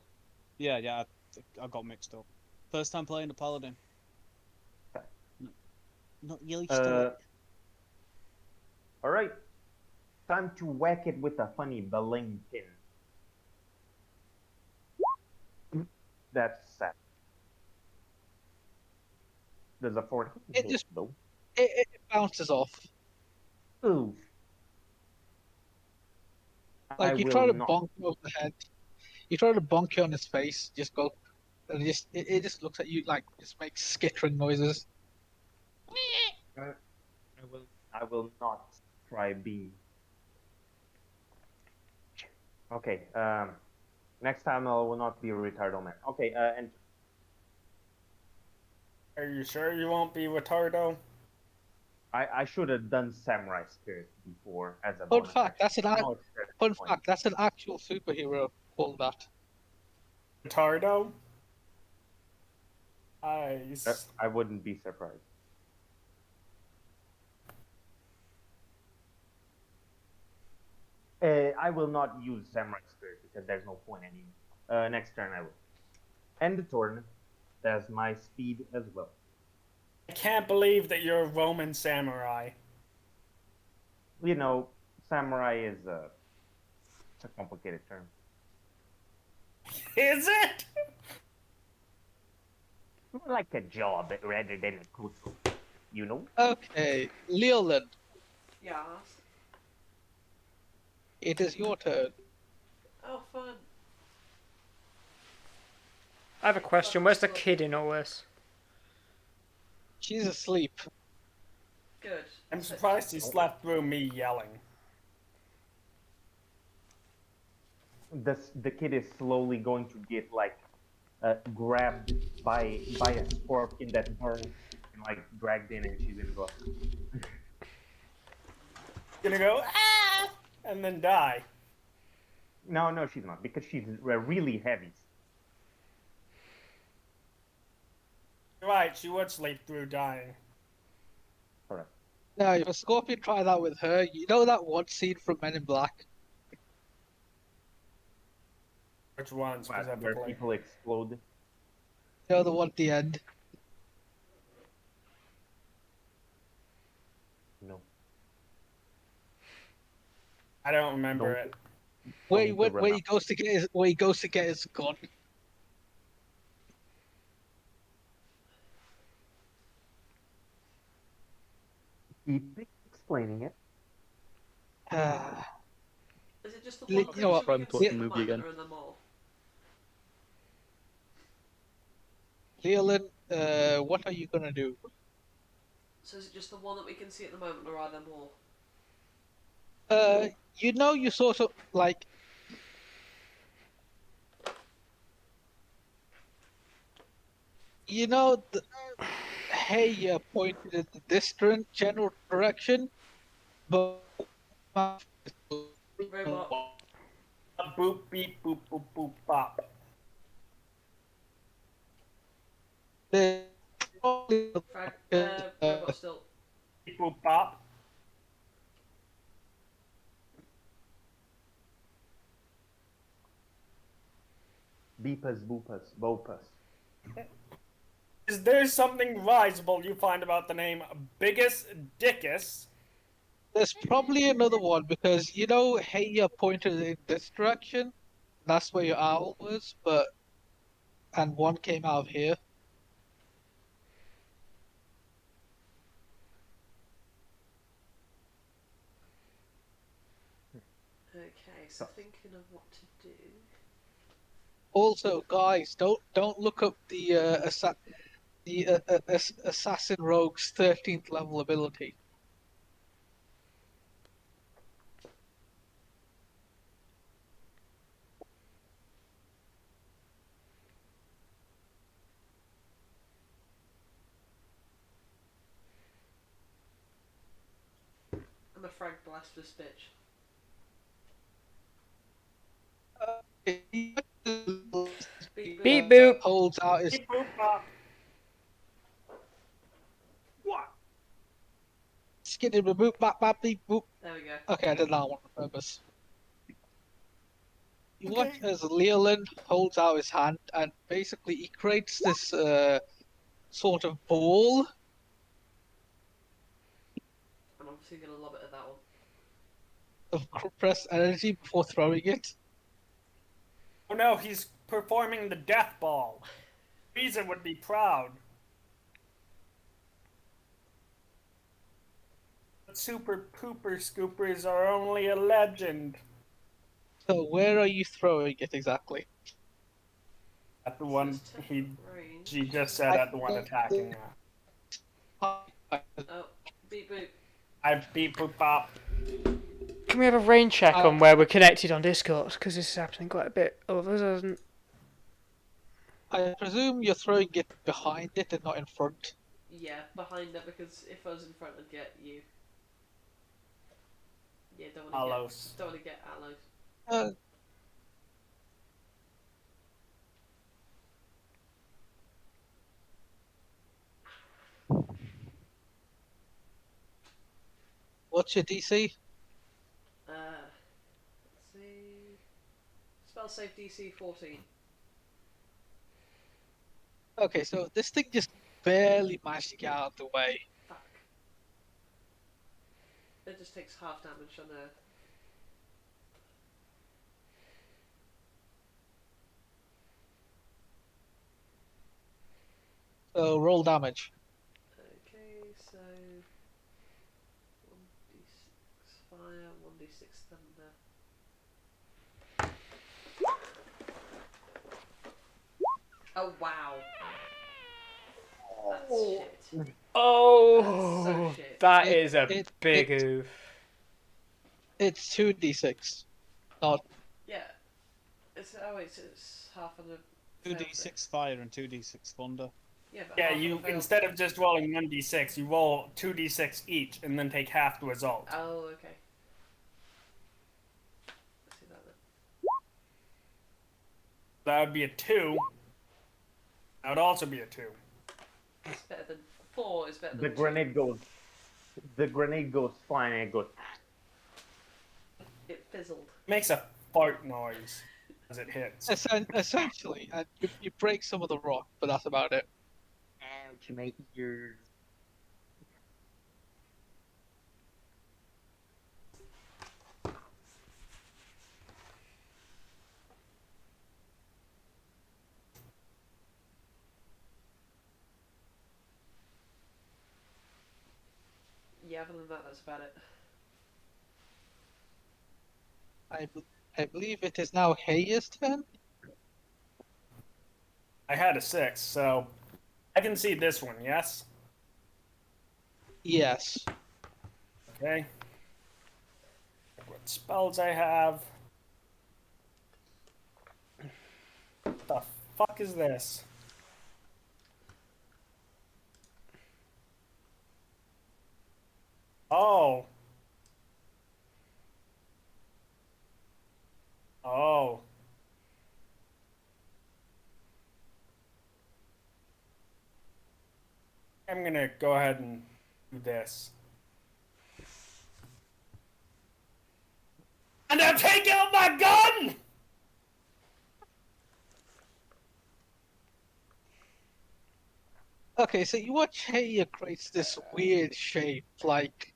Yeah, I got mixed up. First time playing the paladin. Okay. Not used to it. All right, time to whack it with a funny beling pin. That's sad. There's a 14 It hit just though. it bounces off. Oof. I Like, you will try to not. bonk him over the head. You try to bonk it on his face. Just go, and it just looks at you like just makes skittering noises. I will. I will not try B. Okay. Next time I will not be a retardo man. Okay. And Are you sure you won't be retardo? I should have done Samurai Spirit before as a Fun bonus fact, action. Oh, shit, fun point. fact, that's an actual superhero called that. Retardo? Nice. I wouldn't be surprised. I will not use Samurai Spirit because there's no point anymore. Next turn I will. End the turn. That's my speed as well. I can't believe that you're a Roman samurai. You know, samurai is it's a complicated term. Is it? More like a job rather than a culture. You know? Okay, Leoland, Yes. it is your turn. Oh, fun. I have a question. Where's the kid in all this? She's asleep. Good. I'm surprised he slept through me yelling. The kid is slowly going to get like grabbed by a scorpion that burns and like dragged in, and she's gonna go. Gonna go, ah! And then die. No, she's not because she's really heavy. You're right, she would sleep through dying. Correct. Now, if a scorpion tried that with her, you know that one scene from Men in Black? Which one Where specifically? people explode. You know the one at the end? No. I don't remember Don't- it. Where he goes to get his gun. Keep explaining it. Is it just the You one know what? creature we can see Yeah. at the Movie moment, again. or are there more? Leolin, what are you gonna do? So is it just the one that we can see at the moment, or are there more? You know, you sort of like. You know, hey, pointed in the distant general direction, but Robot. Boop beep boop boop boop bop. there's probably Frag. uh, Robot still. Beep boop bop. Beepus, boopus, bopus. Is there something risible you find about the name Biggest Dickus? there's probably another one because you know, hey, pointed in this direction. That's where your owl was, but and one came out of here. Okay, so thinking of what to do. Also, guys, don't look up the assassin rogue's 13th level ability. I'm a frag blast this bitch. Beep boop. Beep boop. Holds out his. Beep boop bop. Skitty boop bap bap beep boop. There we go. Okay, I did that one on purpose. You watch Okay. as Leolin holds out his hand and basically he creates this sort of ball I'm obviously gonna lob it at that one. of compressed energy before throwing it. Oh no, he's performing the death ball. Frieza would be proud. But super pooper scoopers are only a legend. So where are you throwing it exactly? At the So one it's 10 he foot range. she just said at the one attacking her. Oh, beep boop. I beep boop bop. Can we have a rain check on where we're connected on Discord? Because this is happening quite a bit. Others hasn't. I presume you're throwing it behind it and not in front. Yeah, behind her, because if I was in front, I'd get you. Yeah, don't want to Alos. get. Don't want to get Alos. Uh, what's your DC? Let's see. Spell save DC 14. Okay, so this thing just barely managed to get out of the way. Fuck. It just takes half damage on her. So roll damage. Okay, so 1d6 fire, 1d6 thunder. Oh wow. That's shit. Oh, That's so shit. that It- is a it- big it- oof. It's 2d6. Not Yeah. It's it's half of the. 2d6 fire and 2d6 thunder. Yeah, but Yeah, half of you the fail- instead of just rolling 1d6, you roll 2d6 each and then take half the result. Oh, okay. Let's see that then. That would be a 2. That would also be a 2. It's better than 4. Is better than The 2. grenade goes. The grenade goes flying and it goes. It fizzled. Makes a fart noise as it hits. essentially, and you break some of the rock, but that's about it. Ouch, my ears. Yeah, other than that, that's about it. I believe it is now Hayes' turn. I had a 6, so I can see this one, yes? Yes. Okay. What spells I have. What the fuck is this? Oh. Oh. I'm gonna go ahead and do this. And now take out my gun! Okay, so you watch Hayes creates this weird shape, like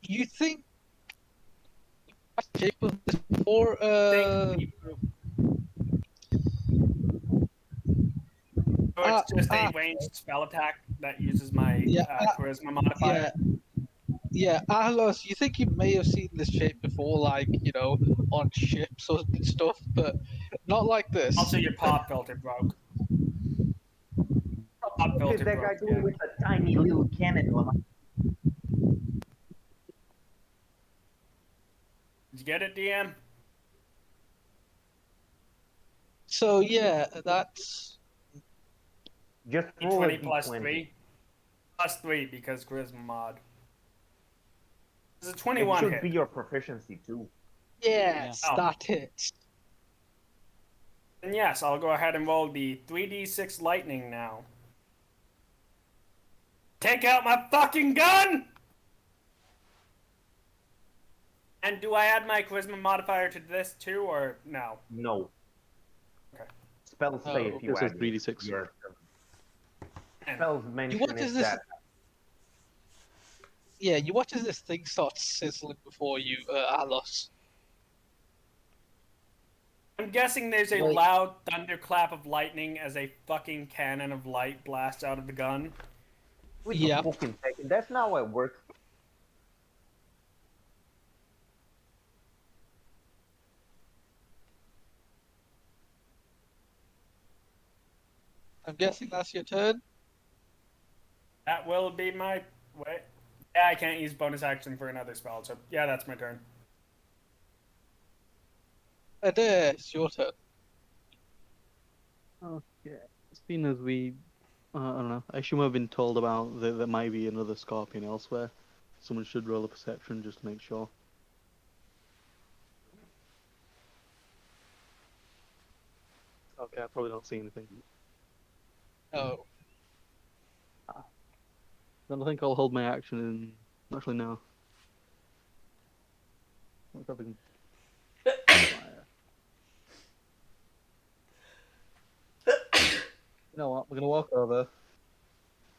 you think shape of this before So it's just a ranged spell attack that uses my yeah, charisma modifier. yeah. Yeah, Alos, you think you may have seen this shape before, like, you know, on ships or stuff, but not like this. Also, your pop filter broke. Pop What is filter that broke guy doing again. with a tiny little cannon? Did you get it, DM? So, yeah, that's... Just roll a D20 plus d20. 3. Plus 3 because charisma mod. It's a It 21 should hit. be your proficiency too. Yes, Oh. that hits. And yes, I'll go ahead and roll the 3d6 lightning now. Take out my fucking gun! And do I add my charisma modifier to this too, or no? No. Okay. Spells say if you It says add 3d6. your And spells mention what it is this? that Yeah, you watch as this thing starts sizzling before you, Alos. I'm guessing there's a Like- loud thunderclap of lightning as a fucking cannon of light blasts out of the gun. wait Yep. a fucking second. That's not how it works. I'm guessing that's your turn? That will be my... Wait. Yeah, I can't use bonus action for another spell, so yeah, that's my turn. It's your turn. Okay. Seeing as we, I don't know, I assume I've been told about that there might be another scorpion elsewhere. Someone should roll a perception just to make sure. Okay, I probably don't see anything. Oh. Then I think I'll hold my action and actually no. What's happening? Fire. You know what? We're gonna walk over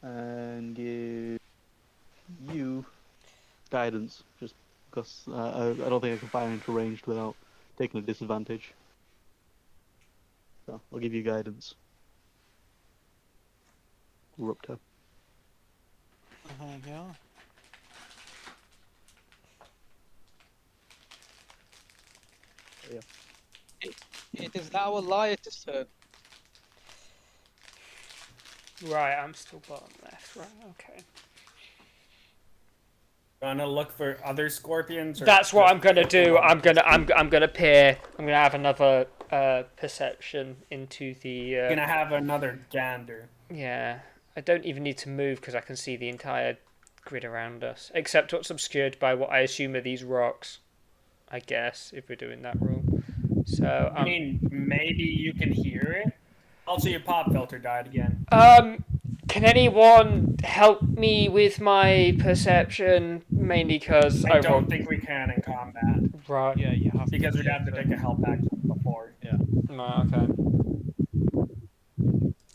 and give you guidance, just because I don't think I can fire into ranged without taking a disadvantage. So I'll give you guidance. Rupter. There you go. It is now Elias' turn. Right, I'm still bottom left. Right, okay. Gonna look for other scorpions? Or That's what just I'm gonna do. one? I'm gonna peer. I'm gonna have another perception into the. Gonna have another gander. Yeah, I don't even need to move because I can see the entire grid around us, except what's obscured by what I assume are these rocks. I guess if we're doing that rule. So I mean, maybe you can hear it. Also, your pop filter died again. can anyone help me with my perception? Mainly because I don't think we can in combat Right. Yeah, you have because to. we'd have to take a help action before. No, okay.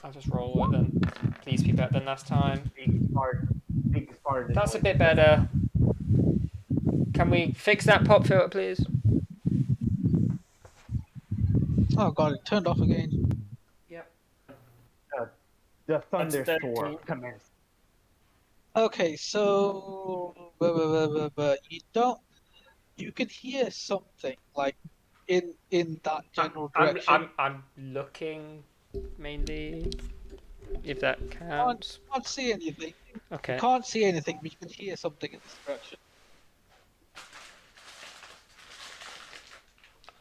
I'll just roll it then. Please be better than last time. Biggest part of the That's a noise. bit better. Can we fix that pop filter, please? Oh god, it turned off again. Yep. The That's thunderstorm 13. commenced. Okay, so you don't. You can hear something like in that general I'm direction. I'm looking mainly, if that You counts. can't see anything. You Okay. can't see anything, but you can hear something in this direction.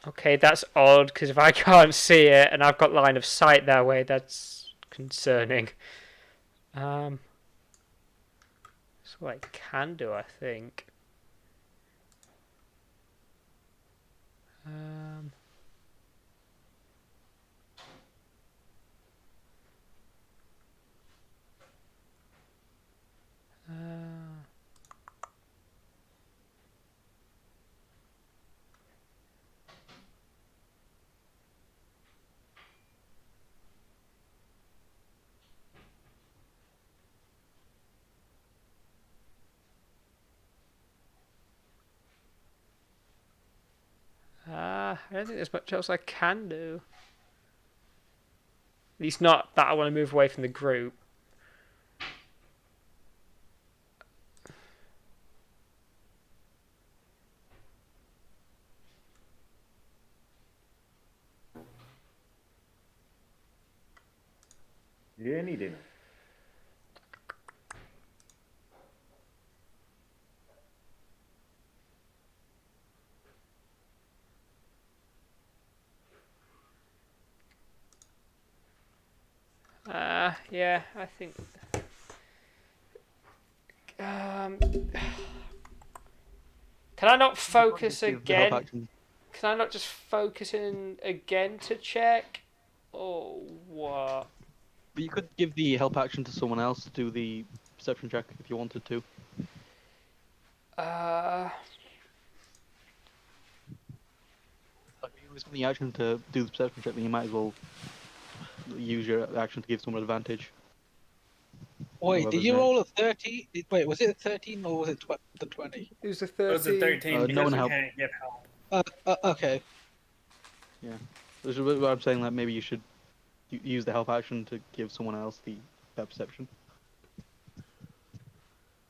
Okay, that's odd, because if I can't see it and I've got line of sight that way, that's concerning. That's what I can do, I think. Um, uh, I don't think there's much else I can do. At least not that I want to move away from the group. Any dinner. Yeah, I think. Um, can I not focus Just give the help again? action. Can I not just focus in again to check? Or what? But you could give the help action to someone else to do the perception check if you wanted to. Like, if you're using the action to do the perception check, then you might as well use your action to give someone advantage. Wait, did Whoever's you next. roll a 30? Wait, was it a 13 or was it the 20? It was a It was a 13. 13 No because one we help. can't give help. Okay. Yeah. This is what I'm saying, like maybe you should use the help action to give someone else the perception.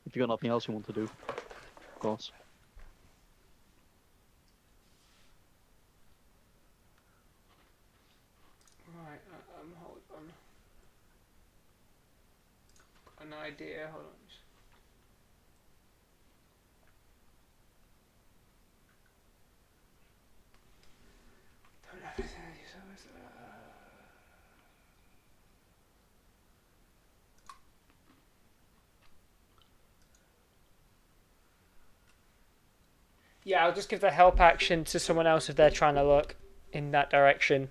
If you've got nothing else you want to do, of course. Right, hold on. An idea, hold on. Yeah, I'll just give the help action to someone else if they're trying to look in that direction.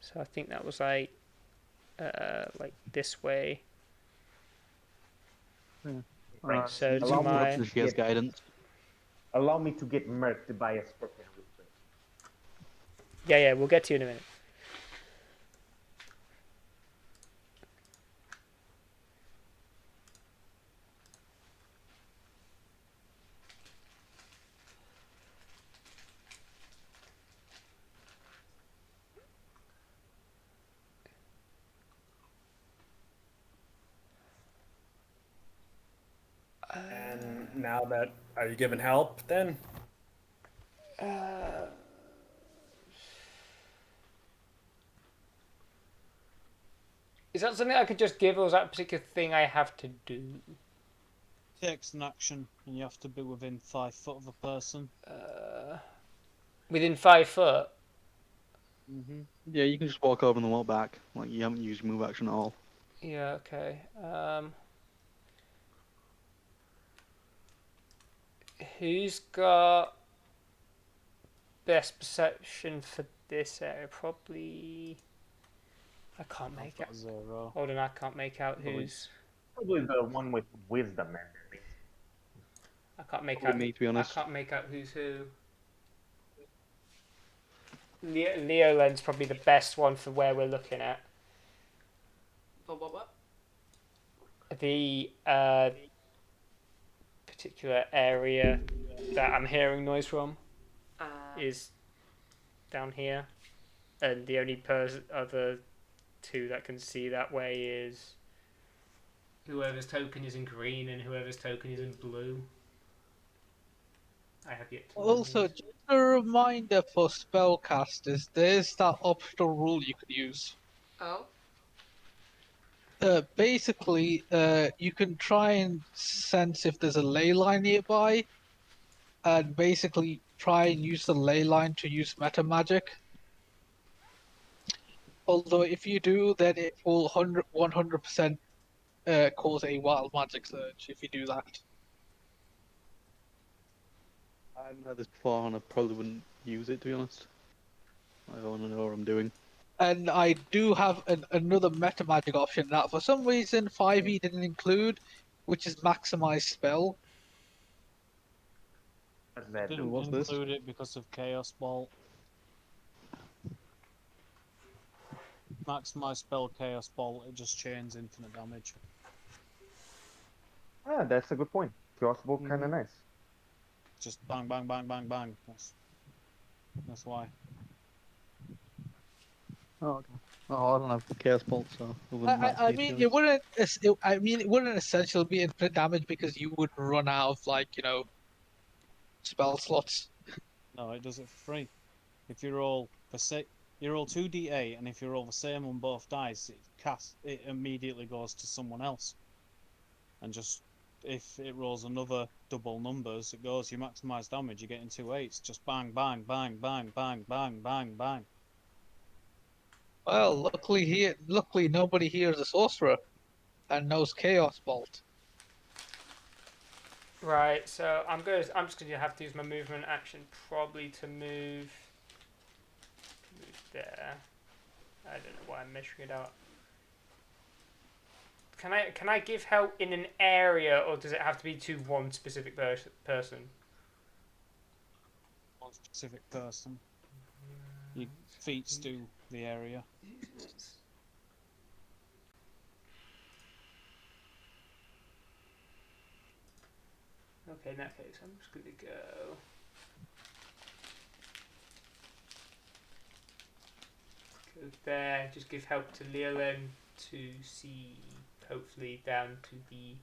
So I think that was like this way. Yeah. Right. So to Allow me my to She has get, guidance. allow me to get murked by a scorpion real quick. yeah, we'll get to you in a minute. And now that, are you giving help then? Is that something I could just give, or is that a particular thing I have to do? Takes an action, and you have to be within 5 foot of a person. Within 5 foot? Yeah, you can just walk over and then walk back. Like you haven't used your move action at all. Yeah, okay. Who's got best perception for this area? Probably. I can't make I've out. got 0. Hold on, I can't make out Probably. who's. Probably the one with wisdom and everything. I can't make Probably out. me, to be honest. I can't make out who's who. Leolen's probably the best one for where we're looking at. What? The particular area that I'm hearing noise from is down here, and the only other two that can see that way is whoever's token is in green and whoever's token is in blue. I have yet to learn Also, these. just a reminder for spellcasters, there's that optional rule you could use. Oh. Basically, you can try and sense if there's a ley line nearby, and basically try and use the ley line to use meta magic. Although if you do, then it will 100% cause a wild magic surge if you do that. I haven't had this before, and I probably wouldn't use it, to be honest. I don't want to know what I'm doing. And I do have another meta magic option that for some reason 5e didn't include, which is maximize spell. What's that do? Didn't What's this? include it because of Chaos Bolt. Maximize spell Chaos Bolt, it just chains infinite damage. Ah, that's a good point. Crossbow, kind of nice. Just bang, bang, bang, bang, bang. That's why. Oh, okay. Oh, I don't have Chaos Bolt, so it wouldn't match I me, to mean, be it honest. wouldn't. I mean, it wouldn't essentially be infinite damage because you would run out of spell slots. No, it does it for free. If you roll you roll 2d8, and if you roll the same on both dice, it immediately goes to someone else. And just if it rolls another double numbers, it goes you maximize damage, you're getting 2 8s. Just bang, bang, bang, bang, bang, bang, bang, bang. Well, luckily nobody here is a sorcerer and knows Chaos Bolt. Right, so I'm just gonna have to use my movement action probably to move there. I don't know why I'm measuring it out. Can I give help in an area, or does it have to be to one specific person? One specific person. Your feats do the area. Okay, in that case, I'm just gonna go. Go there. Just give help to Leolin to see, hopefully, down to the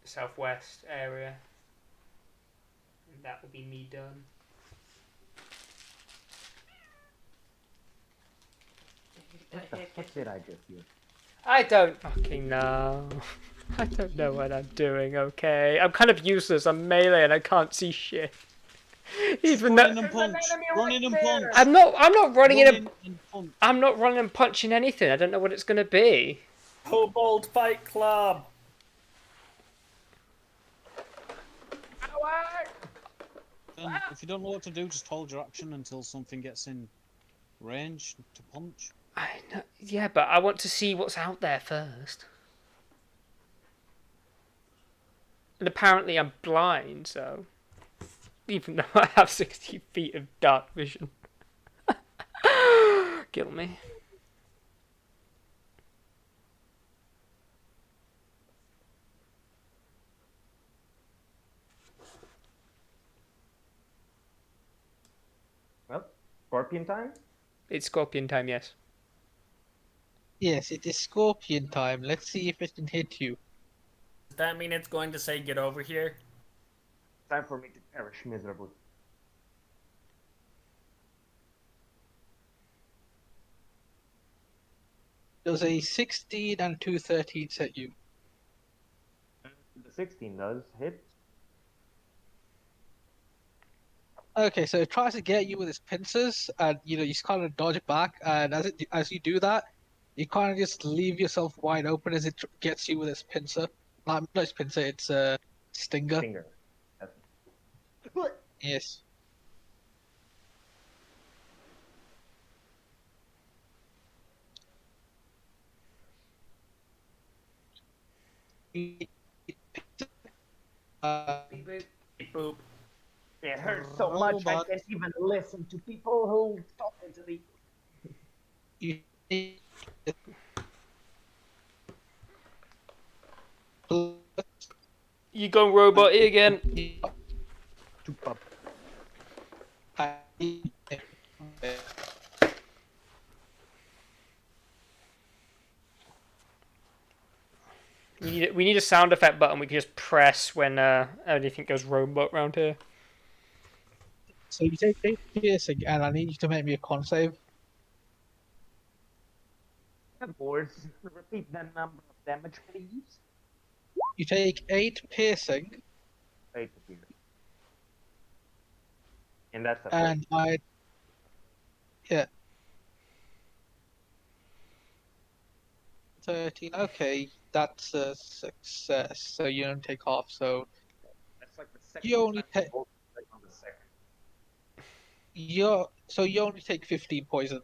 southwest area, and that will be me done. What the fuck did I just hear? I don't fucking know. I don't know what I'm doing, okay? I'm kind of useless. I'm melee and I can't see shit. Even Run though in and punch. Run in and punch. I'm not running in Run a and punch. I'm not running and punching anything. I don't know what it's gonna be. Kobold Fight Club. Then, if you don't know what to do, just hold your action until something gets in range to punch. I know, yeah, but I want to see what's out there first. And apparently I'm blind, so even though I have 60 feet of dark vision. Kill me. Well, Scorpion time? It's scorpion time, yes. Yes, it is Scorpion time. Let's see if it can hit you. Does that mean it's going to say get over here? Time for me to perish miserably. Does a 16 and 2 13s hit you? The 16 does hit. Okay, so it tries to get you with its pincers, and you just kind of dodge back, and as you do that, you kind of just leave yourself wide open as it gets you with its pincer. Not its pincer, it's stinger. Finger. Yes. Beep boop. It hurts so much I Robot. can't even listen to people who talk to me. You You gone robot again? To pub. We need a sound effect button we can just press when anything goes robot around here. So you take 8 piercing, and I need you to make me a con save. Of course. Repeat the number of damage, please. You take 8 piercing, 8 here. And that's a and yeah, 13. Okay, that's a success. So you don't take half. So That's like the second you only time take on the second. you only take 15 poison.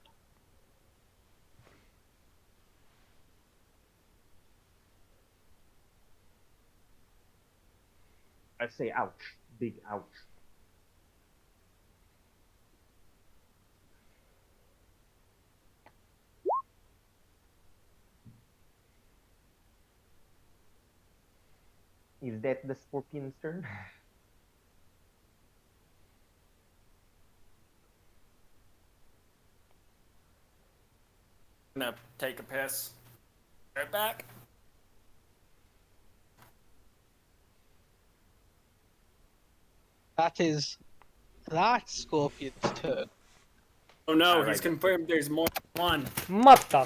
I say ouch. Big ouch. Is that the scorpion's turn? I'm gonna take a piss. Right back. That's Scorpion's turn. Oh no, Alright. he's confirmed there's more than one. Mother.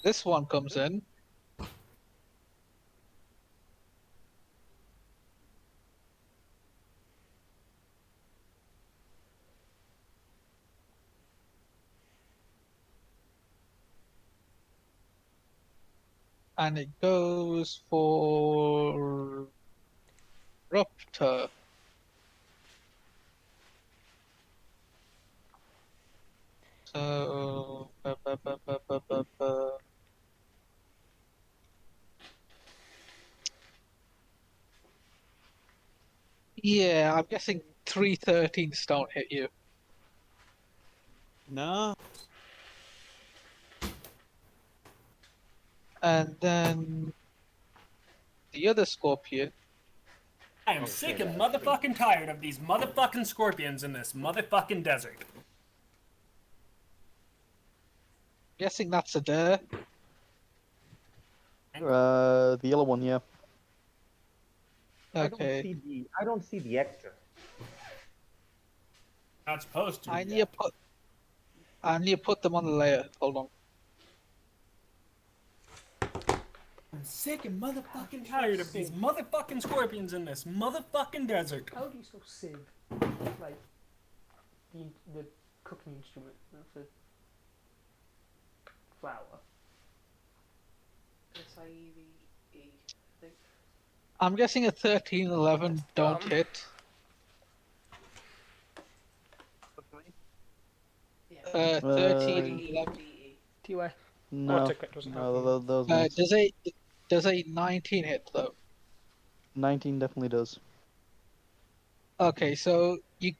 This one comes in. And it goes for Rupture. So yeah, I'm guessing 313s don't hit you. No. And then the other Scorpion. I am sick and motherfucking tired of these motherfucking scorpions in this motherfucking desert. Guessing that's a dare. The yellow one, yeah. Okay. I don't see the extra. Not supposed to. I need to put them on the layer. Hold on. I'm sick and motherfucking tired of these motherfucking scorpions in this motherfucking desert. How do you spell sieve? Like the cooking instrument. That's a flour. SIEVE, I think. I'm guessing a 1311 don't dumb. hit. Yeah. 1311. TY. No, Autocorrect doesn't help me. no, those ones. Does a 19 hit though? 19 definitely does. Okay, so you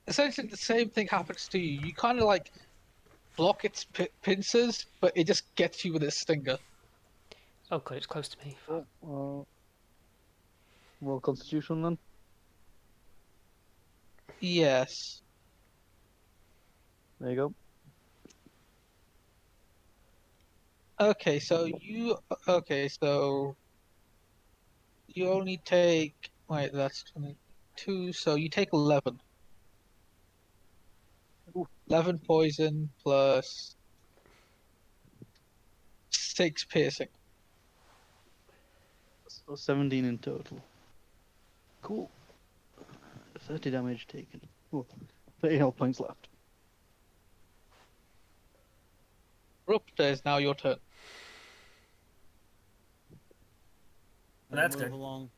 essentially the same thing happens to you. You kind of like block its pincers, but it just gets you with its stinger. Oh god, it's close to me. Roll Constitution then. Yes. There you go. Okay, so you only take wait, that's 22, so you take 11. Ooh. 11 poison plus 6 piercing. So 17 in total. Cool. 30 damage taken. Cool. 30 health points left. Rupta is now your turn. That's move good. along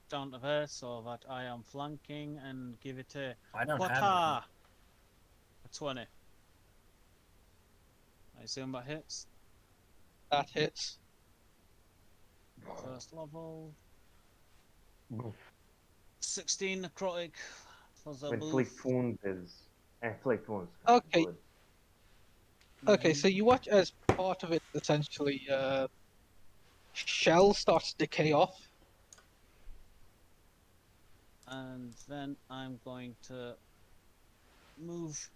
down to her so that I am flanking and give it a I don't have Quata! A 20. I assume that hits. That hits. First level. 16 necrotic. For the Inflict wounds is inflict wounds. Okay. Good. Okay, so you watch as part of it essentially shell starts to decay off. And then I'm going to move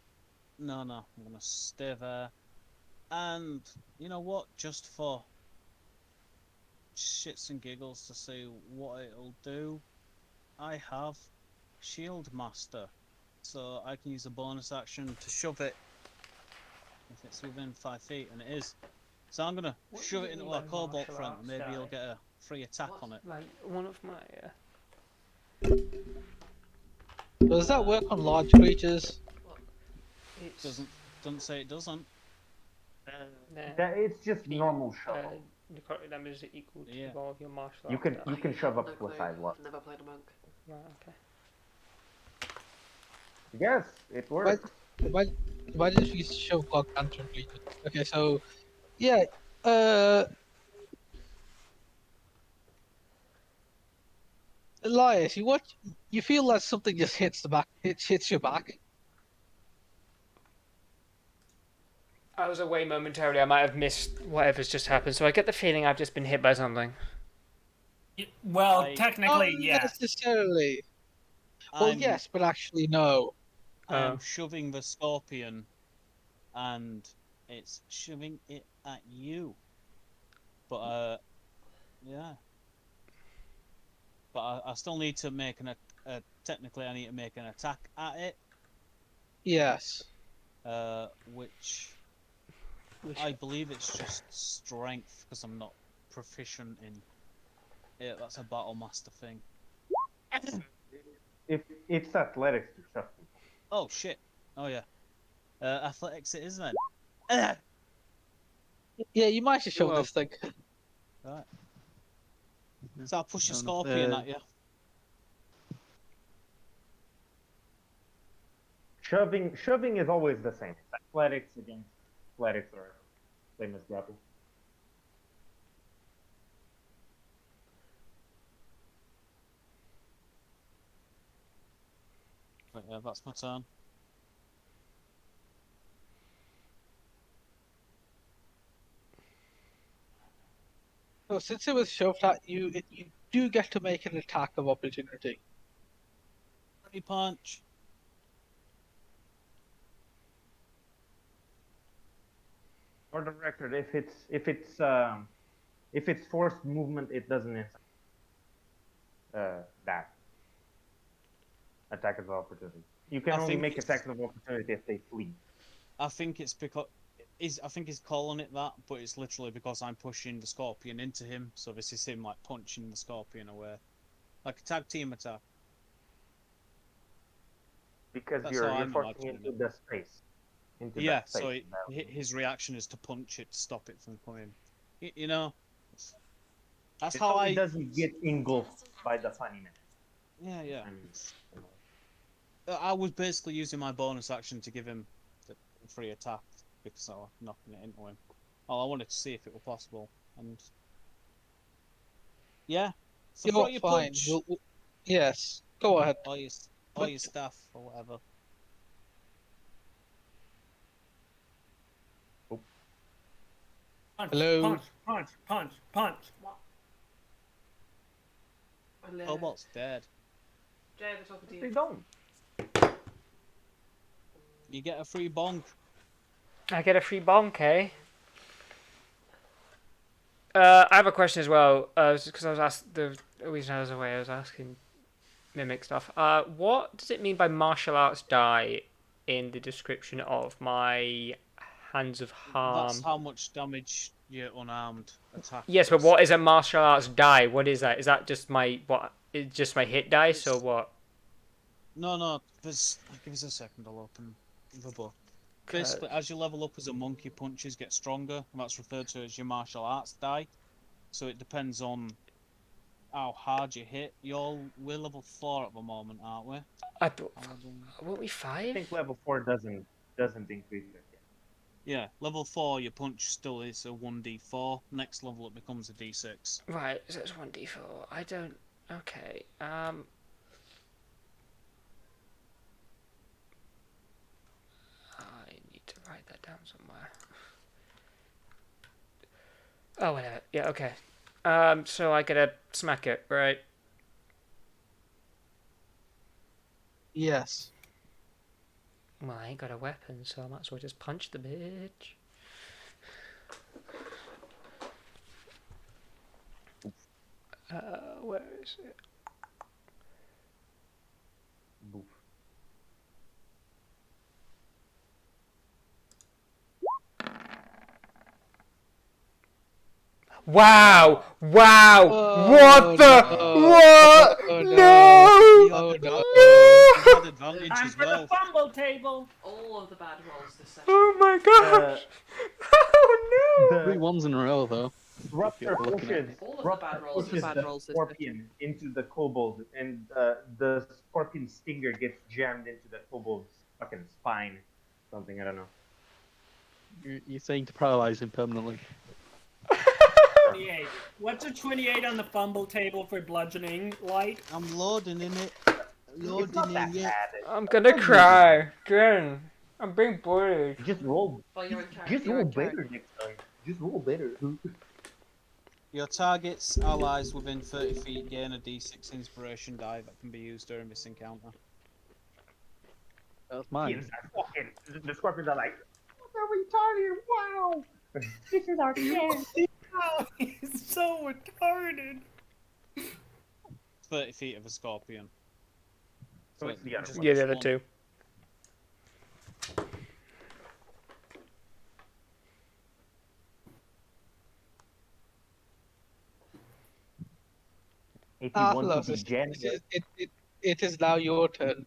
No, no, I'm gonna stay there. And you know what? Just for shits and giggles to see what it'll do, I have Shield Master. So I can use a bonus action to shove it if it's within 5 feet, and it is. So I'm gonna What shove does it it into mean a by cobalt martial friend, and arts maybe die? he'll get a free attack on it. Like one of my Does that work on large creatures? it's Doesn't say it doesn't. nah, That it's just the normal shovel. necrotic damage is equal to Yeah. all of your martial You arts can die. you can shove up to a sidewalk. I've never played a monk. Right, okay. Yes, it Why, works. why, why did you show gargantuan creatures? Okay, so yeah, uh, Elias, you feel like something just hits the back, hits your back. I was away momentarily. I might have missed whatever's just happened, so I get the feeling I've just been hit by something. Well, I- technically, Not yeah. necessarily. Well, I'm yes, but actually no. I am Oh. shoving the scorpion, and it's shoving it at you. But yeah. But I still need to make technically I need to make an attack at it, Yes. which I believe it's just strength because I'm not proficient in it. That's a battle master thing. If it's athletics to shove people. Oh shit! Oh yeah. Athletics it is then. Yeah, you might have shown Well, this thing. Right. So I'll push a fair enough. scorpion at you. Shoving is always the same. It's athletics against athletics or same as grapple. Right, yeah, that's my turn. So since it was shoved at you, you do get to make an attack of opportunity. Free punch. For the record, if it's forced movement, it doesn't that attack of opportunity. You can I only think make it's- attacks of opportunity if they flee. I think it's because I think he's calling it that, but it's literally because I'm pushing the scorpion into him. So this is him like punching the scorpion away, like a tag team attack. Because That's you're how I'm forcing imagining into it. the space. Into Yeah, that space. so his reaction is to punch it to stop it from coming. You know, that's It how only I. doesn't get engulfed by the funniness. Yeah, yeah. I mean, you know. I was basically using my bonus action to give him the free attack because I was knocking it into him. Oh, I wanted to see if it were possible, and yeah. So throw You're your fine. punch, Yes, go ahead. or your staff, or whatever. Punch, Hello? punch, punch, punch, punch. Cobalt's dead. Jay, they're talking to They you. don't. You get a free bonk. I get a free bonk, eh? I have a question as well. Because I was asked the reason I was away, I was asking mimic stuff. What does it mean by martial arts die in the description of my hands of harm? That's how much damage your unarmed attack. Yes, but does. what is a martial arts die? What is that? Is that just my what? Is just my hit dice or what? No. There's. Give us a second. I'll open the book. Basically, as you level up as a monk, your punches get stronger, and that's referred to as your martial arts die. So it depends on how hard you hit. We're level 4 at the moment, aren't we? I thought, weren't we I 5? think level 4 doesn't increase it yet. Yeah, level 4, your punch still is a 1d4. Next level, it becomes a d6. Right, so it's 1d4. I don't. Okay. I need to write that down somewhere. Oh, whatever. Yeah, okay. So I gotta smack it, right? Yes. Well, I ain't got a weapon, so I might as well just punch the bitch. Where is it? Boof. Wow! Wow! Oh, What the? no. What? Oh, No! You Oh, had, no. you had No! advantage Time as for the well. fumble table. All of the bad rolls this session. Oh my Uh, gosh! Oh no! 3 ones in a row, though. Disruptor If you're looking at. All of the bad rolls All the this bad session. rolls this scorpion into the kobold, and the scorpion stinger gets jammed into the kobold's fucking spine. Something, I don't know. You're saying to paralyze him permanently. 28. What's a 28 on the fumble table for bludgeoning light? I'm loading in it. It's Loading not in that it. bad. I'm gonna cry. Grin. I'm being bullied. Just roll. Well, you're in character. Just You're roll in character. better next time. Just roll better. Your target's allies within 30 feet gain a d6 inspiration die that can be used during this encounter. That's mine. Scorpions are fucking. The scorpions are like, what are retarded? Wow. This is our chance. Oh, he's so retarded. 30 feet of a scorpion. So it's the other just one. Yeah, the this other one. two. If you want to Atlas, be jammed, it is now your turn.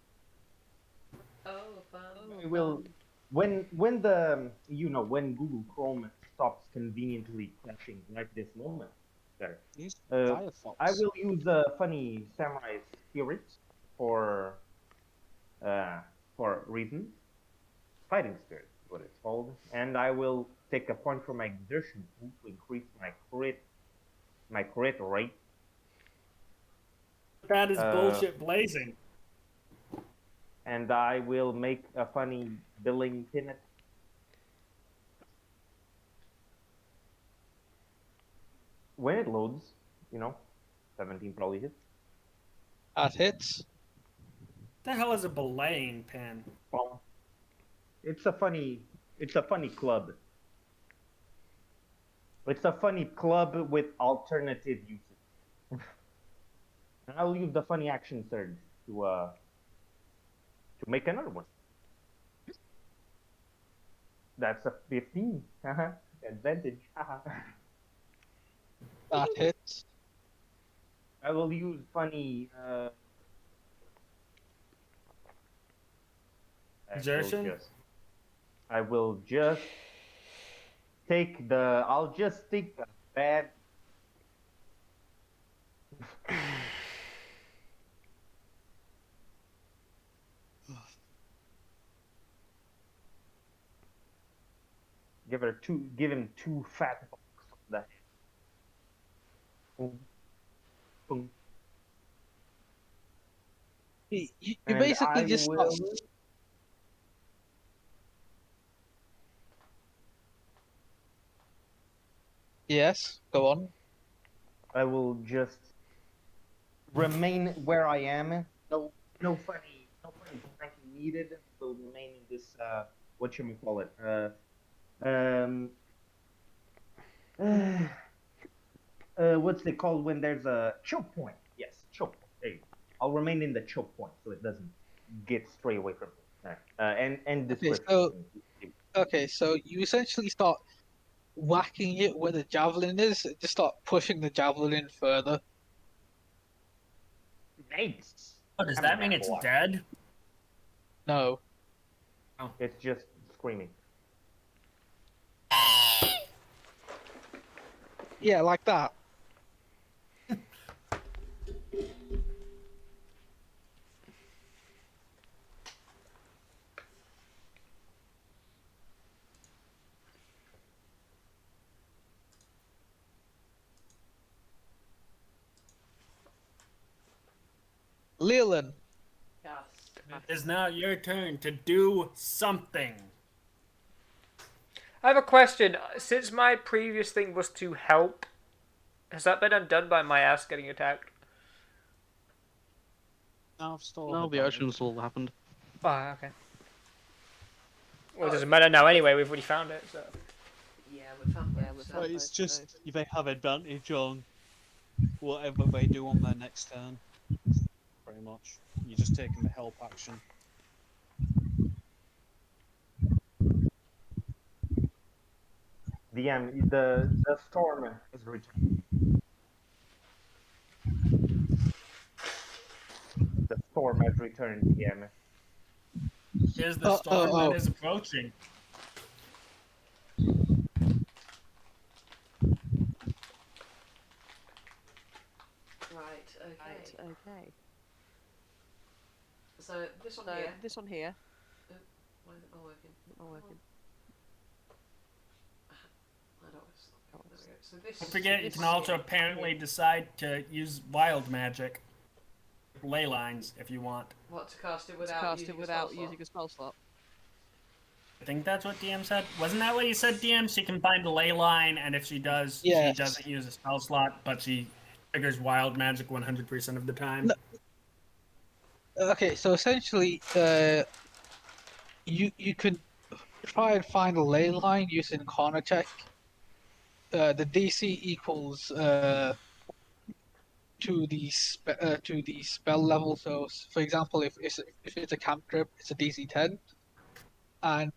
Oh, fun. we will. When the when Google Chrome stops conveniently crashing right this moment, there. Use Uh, Firefox. I will use a funny samurai spirit for reasons. Fighting spirit is what it's called, and I will take a point from my exertion pool to increase my crit rate. That is bullshit blazing. And I will make a funny billing pin. When it loads, 17 probably hits. That hits. The hell is a belaying pin? Well, it's a funny club. It's a funny club with alternative uses. And I'll use the funny action surge to make another one. That's a 15. Advantage. That hits. I will use funny Exertion? I will just take the. I'll just take the bad. Give him two fat bucks on the head. Boom. Boom. You And basically I just will. Yes, go on. I will just remain where I am. No funny pranking needed. Will remain in this whatchamacallit. What's it called when there's a choke point? Yes, choke point. There you go. I'll remain in the choke point so it doesn't get stray away from me. And description. Okay, so you essentially start whacking it where the javelin is. Just start pushing the javelin in further. Nice. Oh, does I'm that a mean bad it's boy. dead? No. It's just screaming. Yeah, like that. Leland. Yes. It is now your turn to do something. I have a question. Since my previous thing was to help, has that been undone by my ass getting attacked? No, I've still No, the advantage. actions all happened. Oh, okay. Well, it doesn't matter now anyway. We've already found it. So. Yeah, we found Yeah, both, we so- found It's both, just so- they have advantage on whatever they do on their next turn. Pretty much. You're just taking the help action. The storm is returning. The storm has returned, DM. Here's the storm that is approaching. Right, okay. Right, okay. So this one So here. this one here. Why is it not working? Not working. I don't know. There we go. So this. Don't forget, you this can also here- apparently decide to use wild magic, ley lines, if you want. What, to cast it To without cast using it without a spell slot? using a spell slot. I think that's what DM said. Wasn't that what you said, DM? She can find a ley line, and if she does, Yes. she doesn't use a spell slot, but she triggers wild magic 100% of the time. No. Okay, so essentially, you could try and find a ley line using corner check. The DC equals to the spell level. So, for example, if it's a cantrip, it's a DC 10, and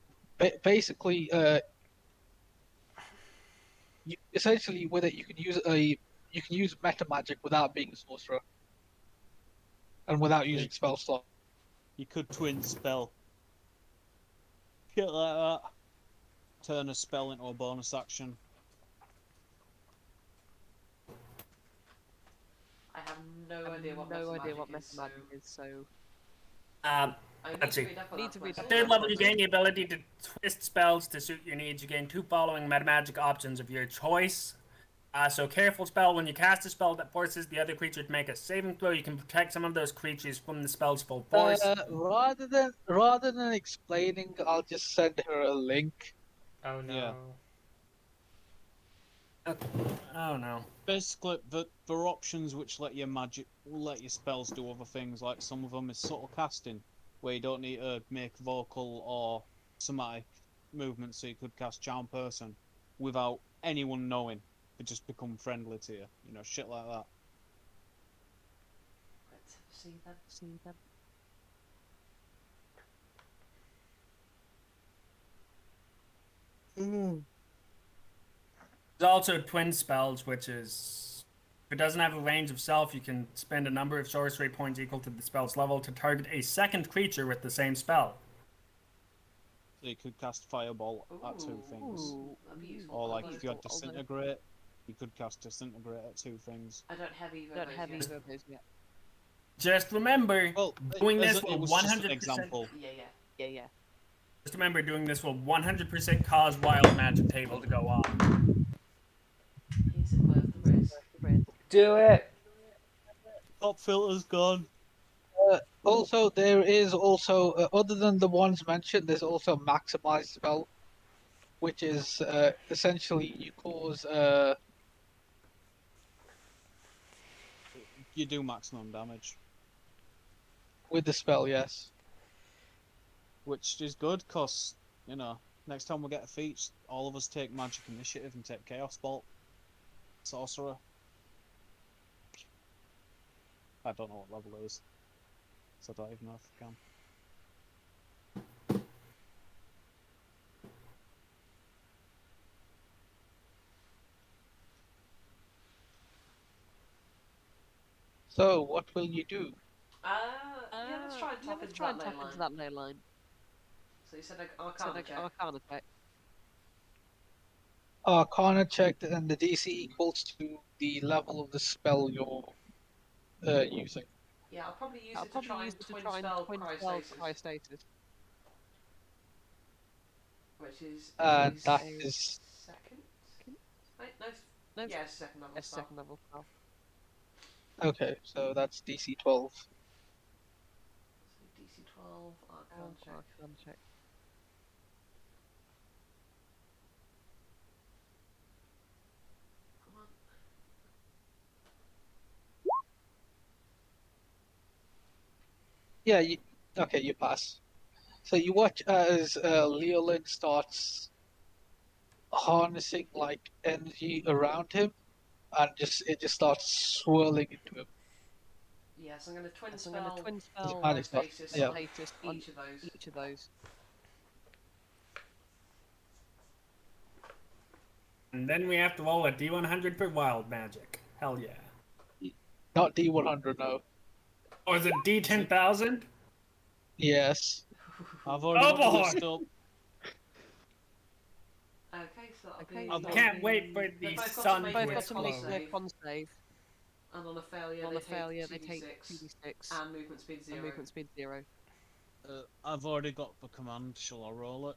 basically, essentially with it you can use meta magic without being a sorcerer, and without using spell slot. You could twin spell. Shit like that. Turn a spell into a bonus action. I have no I idea have what no meta idea what magic meta magic is, so Um, I need Let's to see. read up on Need that to for read myself. up Third on level, you gain the ability to twist spells to suit your needs. You gain 2 following meta magic options of your choice. So careful spell, when you cast a spell that forces the other creature to make a saving throw, you can protect some of those creatures from the spell's full force. Rather than explaining, I'll just send her a link. Oh no. Yeah. Oh no. Basically, there are options which let your spells do other things. Like some of them is subtle casting, where you don't need to make vocal or somatic movements, so you could cast Charm Person without anyone knowing. They just become friendly to you. You know, shit like that. Let's see that. see them. There's also twin spells, which is if it doesn't have a range of self, you can spend a number of sorcery points equal to the spell's level to target a second creature with the same spell. So you could cast Fireball at 2 things. Ooh, That'd be useful. Or like Although- if you had although- Disintegrate, you could cast Disintegrate at 2 things. I don't have either. Don't of have those either of those yet. Just remember, Well, doing as this it will was just an 100%. example. yet. Yeah. Just remember, doing this will 100% cause wild magic table to go off. Is it worth the risk? Do it. Pop filter's gone. Also, there is also other than the ones mentioned, there's also maximize spell, which is essentially you cause You do maximum damage, with the spell, yes. which is good because you know next time we get a feat, all of us take magic initiative and take chaos bolt. Sorcerer. I don't know what level it is, so I don't even know if I can. So, what will you do? Yeah, let's try and tap into try and that tap ley into line. that ley line. So you said like So Arcana like check. Arcana check. Arcana check, and the DC equals to the level of the spell you're using. Yeah, I'll probably use I'll it to probably try use and it to twin try and spell twin spell cryostasis, cryostasis. which is And that a is second. Wait, no. No, Yeah, it's second level yes, spell. second level spell. okay. So that's DC 12. So DC 12 Arcana check. Arcana check. Come on. Yeah. Okay, you pass. So you watch as Leolin starts harnessing like energy around him, and it just starts swirling into him. Yes, I'm going to twin So I'm going to spell twin spell Magic stuff. stasis Yeah. on status on each of those. each of those. And then we have to roll a D100 for wild magic. Hell yeah. Not D100, no. Or is it D10,000? Yes. I've already Oh got the boy! list up. Okay, so that'll Okay, be. so I that'll can't be- wait for They've the both got to sun make to Both a got to make explode. their con save. And on a failure, On they a failure, they take take 2d6 and movement speed 0. and movement speed 0. I've already got the command. Shall I roll it?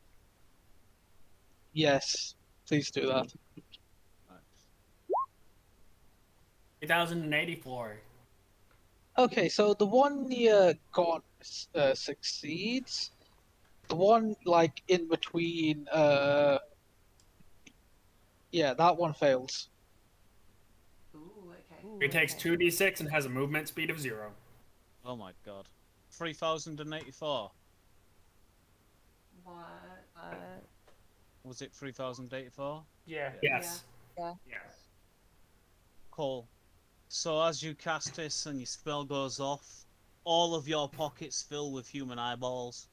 Yes. Please do that. 3084. Okay, so the one near Gaunt succeeds. The one like in between, yeah, that one fails. Ooh, okay. It takes 2d6 and has a movement speed of 0. Oh my god. 3084. What? Was it 3084? Yeah. Yes. Cool. So as you cast this and your spell goes off, all of your pockets fill with human eyeballs.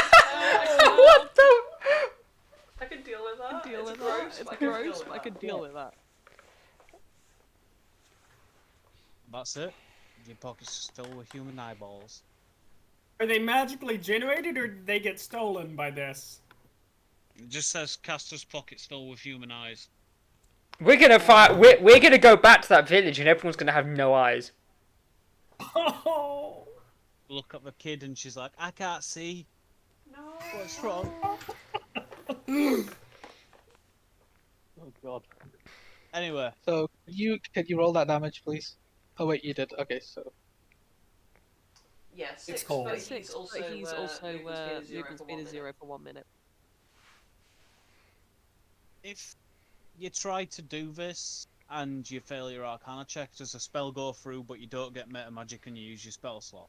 What the? I can deal with that. Deal it's with gross, that. but It's I can deal gross, with but I that. can deal with that. That's it. Your pockets just fill with human eyeballs. Are they magically generated or did they get stolen by this? It just says caster's pockets fill with human eyes. We're gonna fight. We're gonna go back to that village, and everyone's gonna have no eyes. Oh! Look at the kid and she's like, I can't see. No. What's wrong? Oh god. Anyway, So can you roll that damage, please? Oh wait, you did. Okay, so Yeah, 6, cold. but Six, he's also, but he's also movement speed movement is speed is 0 0 for 1 minute. if you try to do this and you fail your Arcana check, does a spell go through but you don't get meta magic and you use your spell slot?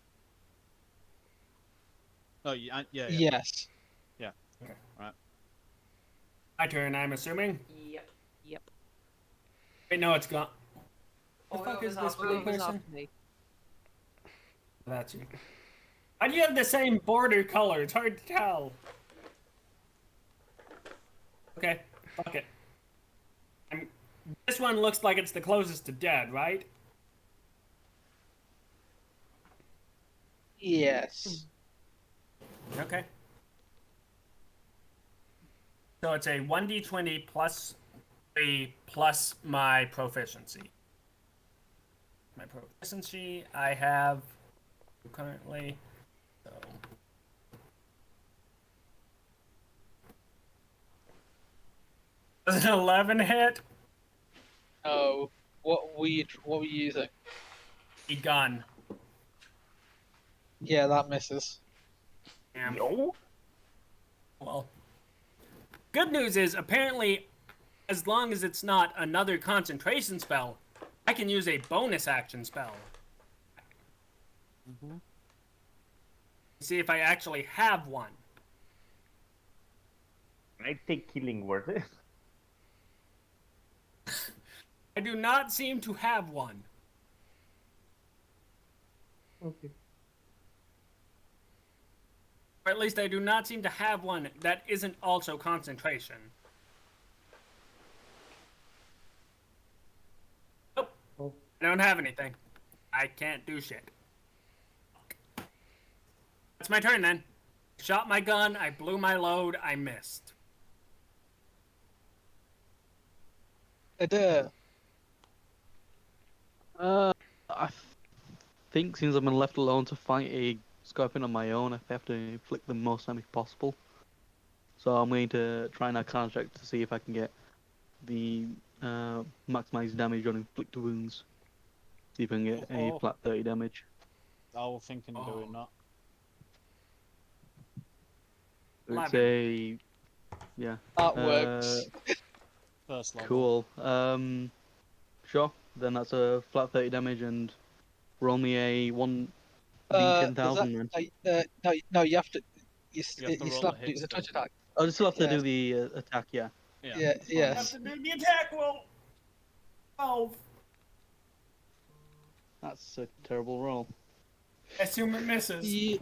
Oh, yeah. yes. My turn, I'm assuming. Yep. Yep. Wait, no, it's gone. The Oh, fuck is whoever's this after blue me. Whoever's person? after me. That's you. How do you have the same border color? It's hard to tell. Okay, fuck it. This one looks like it's the closest to dead, right? Yes. Okay. So it's a 1d20 plus 3 plus my proficiency. My proficiency, I have currently. So. Does an 11 hit? Oh, what were you using? The gun. Yeah, that misses. Damn. Yo? Well, good news is apparently, as long as it's not another concentration spell, I can use a bonus action spell. See if I actually have one. I take killing word. I do not seem to have one. Okay. Or at least I do not seem to have one that isn't also concentration. Nope. Oh. I don't have anything. I can't do shit. That's my turn then. Shot my gun, I blew my load, I missed. Ada. I think since I've been left alone to fight a scorpion on my own, I have to inflict the most damage possible. So I'm going to try and Arcana check to see if I can get the maximized damage on inflict wounds. See if I can get a flat 30 damage. I was thinking of doing that. It's a yeah. That works. First level. Cool. Sure. Then that's a flat 30 damage and roll me a Being Does that 10,000 then. no, you have to You have to you roll still a have to do hit it's a touch still. attack. Oh, you still have to Yes. do the attack, yeah. Yeah. Yeah, that's fine. You have yes. to do the attack roll. 12. That's a terrible roll. Assume it misses. Yeah.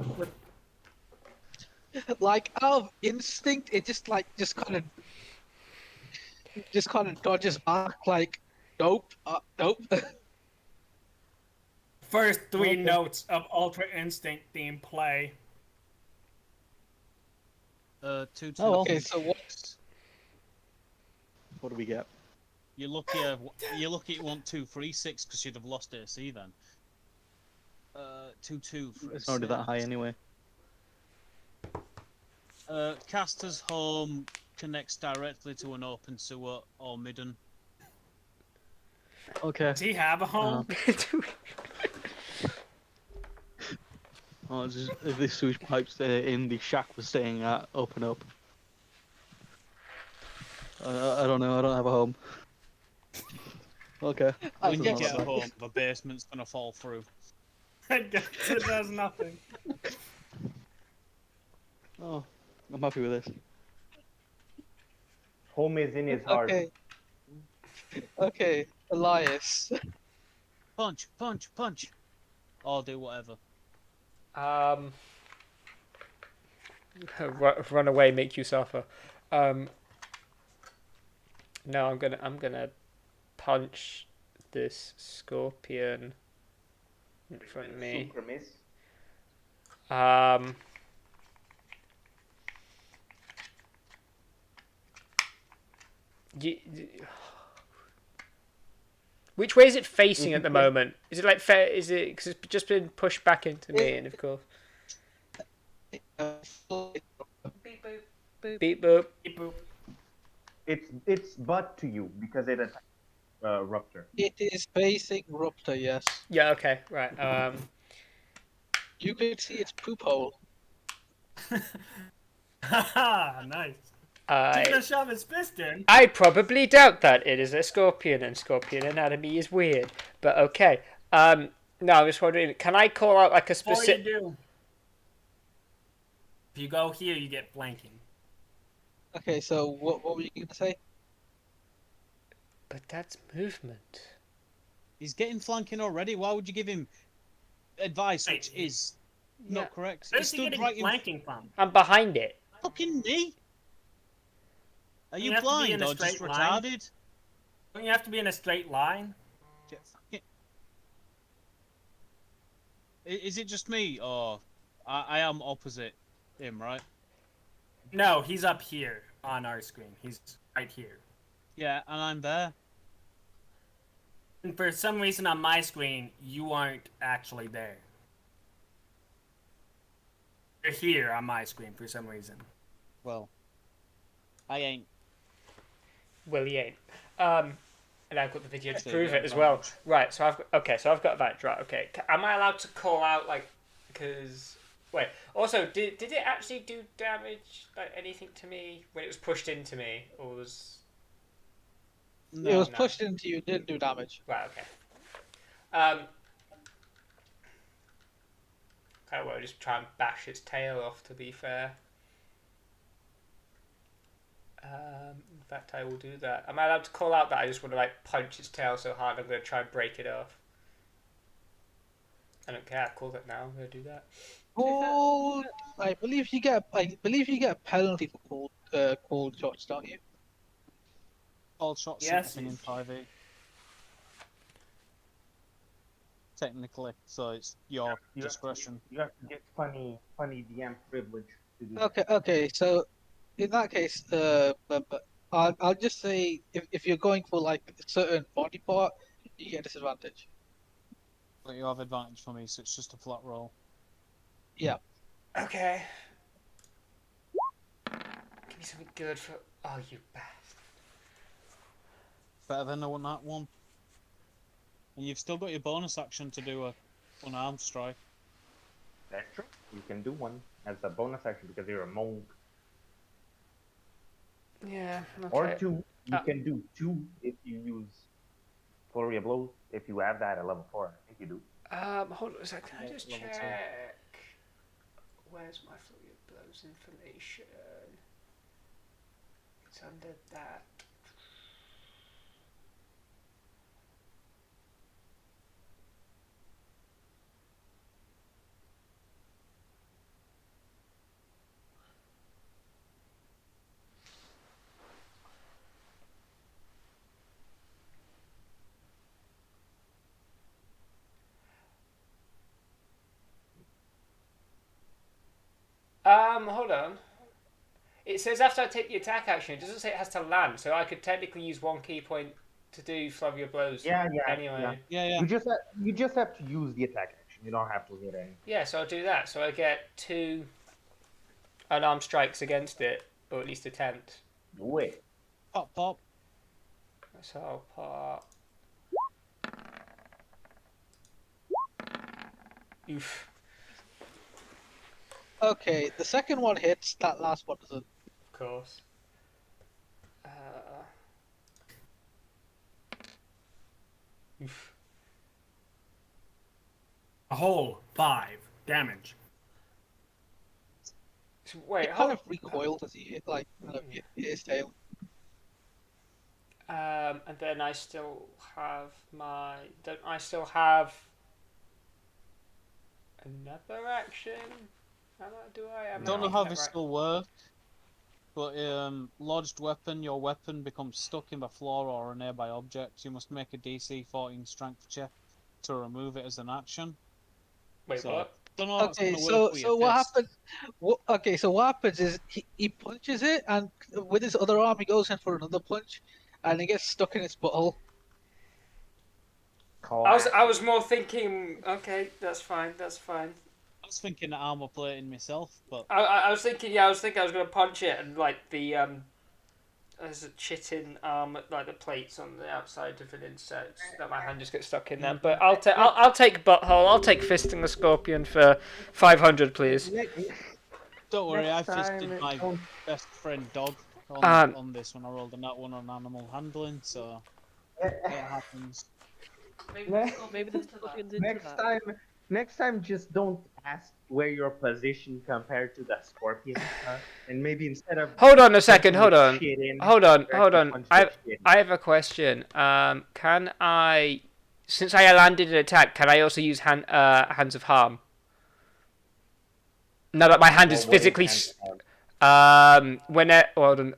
Like out of instinct, it just kind of dodges back like nope, nope. First three Okay. notes of Ultra Instinct theme play. 2 2. Oh, well. Okay, so what's What do we get? You're lucky. You're lucky it won't 2 3 6 because you'd have lost AC then. 2 2 3 It's already that high anyway. Caster's home connects directly to an open sewer or midden. Okay. Does he have a home? Oh, just, if the sewage pipes in the shack we're staying at open up. I don't know. I don't have a home. Okay. I When you guess get so. home, the basement's gonna fall through. I guess it does nothing. Oh, I'm happy with this. Home is in his heart. Okay. Okay, Elias. Punch, punch, punch. Or do whatever. Run away, make you suffer. No, I'm gonna punch this scorpion in front of me. Super miss. Which way is it facing If at the you moment? Is it like fair? Is it because it's just been pushed back into me, and of course, Beep boop. beep boop. Beep boop. It's butt to you because it attacked Rupture. It is facing Rupture, yes. Yeah. Okay. Right. You can see its poop hole. Haha, nice. He's gonna shove his fist in. I probably doubt that it is a scorpion, and scorpion anatomy is weird. But okay. No, I'm just wondering. Can I call out like a Before you specific? do, if you go here, you get flanking. Okay, so what were you gonna say? But that's movement. He's getting flanking already. Why would you give him advice which is Yeah. not correct? He Where's he stood getting right in flanking from? I'm behind it. fucking me. Are You you have to be blind in a or just straight line. retarded? Don't you have to be in a straight line? Get fucking... Is it just me or I am opposite him, right? No, he's up here on our screen. He's right here. Yeah, and I'm there. And for some reason on my screen, you aren't actually there. You're here on my screen for some reason. Well, I ain't. Well, he ain't. And I've got the video to So prove you it got as well. advantage. Right. So I've got advantage. Right. Okay. Am I allowed to call out like? Because wait. Also, did it actually do damage? Like anything to me when it was pushed into me, or was? It was No. pushed into you, didn't do damage. Right. Okay. Kind of want to just try and bash its tail off. To be fair. In fact, I will do that. Am I allowed to call out that I just want to like punch its tail so hard I'm going to try and break it off? I don't care. I'll call that now. I'm going to do that. Oh, I believe you get a penalty for cold shots, don't you? All shots Yes. in 5e. Technically, so it's your discretion. You have to get funny DM privilege to do Okay. So in that case, but I'll just say if you're going for like a certain body part, you get disadvantage. But you have advantage for me, so it's just a flat roll. Yeah. Okay. Give me something good for. Oh, you bastard. Better than that one. And you've still got your bonus action to do a unarmed strike. That's true. You can do one as a bonus action because you're a monk. Yeah. Okay. Or two. You can do two if you use Flurry of Blows. If you have that at level 4, I think you do. Hold on a second. Can I just Level check? Where's my Flurry of Blows information? It's under that. Hold on. It says after I take the attack action, it doesn't say it has to land, so I could technically use one key point to do Flurry of Blows. Yeah. Anyway. Yeah. You just have to use the attack action. You don't have to hit anything. Yeah, so I'll do that. So I get 2 unarmed strikes against it, or at least attempt. Do it. Pop. So I'll pop. Oof. Okay, the second one hits, that last one doesn't. Of course. Oof. A whole 5 damage. So wait, It kind of recoiled as he hit, like, hit his tail. and then I still have my. Don't I still have another action? Do I? I'm Don't not know how making this that right. still work, but lodged weapon, your weapon becomes stuck in the floor or a nearby object. You must make a DC 14 strength check to remove it as an action. Wait, So, what? don't know how it's Okay, gonna so work with your what fist. happens? Okay, so what happens is he punches it, and with his other arm he goes in for another punch, and he gets stuck in its butthole. I was more thinking. Okay, that's fine. That's fine. I was thinking armor plating myself, but I was thinking. Yeah, I was thinking I was gonna punch it and like the there's a chitin like the plates on the outside of an insect that my hand just gets stuck in them. But I'll take butthole. I'll take fisting the scorpion for 500, please. don't worry, I Next time, fisted my don't- best friend dog Um, on this when I rolled a nat one on animal handling, so it happens. Maybe Ne- the scorpion's Maybe the into that. scorpion's into that. Next time, just don't ask where your position compared to the scorpion, and maybe instead of Hold on a second. punching Hold on. the shit in, Hold on. you Hold actually on. punch the shit in. I have a question. Can I, since I landed an attack, can I also use hands of harm? Now that my hand is Well, what physically. hands have?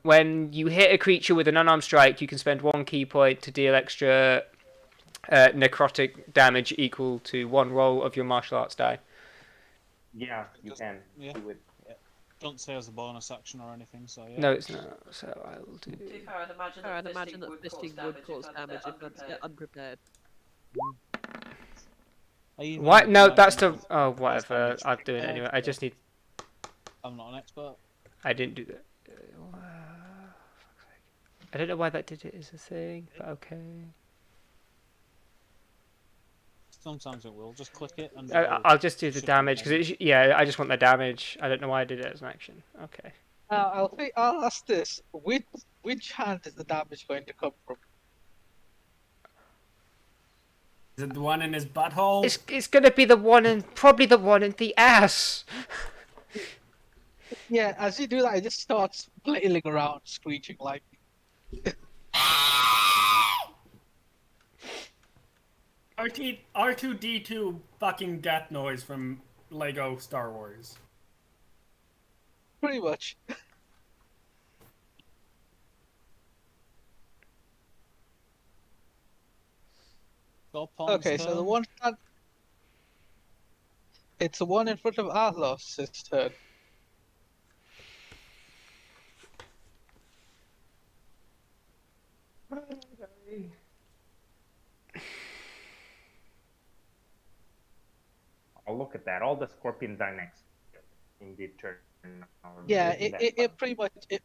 When you hit a creature with an unarmed strike, you can spend 1 key point to deal extra necrotic damage equal to 1 roll of your martial arts die. Yeah, you can Yeah. do it. Don't say as a bonus action or anything, so yeah. No, it's not. So I will do. To be fair, I'd imagine that fisting would cause damage if that's unprepared. I even What? No, imagine that's it the. was Oh, worse whatever. damage I'll do it prepared, anyway. I but just need. I'm not an expert. I didn't do that. I don't know why that did it as a thing, but okay. Sometimes it will. Just click it and I'll just do the should be damage because yeah, I just want the damage. I don't know why I did it as an action. Okay. I'll ask this: which hand is the damage going to come from? Is it the one in his butthole? It's gonna be probably the one in the ass. Yeah, as you do that, it just starts flailing around, screeching like. R2D2 fucking death noise from Lego Star Wars. Pretty much. Okay, so the one it's the one in front of Arlos' turn. I'll look at that. All the scorpions die next in the turn. Yeah, it pretty much it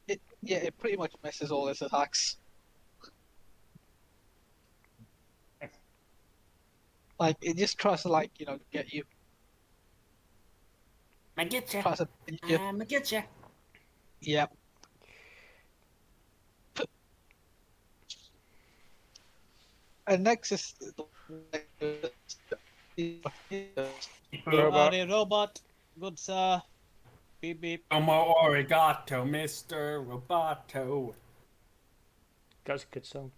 pretty much misses all its attacks. Like it just tries to get you. I get you. Tries to pinch you. I get you. Yep. And next is Everybody, robot. Good sir. Beep beep. Como arigato, Mr. Roboto. That's a good song.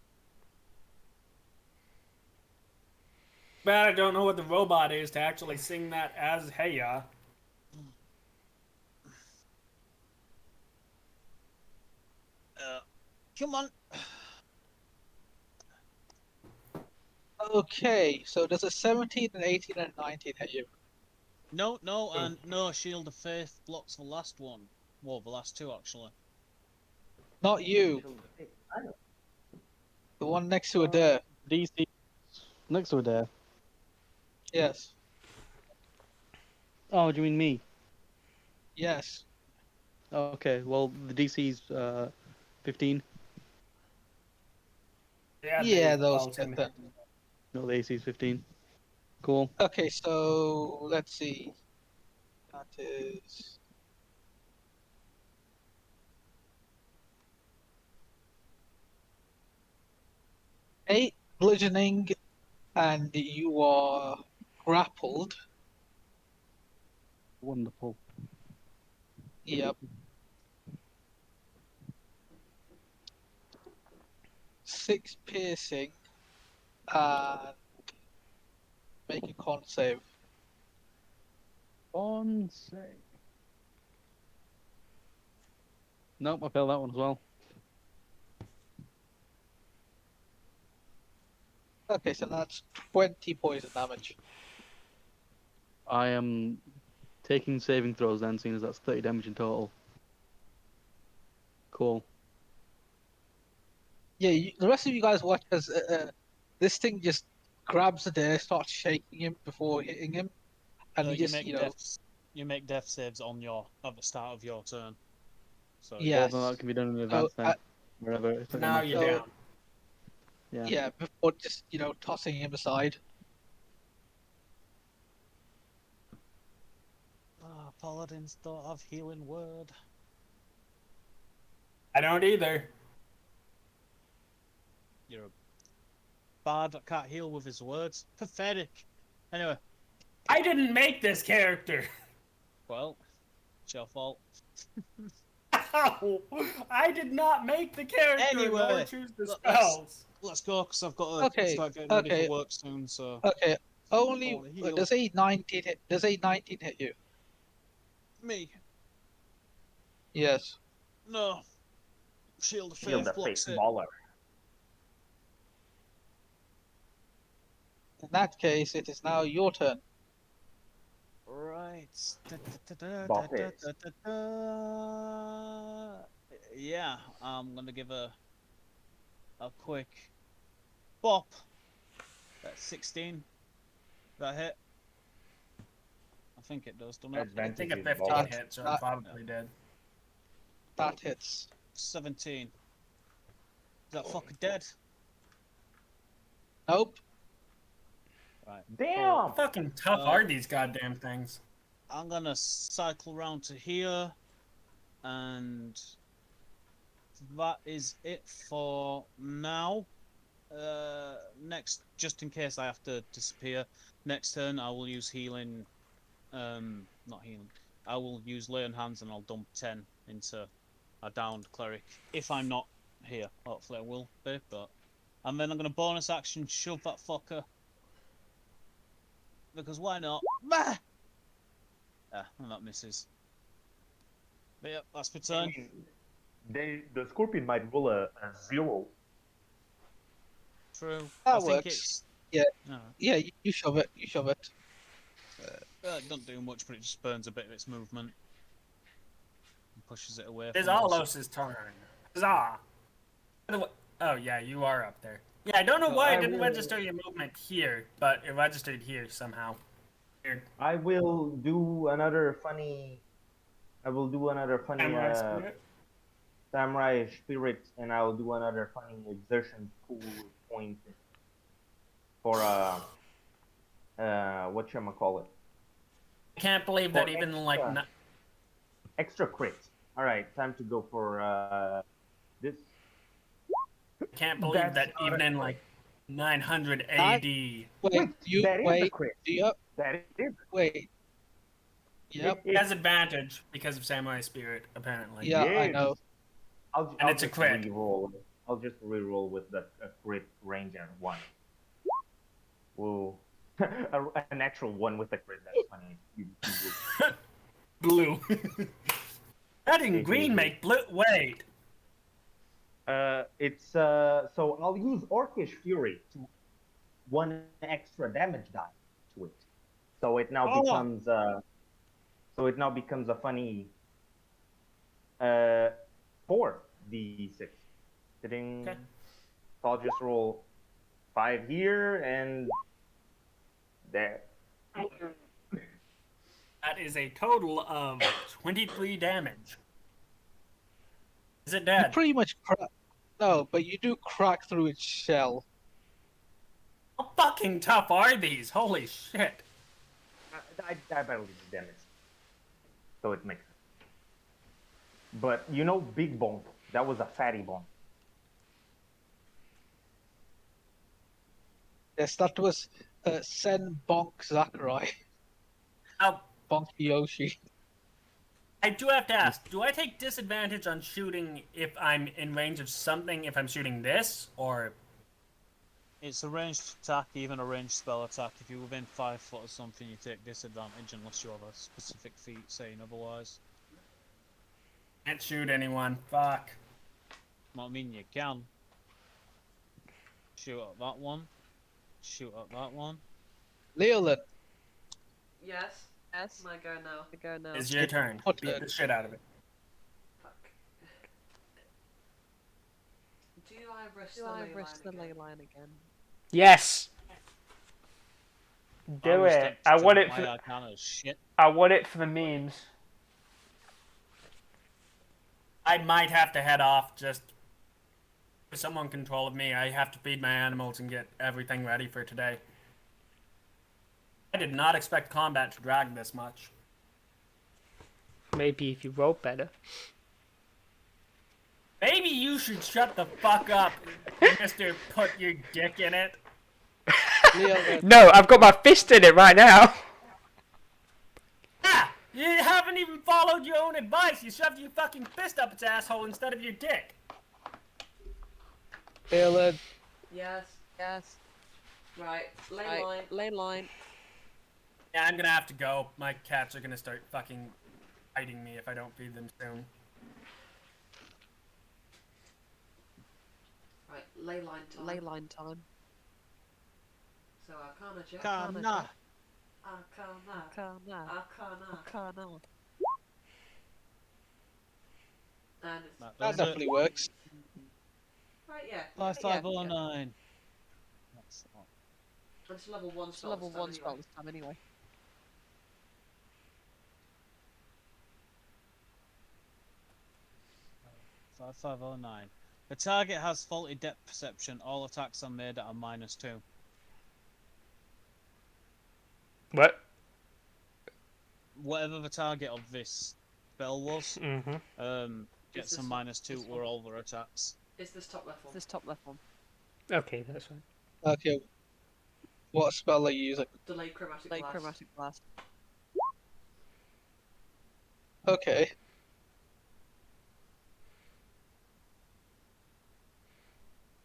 But I don't know what the robot is to actually sing that as Heya. Come on. Okay, so there's a 17, an 18, and 19 hit you. No, and no. Shield of Faith blocks the last one. Well, the last two actually. Not you. The one next to it there. DC next to it there. Yes. Oh, do you mean me? Yes. Oh, okay, well the DC's 15. Yeah, they those all fit hit. then. No, the AC's 15. Cool. Okay, so let's see. That is. Eight bludgeoning, and you are grappled. Wonderful. Yep. 6 piercing, and make a con save. On save. Nope, I failed that one as well. Okay, so that's 20 poison damage. I am taking saving throws then, seeing as that's 30 damage in total. Cool. Yeah, the rest of you guys watch as this thing just grabs the day, starts shaking him before hitting him, and So he just, you make death saves on at the start of your turn. So yes. Well, then that can be done in advance then. Wherever. It's not gonna Now matter. you're So- down. Yeah. Yeah, before just, tossing him aside. Paladins don't have healing word. I don't either. You're a bard that can't heal with his words. Pathetic. Anyway, I didn't make this character. well, it's your fault. Ow! I did not make the character nor Anyway, choose the let's- spells. Let's go, because I've got to Okay, start getting ready okay. for work soon. So Okay, only wanna heal. does a 19 hit? Does a 19 hit you? me, Yes. no. Shield of Shield Faith of blocks Faith it. baller. In that case, it is now your turn. Right. Bop it. Yeah, I'm gonna give a quick bop. That's 16. That hit? I think it does, doesn't it? I think a Advantage is 15 baller. hit, so it probably did. That hits. 17. Is that fucker dead? Nope. Right. Damn! How fucking tough are these goddamn things? I'm gonna cycle round to here, and that is it for now. Next, just in case I have to disappear, next turn I will use healing. Not healing. I will use lay on hands, and I'll dump 10 into a downed cleric if I'm not here. Hopefully I will be, but. And then I'm gonna bonus action shove that fucker. Because why not? Bah! And that misses. But yeah, that's my turn. The scorpion might roll a 0. True. That I think works. it's. Yeah. No, Yeah, you shove it. You shove it. it doesn't do much, but it just burns a bit of its movement. And pushes it away It's from us. Alos's turn. Huzzah! By the way- Oh, yeah, you are up there. Yeah, I don't know why it didn't register your movement here, but it registered here somehow. Weird. I will do another funny. Samurai spirit. Samurai spirit, and I'll do another funny exertion pool point for whatchamacallit. I can't believe that For even like extra- Extra crit. All right, time to go for this. I can't believe That's that not even a in crit. like 900 AD. Wait, that is a crit. do you, That is. wait, yep, It has advantage because of Samurai Spirit, apparently. yeah, I Yes. know. And it's a just crit. Re-roll. I'll just re-roll with the crit range at 1. Whoa. A natural 1 with the crit. That's funny. Blue. How did green make blue? Wait. It's so I'll use Orcish Fury to 1 extra damage die to it. So it now becomes a funny 4d6. Sitting. Okay. So I'll just roll 5 here and there. That is a total of 23 damage. Is it dead? You pretty much crack. No, but you do crack through its shell. How fucking tough are these? Holy shit. I barely do damage. So it makes sense. But you know Big Bone? That was a fatty bone. Yes, that was Sen Bonk Zachary. Now, Bonk Yoshi. I do have to ask, do I take disadvantage on shooting if I'm in range of something if I'm shooting this, or... It's a ranged attack, even a ranged spell attack. If you're within 5 foot of something, you take disadvantage unless you have a specific feat saying otherwise. Can't shoot anyone. Fuck. Well, I mean, you can. Shoot at that one. Shoot at that one. Leolin, Yes. Yes. My go now. I go now. It's your turn. What Beat the- the shit out of it. Fuck. Do I risk Do the I ley risk the line ley again? line again? Yes. Do was it. tempted I to want do it my for. Arcana's shit. I want it for the memes. I might have to head off just for someone control of me. I have to feed my animals and get everything ready for today. I did not expect combat to drag this much. Maybe if you roll better. Maybe you should shut the fuck up, Mr. Put Your Dick in It. Leolin, No, I've got my fist in it right now. Ah! You haven't even followed your own advice. You shoved your fucking fist up its asshole instead of your dick. Leolin, Yes. Yes. Right. Ley Right. line. Ley line. Yeah, I'm gonna have to go. My cats are gonna start fucking biting me if I don't feed them soon. Right. Ley line time. Ley line time. So Arcana check. Arcana. Arcana. Arcana. Arcana. Arcana. And it's That that does it. definitely works. right. Yeah. 5509. That's not. It's level 1 It's spell. level this 1 time spell anyway. this time anyway. 5509. The target has faulty depth perception. All attacks are made at a -2. What? Whatever the target of this spell was, Mm-hmm. gets Is a this- -2 this or all their attacks. Is this top level? This top left one. Okay, that's fine. Okay. What spell are you using? Delay chromatic Ley blast. chromatic blast. Okay.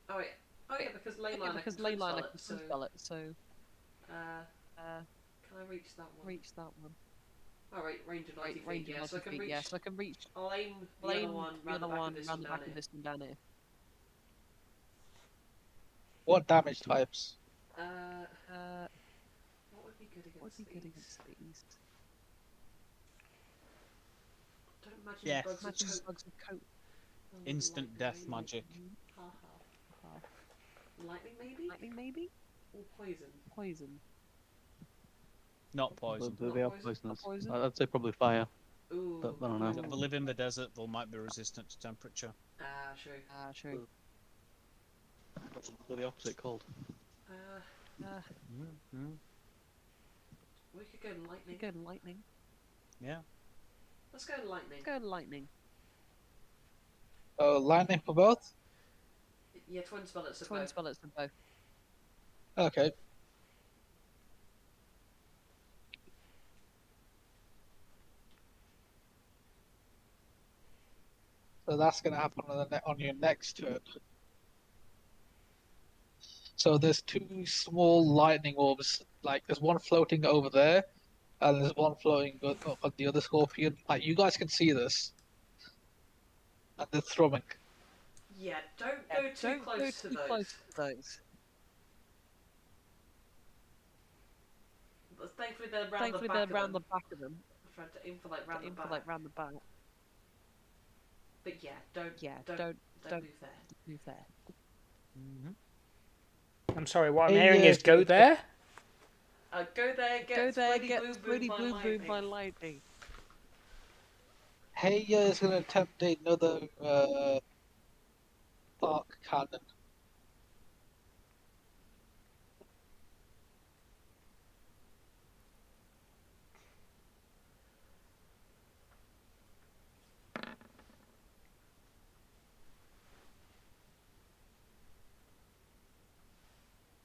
Oh yeah. Oh yeah, because ley line. Yeah, because I ley can line I twin can spell twin it. spell it, so Can I reach that one? reach that one. Oh right, range of 90 feet. Range Yeah, of so I 90 can feet, reach. yeah, so I can reach I'll aim the aim other one the round other the back one of this round one the down back of here. this one down here. What damage types? What would be good against What would be good these? against these? Don't imagine Yes. bugs Imagine with coat. bugs with coat. Instant Lightning, death maybe? magic. Ha ha. Lightning maybe? Lightning maybe? Or poison? Poison. Not poison. They are Poison? poisonous. Poison? I'd say probably fire. Ooh. But I don't know. If they live in the desert, they might be resistant to temperature. Ah, true. True. What's the opposite called? We could go lightning. Go lightning. Yeah. Let's go lightning. Go lightning. Oh, lightning for both? Yeah, twin spell it. So Twin both. spell it for both. Okay. So that's gonna happen on your next turn. So there's two small lightning orbs. Like there's one floating over there, and there's one floating on the other scorpion. Like you guys can see this, and they're thrumming. Yeah, don't go too Don't go close to too close those. to those. But thankfully they're round Thankfully, the they're back of round them. the back of them. Trying to aim for like round the Aim back. for like round the back. But yeah, don't move there. Move there. I'm sorry, what I'm Hey, hearing is go there? Go there, get Go there, Spready get Boom Spready Boom Boom by Boom by lightning. lightning. Hey, is gonna attempt another arc cannon.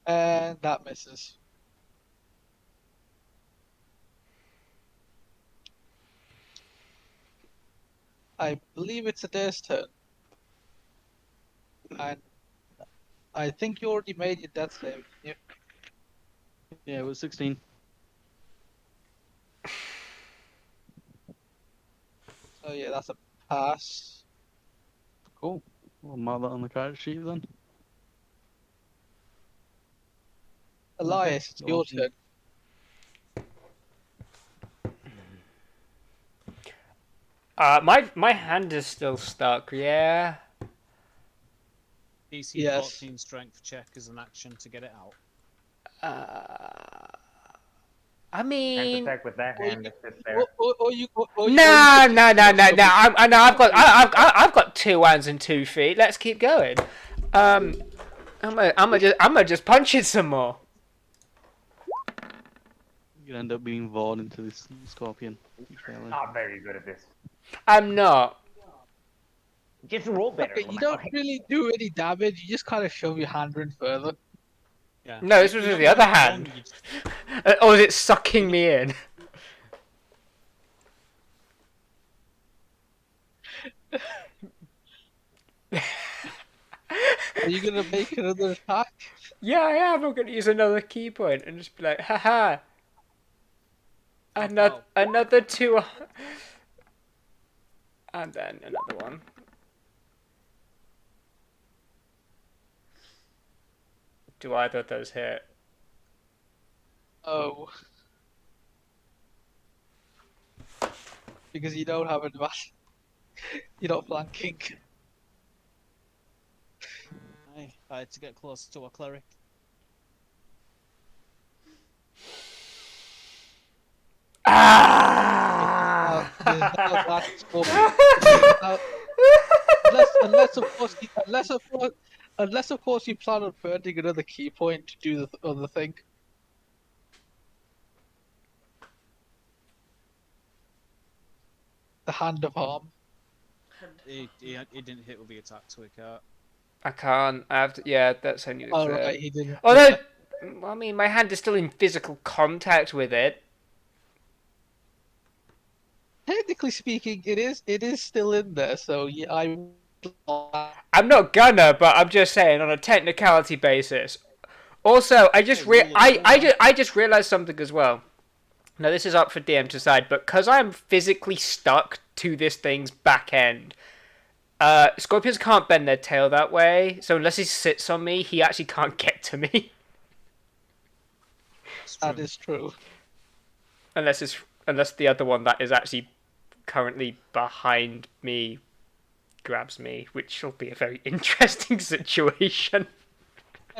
And that misses. I believe it's a day's turn. And I think you already made your death save. Yeah. Yeah, it was 16. So yeah, that's a pass. Cool. I'll mark that on the character sheet then. Elias, it's your Awesome. turn. My hand is still stuck, yeah. DC Yes. 14 strength check as an action to get it out. I Can't mean, attack with that Or hand you, if it's there. or you, or you no. could just I know I've got 2 hands and 2 feet. Let's keep going. I'm gonna just punch it some more. You end up being Vaughn into this scorpion. You failing. Not very good at this. I'm not. Just roll better. Okay, you don't really do any damage. You just kind of shove your hand in further. Yeah. No, this was You're with not the other going hand. wrong, you just- Or is it sucking me in? Are you gonna make another attack? Yeah, I am. I'm gonna use another key point and just be like, haha. Another 2. And then another one. Do either of those hit? Oh. Because you don't have advantage. You're not flanking. I had to get closer to a cleric. Ah! Unless of course you plan on burning another key point to do the other thing. The hand of harm. He didn't hit with the attack, so he can't. I can't. I have to. Yeah, that's only the Oh third. right, he didn't. Although, I mean, my hand is still in physical contact with it. Technically speaking, it is still in there. So yeah, I'm not gonna, but I'm just saying on a technicality basis. Also, I just I just realized something as well. Now this is up for DM to decide, but because I'm physically stuck to this thing's back end, scorpions can't bend their tail that way. So unless he sits on me, he actually can't get to me. That is true. Unless the other one that is actually currently behind me grabs me, which will be a very interesting situation.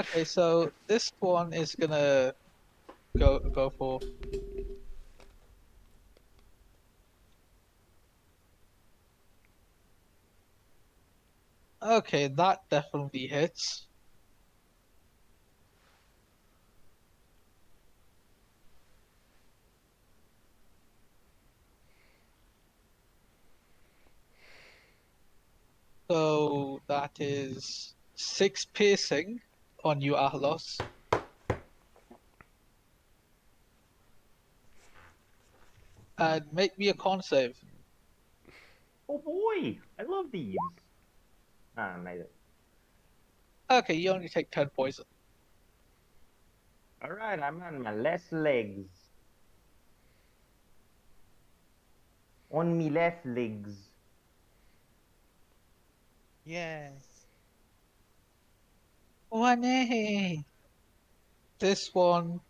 Okay, so this one is gonna go for. Okay, that definitely hits. So that is 6 piercing on you, Ahlos. And make me a con save. Oh boy, I love these. Ah, made it. Okay, you only take 10 poison. All right, I'm on my last legs. On me left legs. Yes. Oh, nay. This one.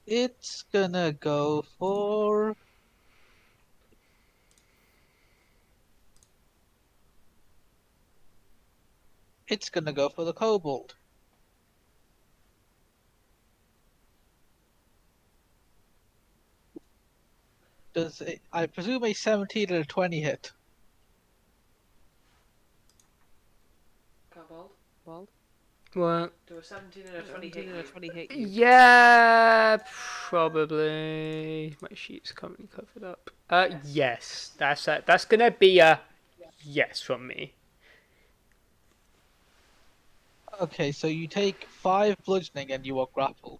It's gonna go for. It's gonna go for the kobold. I presume a 17 and a 20 hit. Cobalt. Bald. What? Do a 17 and a 20 17 hit and a you? 20 hit you. Yeah, probably. My sheet's currently covered up. Yes. That's gonna be a yes from me. Okay, so you take 5 bludgeoning and you are grappled.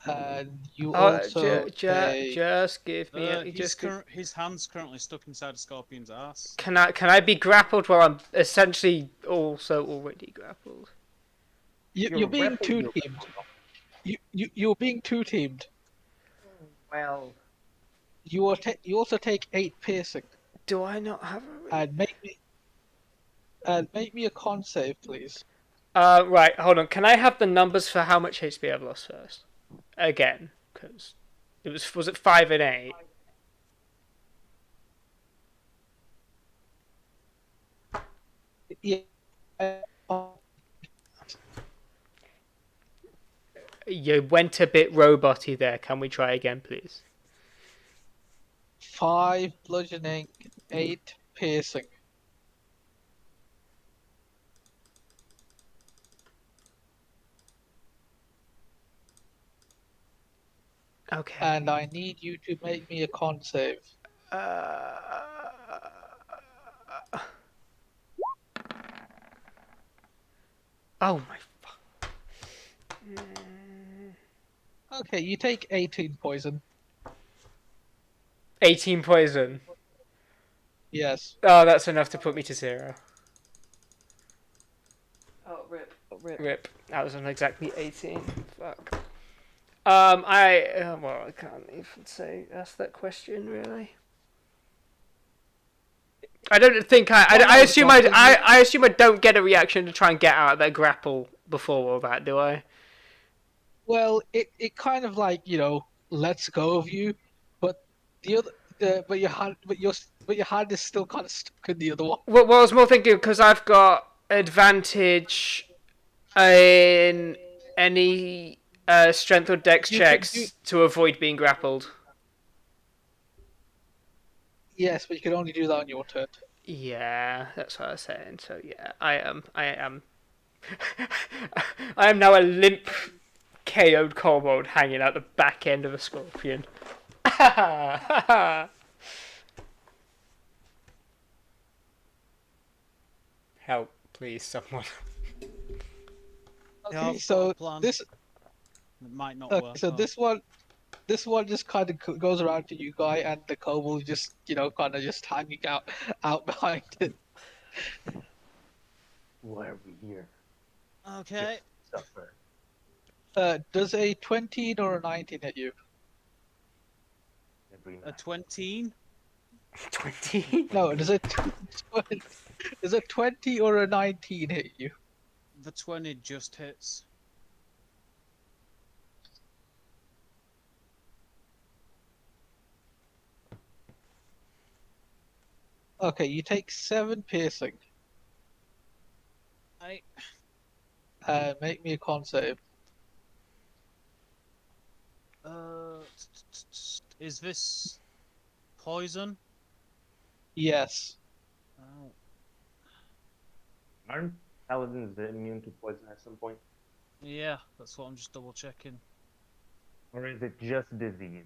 And you Oh, also take. just give me. His hand's currently stuck inside a scorpion's ass. Can I be grappled while I'm essentially also already grappled? You're being grappled, two you're teamed. You're being two teamed. well. You also take 8 piercing. Do I not have a? And make me a con save, please. Right. Hold on. Can I have the numbers for how much HP I've lost first? Again, because was it 5 and 8? Yeah. You went a bit roboty there. Can we try again, please? 5 bludgeoning, 8 piercing. Okay. And I need you to make me a con save. Uh, oh my. Okay, you take 18 poison. 18 poison. Yes. Oh, that's enough to put me to 0. Oh, rip. Oh, rip. Rip. That was on exactly 18. Fuck. Well, I can't even say ask that question really. I don't think I assume I assume I don't get a reaction to try and get out of that grapple before all that, do I? Well, it kind of like, lets go of you, but the other but your hand is still kind of stuck in the other one. Well, I was more thinking because I've got advantage in any strength or dex You can do checks to avoid being grappled. Yes, but you can only do that on your turn. Yeah, that's what I was saying. So yeah, I am. I am now a limp, KO'd kobold hanging out the back end of a scorpion. Help, please, someone. Yeah, Okay, I've got so a plan. this It might not okay, work. so though. this one just kind of goes around to you, Guy, and the kobold just kind of just hanging out behind it. Why are we here? Okay. Suffer. Does a 20 or a 19 hit you? Every A night. 20? 20. No, does a 20 or a 19 hit you? The 20 just hits. Okay, you take 7 piercing. Make me a con save. Is this poison? Yes. Oh. Aren't paladins immune to poison at some point? Yeah, that's what I'm just double checking. Or is it just disease?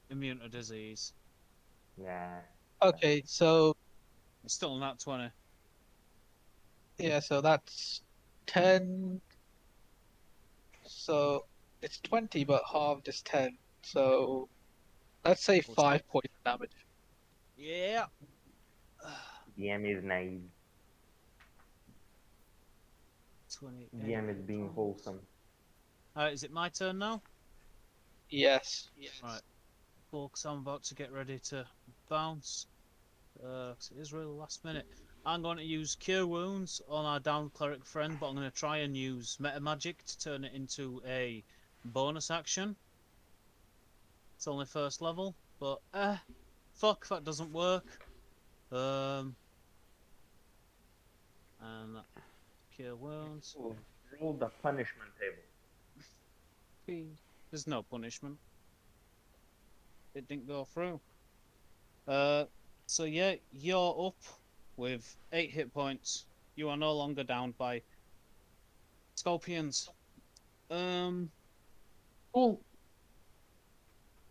Immune to disease. Nah. Okay, so It's still not 20. yeah, so that's 10. So it's 20, but halved is 10. So let's say Well, 5 poison damage. Yeah. DM is naive. 28. DM is being wholesome. Alright, is it my turn now? Yes. Right. Folks, I'm about to get ready to bounce. 'Cause it is really last minute. I'm going to use Cure Wounds on our down cleric friend, but I'm going to try and use Meta Magic to turn it into a bonus action. It's only first level, but fuck, that doesn't work. And Cure Wounds. Ooh, roll the punishment table. There's no punishment. It didn't go through. So yeah, you're up with 8 hit points. You are no longer down by scorpions. Cool.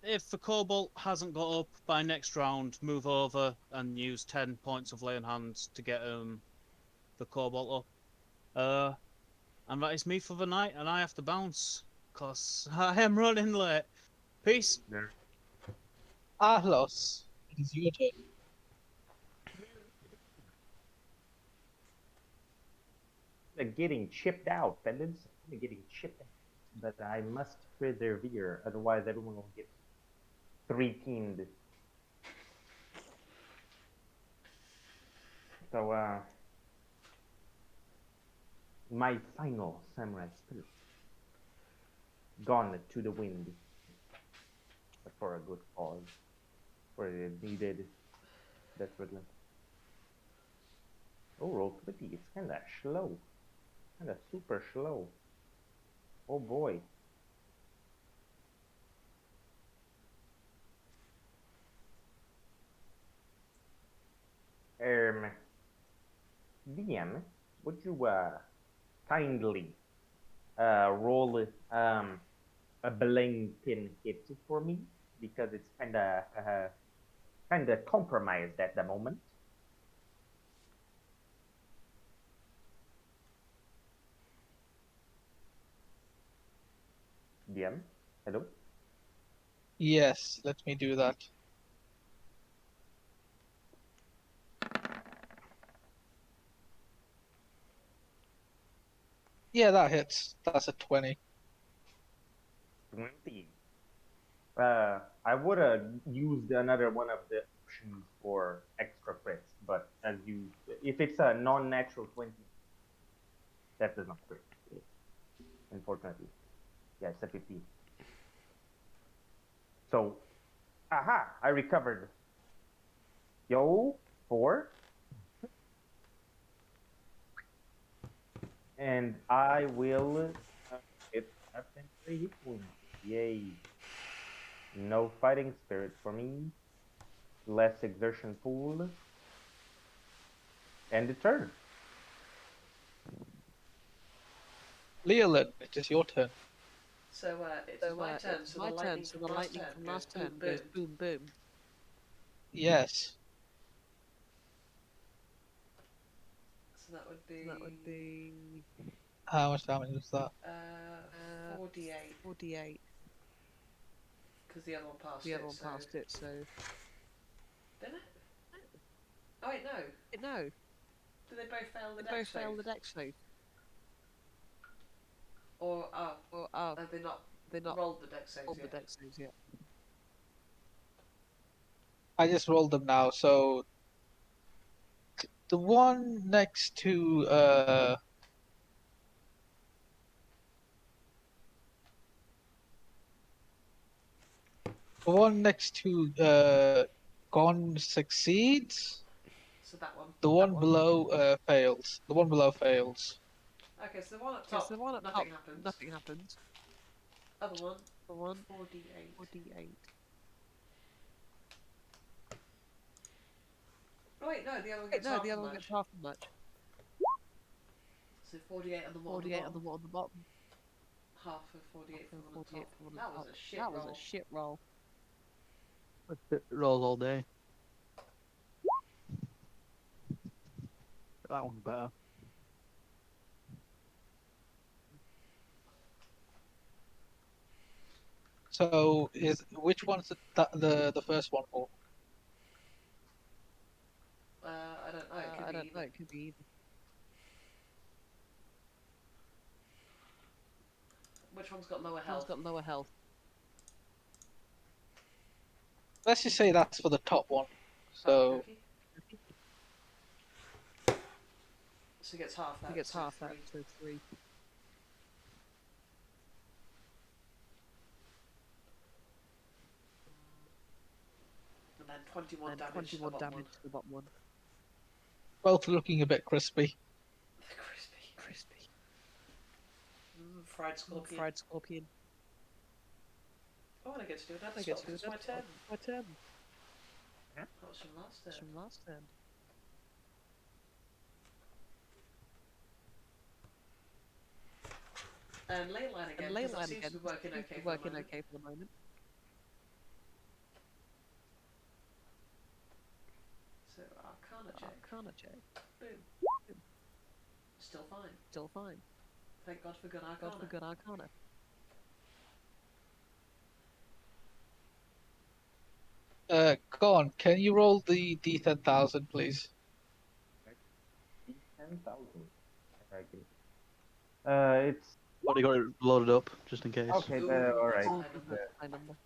If the Cobalt hasn't got up by next round, move over and use 10 points of lay on hands to get the Cobalt up. And that is me for the night, and I have to bounce because I am running late. Peace. There. Ahlos, it is your turn. Getting chipped out, fellas. I'm getting chipped out. But I must persevere, otherwise everyone will get 3-teamed. So, my final samurai spirit. Gone to the wind. But for a good cause. For it needed desperately. Oh, roll 20. It's kinda slow. Kinda super slow. Oh boy. DM, would you kindly roll a blinking hit for me? Because it's kinda compromised at the moment. DM, hello? Yes, let me do that. Yeah, that hits. That's a 20. 20. I would have used another one of the options for extra crits, but if it's a non-natural 20, that does not crit, unfortunately. Yeah, it's a 15. So, aha, I recovered. Yo, 4. And I will hit a temporary hit wound. Yay. No fighting spirit for me. Less exertion pool. And the turn. Leolin, it is your turn. So it is So my turn. it's So my the turn. lightning So from the last lightning turn from goes last boom turn goes boom. boom boom. Yes. So that would So that would be be How much damage was that? 4d8 4d8. because the other one passed The other it. one So passed it, so didn't it? Oh wait, no. no. Did they both fail the They dex both save? failed the dex save. Or Or have they not they're not rolled the dex saves rolled the yet? dex saves yet. I just rolled them now. So the one next to Gone succeeds. So that one. The one below fails. The one below fails. Okay, so the one up Okay, so top, the one up top, nothing happens. nothing happens. Other one, The one 4d8. 4d8. Oh wait, no, the other one Wait, gets no, half the as other one gets much. half as much. So 48 on the one on the 48 on the bottom. one on the bottom. Half of 48 And for the one on 48 top. for the one on That the was top. a shit That was roll. a shit roll. Roll all day. That one's better. So is which one's the first one for? I don't know. It could I be don't know. either. It could be either. Which one's got lower One's health? got lower health. Let's just say that's for the top one. So Okey-dokey. So he gets half that. He gets so half three. that, so 3. And then 21 And damage 21 to the bottom damage one. to the bottom one. both looking a bit crispy. Crispy. Crispy. Fried scorpion. Fried scorpion. Oh, and I get to do another I spell get to do because it's my turn. My turn. That was from last turn. That's from last turn. And ley line again. And ley 'cause that line seems again. to be working Seems to okay be for the working moment. okay for the moment. So Arcana check. Arcana check. Boom. Still fine. Still fine. Thank God for good Arcana. God for good Arcana. Go on. Can you roll the D10,000, please? 10,000. It's Already got it loaded up, just in case. okay. Ooh, All that's right. a Oh, high number. that's a high number.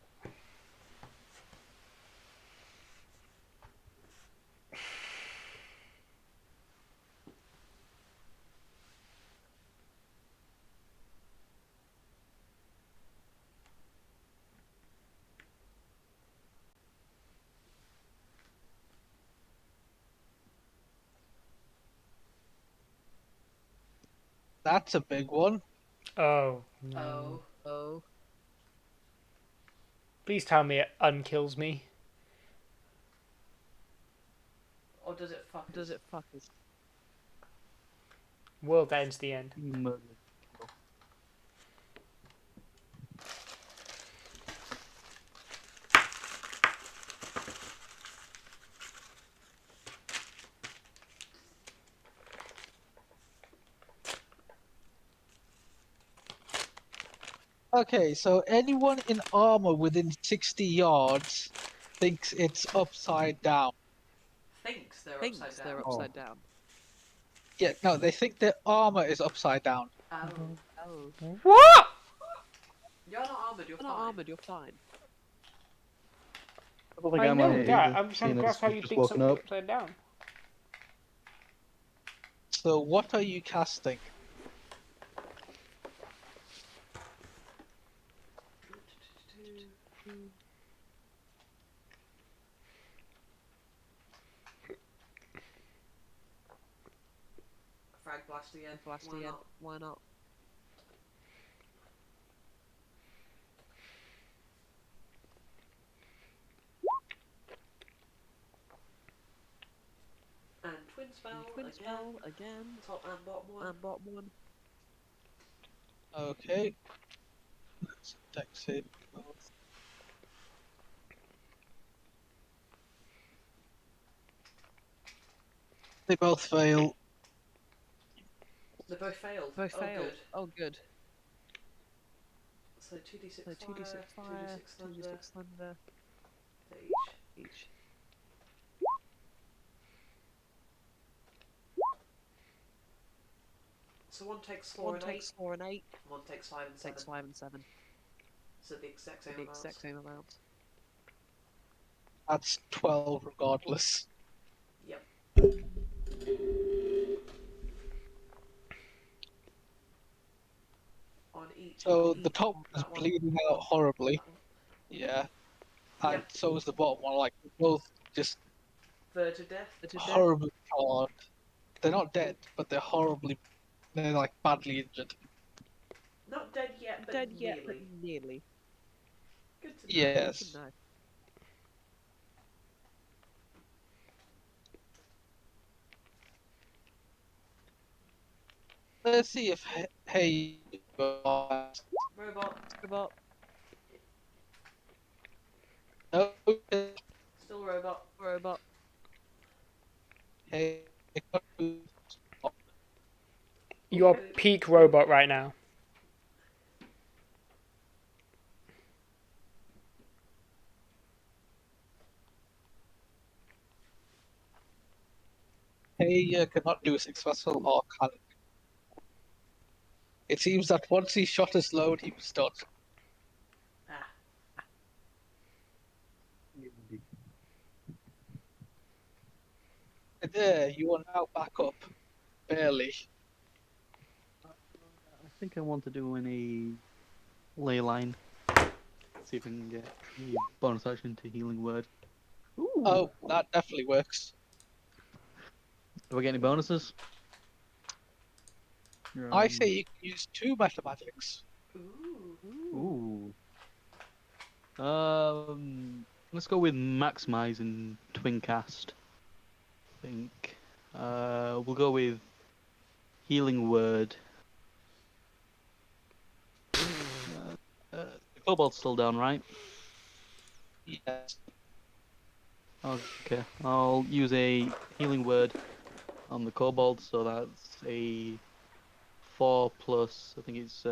That's a big one. Oh, no. Oh. Oh. Please tell me it unkills me. Or does it fuck Does us? it fuck us? World ends the end. Okay, so anyone in armor within 60 yards thinks it's upside down. Thinks they're Thinks upside down. they're upside down. Yeah, no, they think their armor is upside down. Oh. Oh. What? You're not armored, you're You're fine. not armored, you're fine. I don't think I I'm know on it that. either, I'm just seeing trying to as grasp how we've you just think woken something up. upside down. So what are you casting? Frag blast again. Blast Why again. not? Why not? And twin spell Twin again. spell again. Top and bottom one. And bottom one. Okay. That's a dex save. They both fail. They both failed. Both oh, failed. Good. Oh, good. So 2d6 So 2d6 fire, 2d6 thunder. 2d6 thunder Each. each. So one takes 4 One and takes 4 and 8. 8. One takes 5 and 7. Takes 5 and 7. So the exact same The amount. exact same amount. That's 12 regardless. Yep. On each. So on the each. top one is That one. bleeding out horribly. Yeah. And Yep. so is the bottom one. Like, both just Verge of death. To death. horribly charred. They're not dead, but they're like badly injured. Not dead yet, but Dead nearly. yet, but nearly. Good to know. Yes. Good to know. Let's see if hey. Robot. Robot. No. Still robot. Robot. Hey. You're peak robot right now. He cannot do a successful arc cannon. It seems that once he shot his load, he was done. And there, you are now back up. Barely. I think I want to do a ley line. See if I can get a bonus action to healing word. Ooh. Oh, that definitely works. Do I get any bonuses? I say you can use 2 meta magics. Ooh. Let's go with maximize and twin cast. I think. We'll go with healing word. The kobold's still down, right? Yes. Okay. I'll use a healing word on the kobold, so that's a 4 plus. I think it's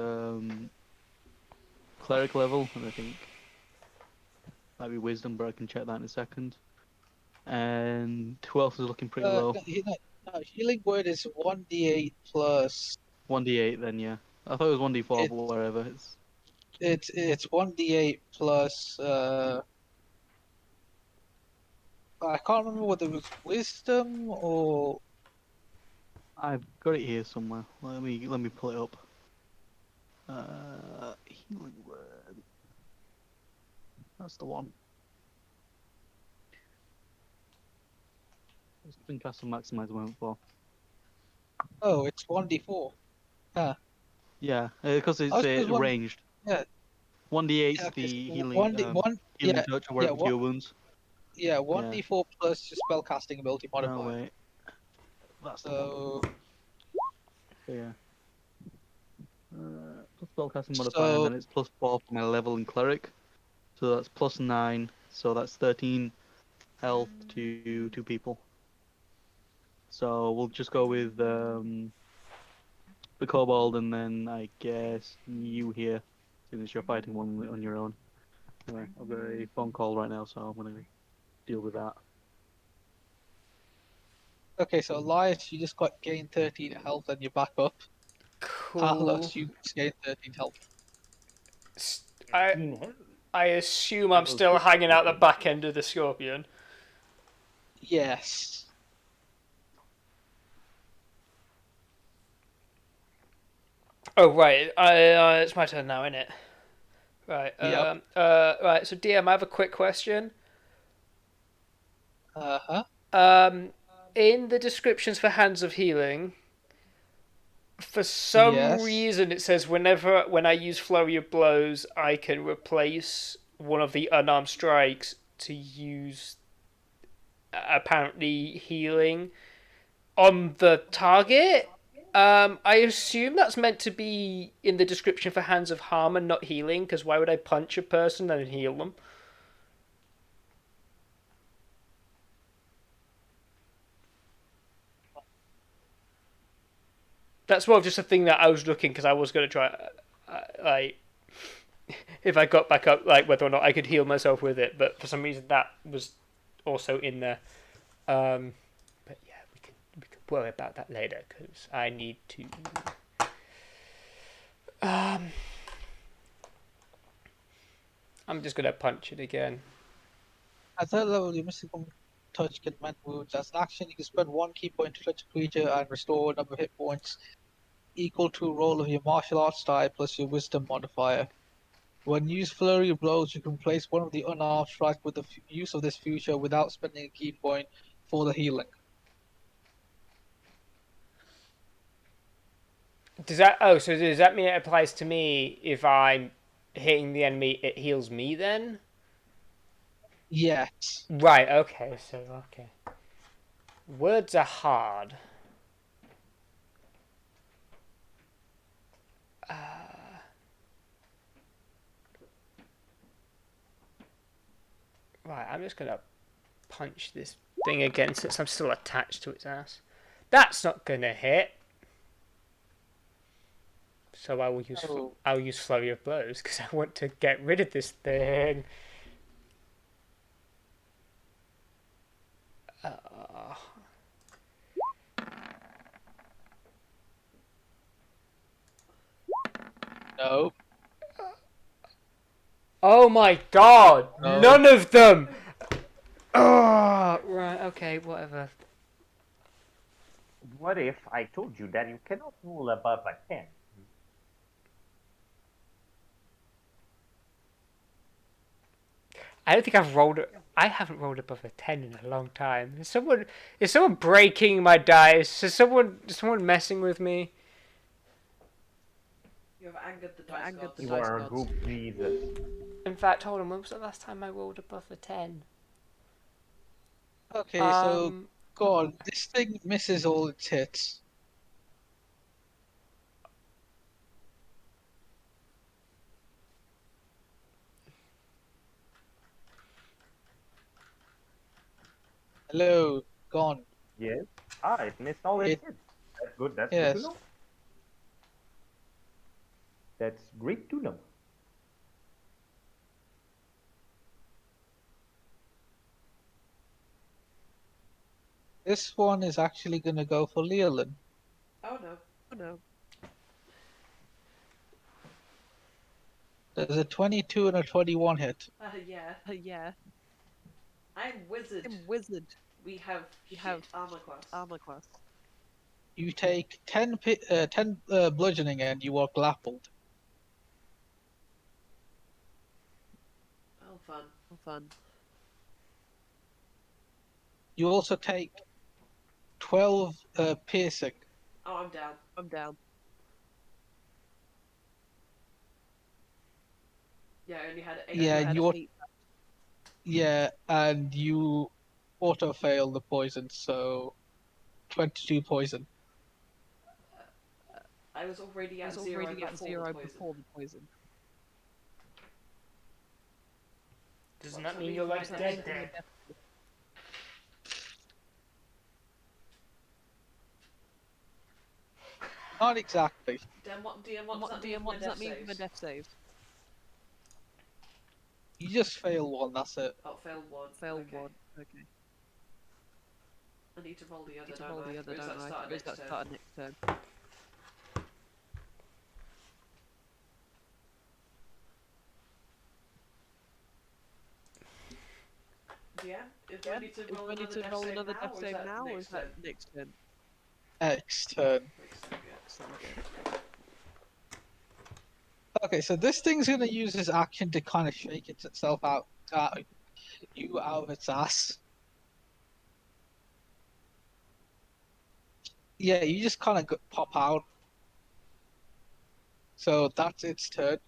cleric level, and I think might be wisdom, but I can check that in a second. And who else is looking pretty low? No, healing word is 1d8 plus. 1d8 then, yeah. I thought it was 1d4, It, but whatever. it's 1d8 plus. I can't remember whether it was wisdom or. I've got it here somewhere. Let me pull it up. Healing word. That's the one. It's been cast and maximize I went for. Oh, it's 1d4. Yeah. Yeah, because I it's was just one. ranged. Yeah. 1d8's Yeah. Okay. the So healing healing Yeah. touch or Yeah. whatever cure wounds. Yeah. Yeah. 1d4 plus your spellcasting ability Oh modifier. wait, that's the one. So. So yeah. Plus spellcasting modifier, and So. then it's +4 for my level in cleric. So that's +9. So that's 13 health to 2 people. So we'll just go with the kobold, and then I guess you here, since you're fighting one on your own. Anyway, I've got a phone call right now, so I'm gonna deal with that. Okay. So Elias, you just got gained 13 health and you're back up. Cool. Talos, you just gained 13 health. I 13 health. I assume I'm Oh, still shit. hanging out the back end of the scorpion. Yes. Oh right, it's my turn now, isn't it? Right. Yep. Right. So DM, I have a quick question. Uh-huh. In the descriptions for Hands of Healing, for some Yes. reason it says when I use Flurry of Blows, I can replace one of the unarmed strikes to use apparently healing on the target. I assume that's meant to be in the description for Hands of Harm and not healing, because why would I punch a person and heal them? That's more of just a thing that I was looking, because I was going to try, like, if I got back up, like whether or not I could heal myself with it, but for some reason that was also in there. But yeah, we can worry about that later, because I need to. I'm just gonna punch it again. At third level, your mystical touch can mend wounds. As an action, you can spend 1 key point to touch a creature and restore a number of hit points equal to a roll of your martial arts die plus your wisdom modifier. When you use Flurry of Blows, you can replace one of the unarmed strikes with the use of this feature without spending a key point for the healing. So does that mean it applies to me if I'm hitting the enemy? It heals me then. Yes. Right. Okay. Okay. Words are hard. Right. I'm just gonna punch this thing again since I'm still attached to its ass. That's not gonna hit. So Oh. I'll use flurry of blows because I want to get rid of this thing. Uh, No. oh my god! No. None of them. Oh, right. Okay. Whatever. What if I told you that you cannot roll above a 10? I don't think I've rolled. I haven't rolled above a 10 in a long time. Is someone breaking my dice? Is someone messing with me? You have angered the I've dice angered the gods. You dice are a gods. good Jesus. In fact, hold on. When was the last time I rolled above a 10? Okay, so go on. This thing misses all its hits. Hello, gone. Yes. Ah, it missed all its It hits. That's good. That's good to yes. know. That's great to know. This one is actually gonna go for Leolin. Oh no. Oh no. There's a 22 and a 21 hit. Yeah. Yeah. I'm wizard. I'm wizard. We have We shit have armor class. armor class. You take 10 bludgeoning and you are grappled. Oh fun. Oh, fun. You also take 12 piercing. Oh, I'm down. I'm down. Yeah, I only had 8. Yeah, Had you're 8. yeah, and you auto fail the poison, so 22 poison. I was already I at was 0 already at before 0 the poison. before the poison. Doesn't What's that that mean mean you're for my like death dead? save? Dead. Not exactly. DM, what does that mean for What my does that death mean for my saves? death save? You just fail one, that's it. Oh, failed 1. Fail Okay. 1. Okay. I need to roll the other, Need to don't roll I? the other, Or is don't that I? start Or is next that turn? start next turn? DM, do I need to Do roll I another need to death roll save another now, death or is save that now, or is next that turn? next turn? Next turn. Next turn, yeah. Excellent, yeah. Okay, so this thing's gonna use his action to kind of shake itself out, you out of its ass. Yeah, you just kind of pop out. So that's its turn.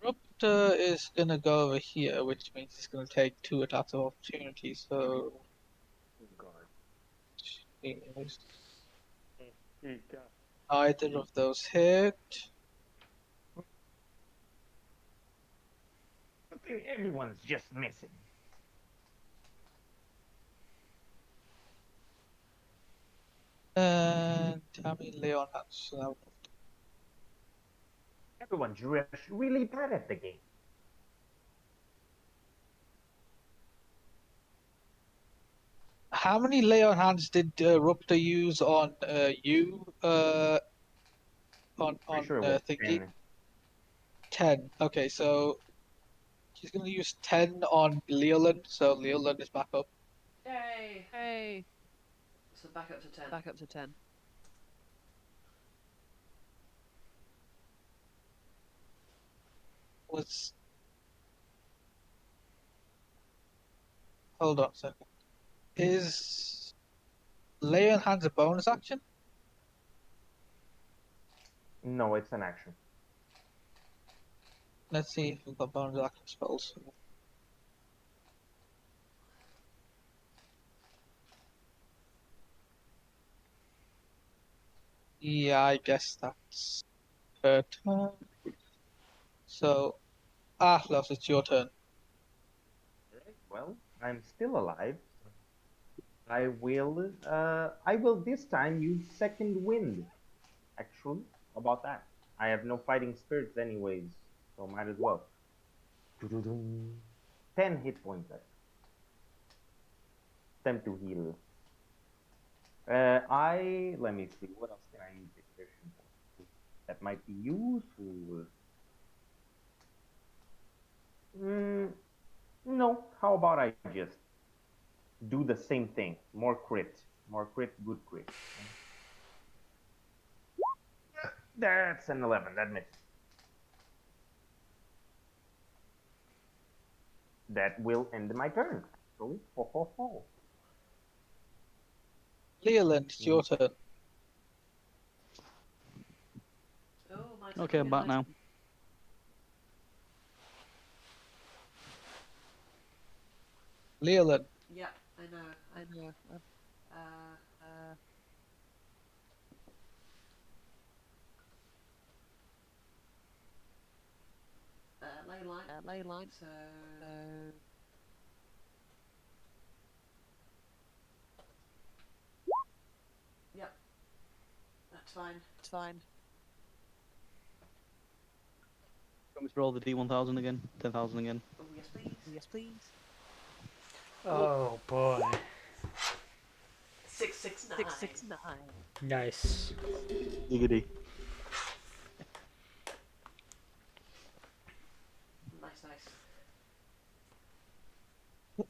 Rupter is gonna go over here, which means he's gonna take 2 attacks of opportunity. So yes, either of those hit. Everyone's just missing. And Tammy Leon has Everyone's really bad at the game. how many Leon hands did Rupter use on you? Pretty sure it On was thingy? 10. 10. Okay, so she's gonna use 10 on Leolin, so Leolin is back up. Yay! Hey, So back up to 10. back up to 10. Was hold on a second. Is Lay on Hands a bonus action? No, it's an action. Let's see if we've got bonus action spells. Yeah, I guess that's her turn. So, Atlas, it's your turn. Well, I'm still alive. I will this time use second wind. Actually, how about that? I have no fighting spirits anyways, so might as well. 10 hit points left. Time to heal. Let me see, what else can I use exertion for? That might be useful. No, how about I just do the same thing? More crit. More crit, good crit. That's an 11, that misses. That will end my turn, actually. Ho, ho, ho. Leland, it's your turn. Oh, my turn Okay, I'm again. back now. Leland, Yeah, I know. I know. Ley line. Ley line. So yep, that's fine. It's fine. Want me to roll the D1000 again? 10,000 again? Oh yes, please. Yes, please. Oh boy. 669. 669. Nice. Giggity. Nice, nice.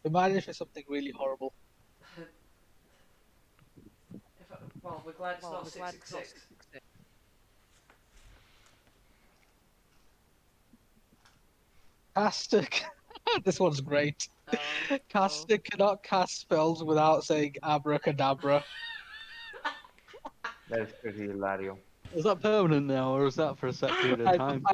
imagine if it's something really horrible. Well, we're glad it's Well, not we're glad it's not 666. 666. Castic. This one's great. Oh. Castic cannot cast spells without saying abracadabra. That is pretty hilarious. Is that permanent now, or is that for a set period of I, time?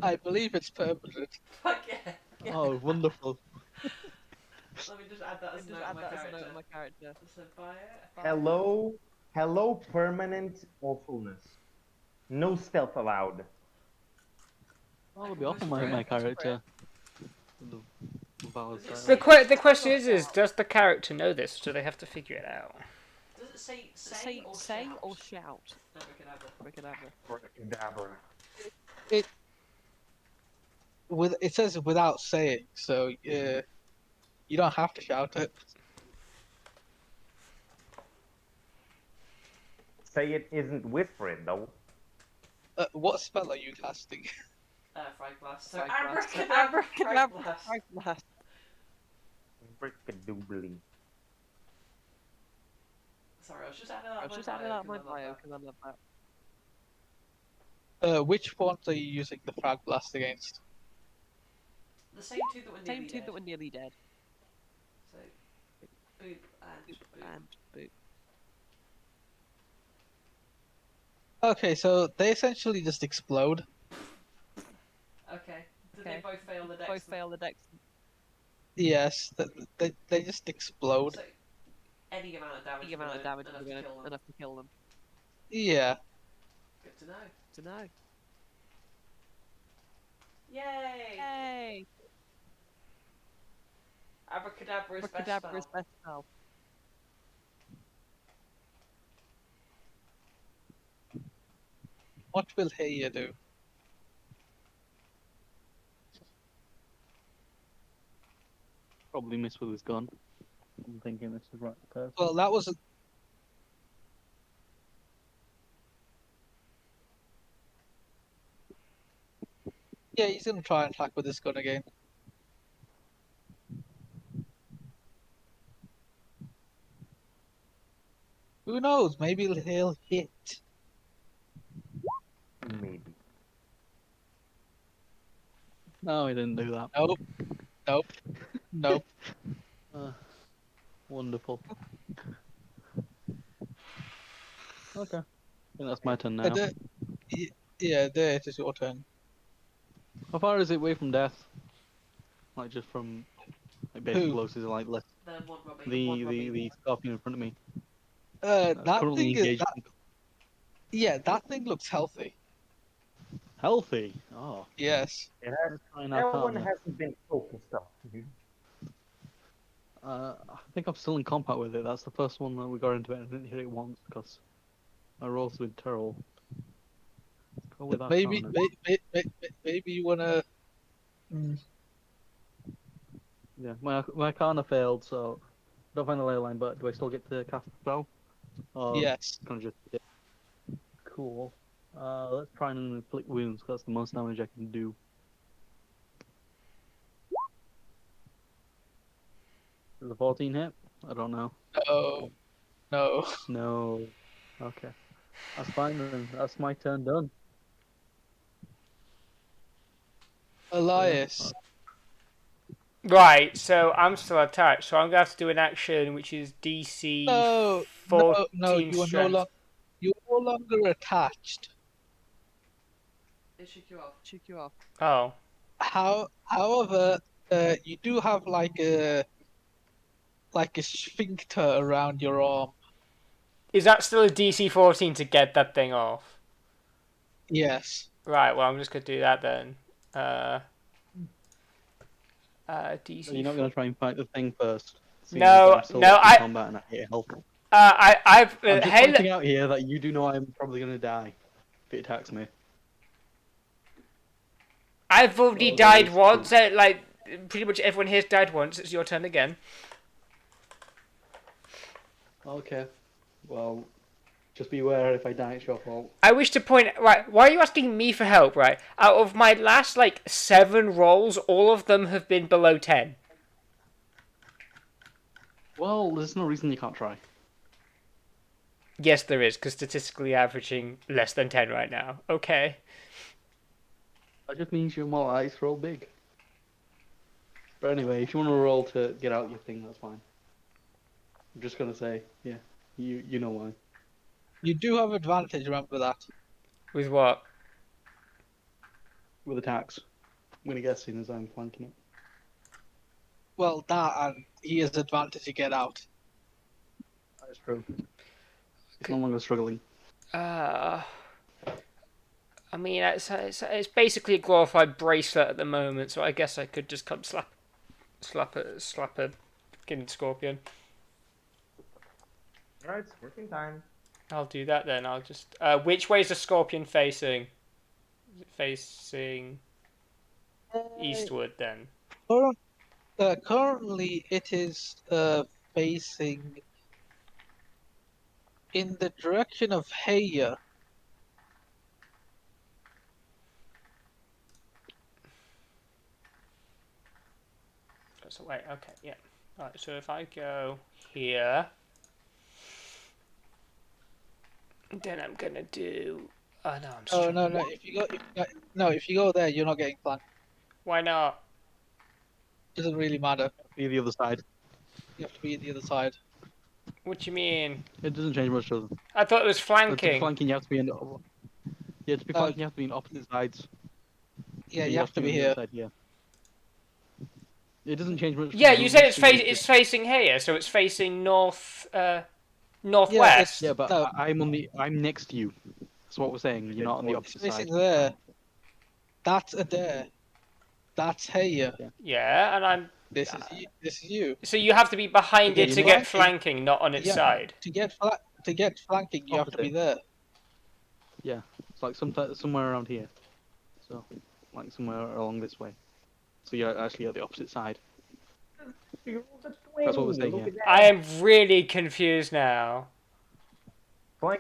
I believe it's permanent. Fuck yeah. Oh, wonderful. Let me just add that as And a just note on add my that as a character. note on my character. So fire. Hello, hello, permanent awfulness. No stealth allowed. Oh, it'll be off on my character. The valid Does it title. say- The question is, does the character know this, or do they have to figure it out? Does it say Say shout? or shout. Abracadabra. Abracadabra. Abracadabra. It says without saying, so you don't have to shout it. Say it isn't whispered though. What spell are you casting? Frag blast. So Frag blast. abracadabra. Frag Abracadabra. blast. Frag blast. Brickadubly. Sorry, I was just adding I out was my just bio adding out my 'cause I love bio that. because I love that. Which ones are you using the frag blast against? The same two that were Same nearly two dead. that were nearly dead. So boop and Boop boop. and boop. Okay, so they essentially just explode. Okay. Did Okay. they both fail the dex? Both fail the dex. Yes, they just explode. So any amount of damage. The amount of damage enough is to kill them. enough to kill them. Yeah. Good to know. To know. Yay! Yay! Abracadabra is best Abracadabra is spell. best spell. What will Heya do? Probably miss with his gun. I'm thinking this is right person. Well, that was. Yeah, he's gonna try and attack with this gun again. Who knows? Maybe he'll hit. Maybe. No, he didn't do that. Nope. Nope. Nope. Wonderful. Okay. I think that's my turn Uh, now. the- yeah, there it is your turn. How far is it away from death? Like just from like basically Who? close is like less Then one Robbie. the scorpion in front of me. That Currently thing is engaged. yeah, that thing looks healthy. Healthy. Oh. Yes. It has, Let's try an that one Arcana. hasn't been focused on. I think I'm still in combat with it. That's the first one that we got into it and I didn't hit it once because my rolls were terrible. Go with Maybe, Arcana. maybe you wanna. Mm, Yeah, my Arcana failed, so I don't find the ley line, but do I still get to cast the spell? yes. Kind of just yeah. Cool. Let's try and inflict wounds. 'Cause that's the most damage I can do. Is a 14 hit? I don't know. No. No. No. Okay. That's fine then. That's my turn done. Elias. Right, so I'm still attached, so I'm going to have to do an action which is DC No. No. No. 14 You are no strength. longer. You are no longer attached. They shook you off. Shook you off. Oh. However, you do have like a sphincter around your arm. Is that still a DC 14 to get that thing off? Yes. Right, well, I'm just going to do that then. DC. You're not going to try and fight the thing first? seeing No, as I'm still no, in combat and I hate health. I've I'm just Halo. pointing out here that you do know I'm probably going to die if it attacks me. I've already Oh, died that is once. Like pretty much everyone here's died once. It's your turn again. Okay. Well, just be aware if I die, it's your fault. I wish to point right. Why are you asking me for help? Right, out of my last like 7 rolls, all of them have been below 10. Well, there's no reason you can't try. Yes, there is, because statistically averaging less than 10 right now. Okay. That just means you're more likely to roll big. But anyway, if you want to roll to get out your thing, that's fine. I'm just gonna say, yeah, you know why. You do have advantage. Remember that. With what? With attacks. I'm gonna guess in as I'm flanking it. Well, that and he has advantage to get out. That is true. It's no longer struggling. I mean, it's basically a glorified bracelet at the moment, so I guess I could just come slap a fucking scorpion. Alright, it's working time. I'll do that then. I'll just. Which way is the scorpion facing? Is it facing eastward then? Currently, it is facing in the direction of Heya. So wait, okay, yeah. Right, so if I go here, then I'm gonna do. Oh no, I'm Oh struggling. no! If you go there, you're not getting flanked. Why not? Doesn't really matter. Be the other side. You have to be at the other side. What do you mean? It doesn't change much, does it? I thought it was To be flanking. flanking, you have to be in. Yeah, to be No. flanking, you have to be in opposite sides. Yeah, you have to be on the here. other side, yeah. It doesn't change much. Yeah, to you the said rules, it's facing here, so it's facing northwest. Yeah, but No. I'm next to you. That's what we're saying. You're not on the It's opposite facing side. there. That's a there. That's Heya. Yeah, and I'm. This is you. This is you. So you have to be behind Yeah, it you to know get what? flanking, not on its Yeah. side. To get flanking, you have to be Opposite. there. Yeah, it's like somewhere around here. So, like somewhere along this way. So you're actually at the opposite side. That's what we're saying here. I am really confused now.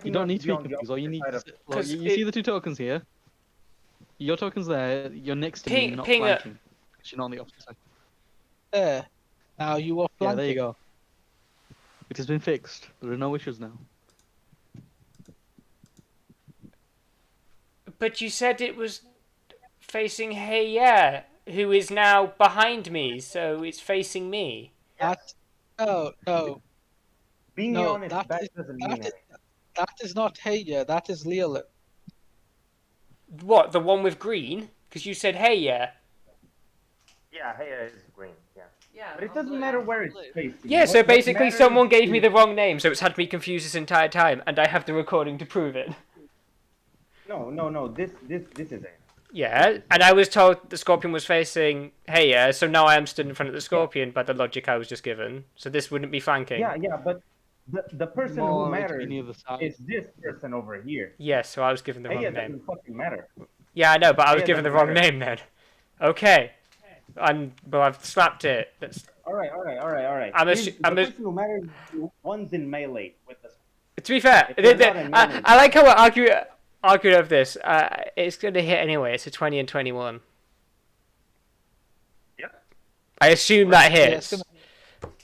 You don't need to be confused. All you need is Because you see the 2 tokens here. Your token's there. You're next to me. You're not ping it. flanking. 'Cause you're not on the opposite side. There. Now you are Yeah, flanking. there you go. It has been fixed. There are no issues now. But you said it was facing Heya, who is now behind me, so it's facing me. That. No. Being No, honest, that that is- doesn't mean that anything. That is not Heya. That is Leolin. What, the one with green? Because you said Heya. Yeah, hey, it's green, yeah. Yeah. But it I'm doesn't blue. matter where it's Blue. facing. Yeah, so What basically matters someone gave me is- the wrong name, so it's had me confused this entire time, and I have the recording to prove it. No, this is it. Yeah, and I was told the scorpion was facing Heya, so now I am stood in front of the scorpion by the logic I was just given. So this wouldn't be flanking. Yeah, but the person who More to be matters near the side. is this person over here. Yes, so I was given the Hey, wrong it name. doesn't fucking matter. Yeah, I know, but I was Hey, it given the doesn't wrong matter. name then. Okay. Well, I've slapped it. That's... All right. I'm The I'm person who matters is the one's in melee with the. To be fair, If they're not in melee, I like how we're arguing over this. It's going to hit anyway. It's a 20 and 21. Yeah. I assume that Yeah, hits. That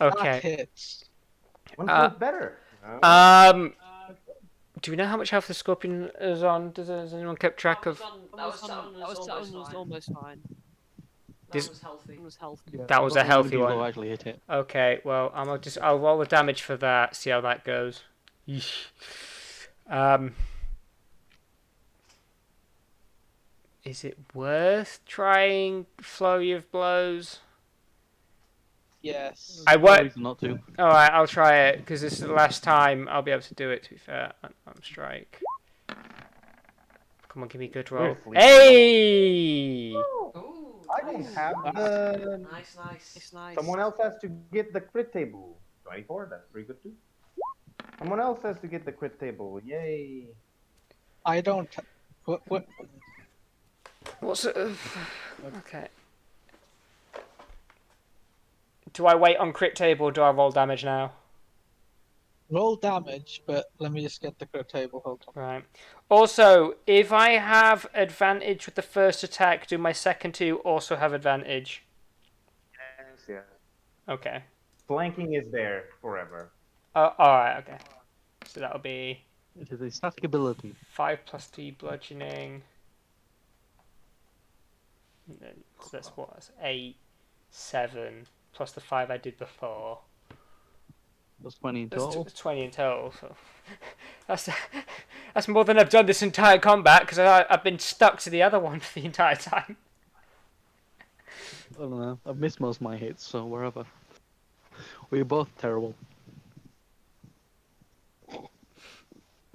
Okay. hits. One's both better. Do we know how much health the scorpion is on? Does anyone keep track of? That was almost fine. This- was healthy. It was healthy. Yeah, That was not a many healthy people one. have actually hit it. Okay, well, I'll roll the damage for that. See how that goes. Yeesh. Is it worth trying flurry of blows? Yes. I No won't. reason not to. All right, I'll try it because this is the last time I'll be able to do it. To be fair, on strike. Come on, give me a good roll. Seriously. Hey! Ooh, I don't have the. Nice. It's nice. Someone else has to get the crit table. 24. That's pretty good too. Someone else has to get the crit table. Yay! I don't. What? What's it? Okay. Do I wait on crit table or do I roll damage now? Roll damage, but let me just get the crit table. Hold on. Right. Also, if I have advantage with the first attack, do my second two also have advantage? Yes. Okay. Flanking is there forever. Alright, okay. So that'll be It is a static ability. 5 plus 2 bludgeoning. And then, so that's what? That's 8, 7, plus the 5 I did before. That's 20 in That's total. 20 in total. So that's more than I've done this entire combat because I've been stuck to the other one for the entire time. I don't know. I've missed most of my hits, so wherever. We're both terrible.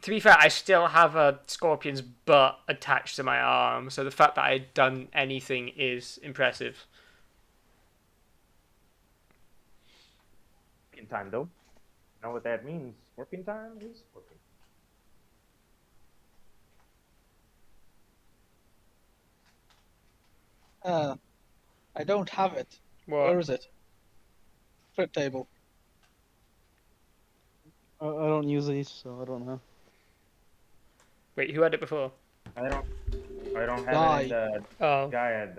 To be fair, I still have a scorpion's butt attached to my arm, so the fact that I'd done anything is impressive. Scorpion time though. You know what that means? Scorpion time is scorpion. I don't have it. What? Where is it? Crit table. I don't use these, so I don't know. Wait, who had it before? I don't have it in the Oh. Gaia.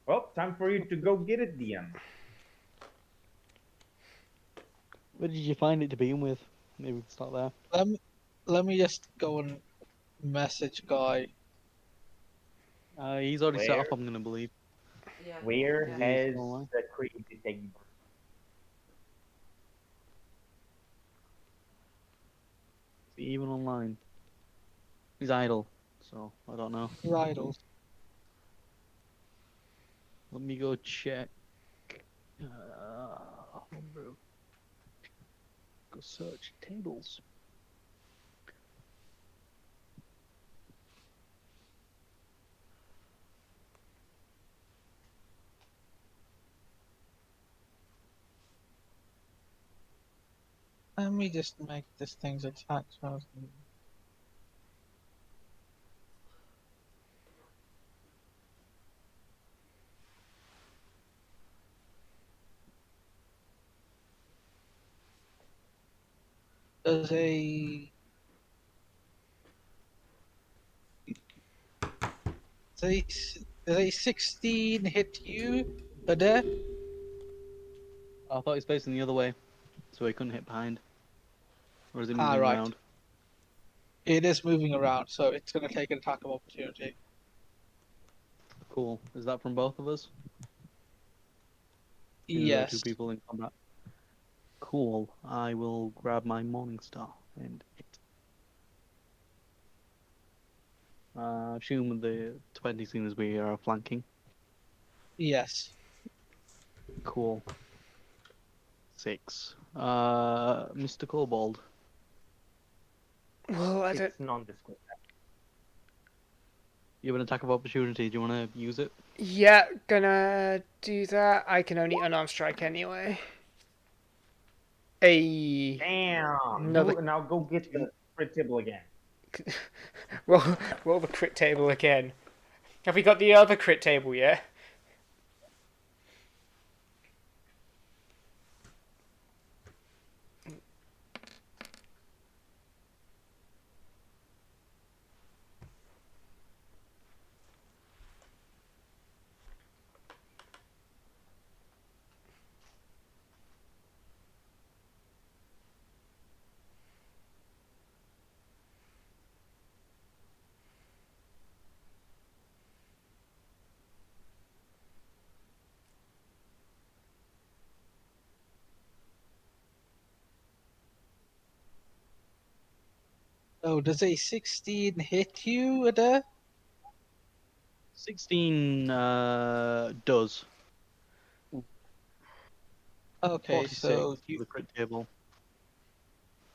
Well, time for you to go get it, Dion. Where did you find it to begin with? Maybe we can start there. Let me just go and message Guy. He's already set Where? up, I'm gonna believe. Yeah. Where Yeah. has Alright. the created table? Is he even online? He's idle, so I don't know. Rydles. Let me go check. Go search tables. Let me just make this thing's attack. Does a 16 hit you, Adair? I thought he's facing the other way, so he couldn't hit behind. Or is he moving Right. around? It is moving around, so it's going to take an attack of opportunity. Cool. Is that from both of us? Even though Yes. Two people in combat. Cool. I will grab my Morning Star and hit. Assume the 20 scene as we are flanking. Yes. Cool. 6. Mr. Kobold. Well, I don't. It's nondescript. You have an attack of opportunity. Do you want to use it? Yeah, gonna do that. I can only unarmed strike anyway. A Damn. another Now go get the crit table again. roll roll the crit table again. Have we got the other crit table yet? Oh, does a 16 hit you, Adair? 16 does. Okay, 46 so for you the crit table.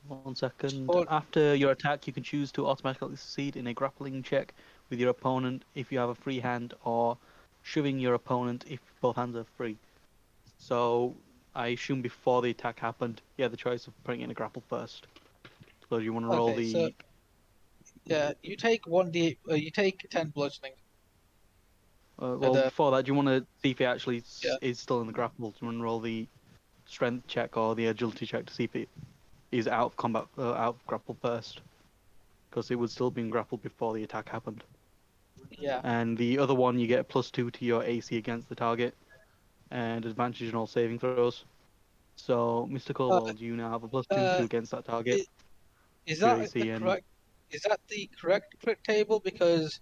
1 second. or After your attack, you can choose to automatically succeed in a grappling check with your opponent if you have a free hand, or shoving your opponent if both hands are free. So, I assume before the attack happened, you had the choice of putting it in a grapple first. So, you want to roll okay, so the. yeah, you take 1d, you take 10 bludgeoning, Well, Adair. before that, do you want to see if it actually Yeah, is still in the grapple? Do you want to roll the strength check or the agility check to see if it is out of combat, out of grapple first? Because it would still be in grapple before the attack happened. yeah. And the other one, you get a +2 to your AC against the target, and advantage in all saving throws. So, Mr. Uh, Kobold, you now have a +2 uh, against that target i- is to your that the AC, and correct? Is that the correct crit table? Because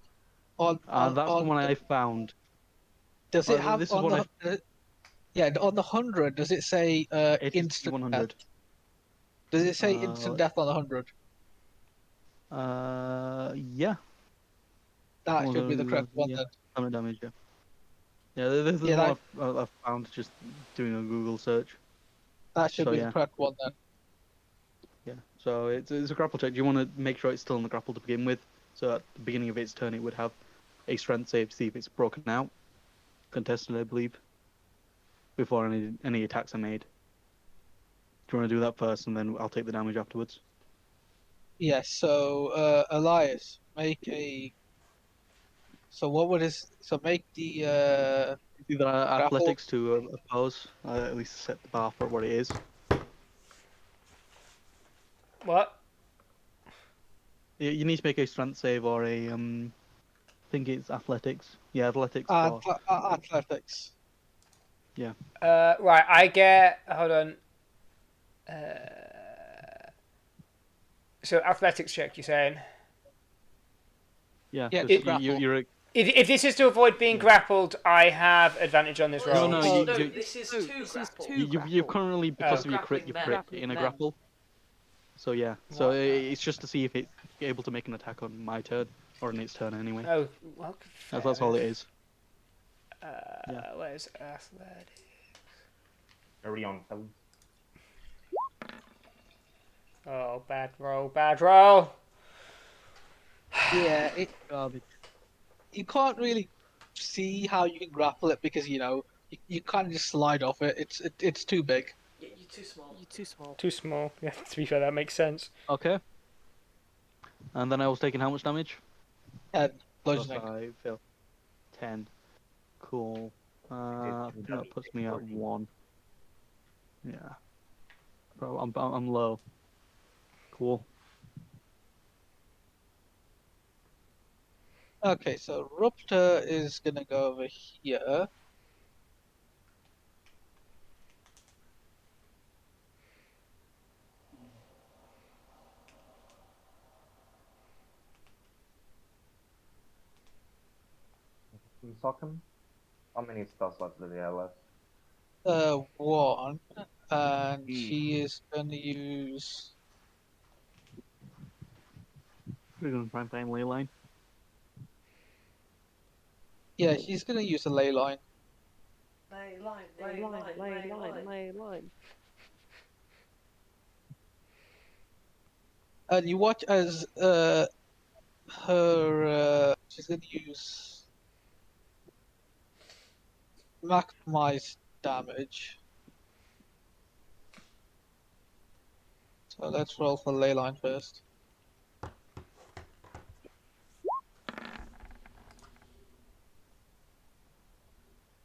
that's the one I found. does it have This is on one I. yeah, on the 100, does it say It is instant death? 100. Does it say instant death on the 100? Yeah. That should be the correct one Yeah. then. How much damage? Yeah. Yeah, this is the Yeah, one I've found just doing a Google search. that should So be the yeah, correct one then. yeah. So it's a grapple check. Do you want to make sure it's still in the grapple to begin with? So at the beginning of its turn, it would have a strength save to see if it's broken out, contested, I believe, before any attacks are made. Do you want to do that first, and then I'll take the damage afterwards? Yes, so Elias, make a so what would is so make the It's either grapple athletics to oppose, at least set the bar for what it is. What? You need to make a strength save or a I think it's athletics. Yeah, athletics for athletics. yeah. Right. I get. Hold on. So athletics check. You're saying? Yeah, Yeah, because to It, grapple. you're if this is to avoid being yeah. grappled, I have advantage on this Well, roll. No, this is, you, no, you this is No, two this is grapple. two you're grapple. currently because Oh. of your crit, Grappling you're men. in a Men. grapple. So yeah, so What the- it's just to see if it's able to make an attack on my turn or on its turn anyway. Oh, well, fair That's all it enough. is. Yeah. Where's athletic? Carry on, fellas. Oh, bad roll, bad roll. Yeah, Garbage. you can't really see how you can grapple it because you can't just slide off it. It's too big. Yeah, you're too small. You're too small. Too small. Yeah, to be fair, that makes sense. Okay. And then I was taking how much damage? And Plus bludgeoning. 5, fail. 10. Cool. I think that puts me at 13. 1. Yeah. Bro, I'm low. Cool. Okay, so Rupta is gonna go over here. You sock him? How many spell slots do they have left? One, and Hmm. she is gonna use. We're going to try and find ley line. Yeah, she's gonna use a ley line. Lay line, Lay lay line, line, lay lay line, line. lay line. And you watch as her she's going to use maximize damage. So let's roll for Leyline first.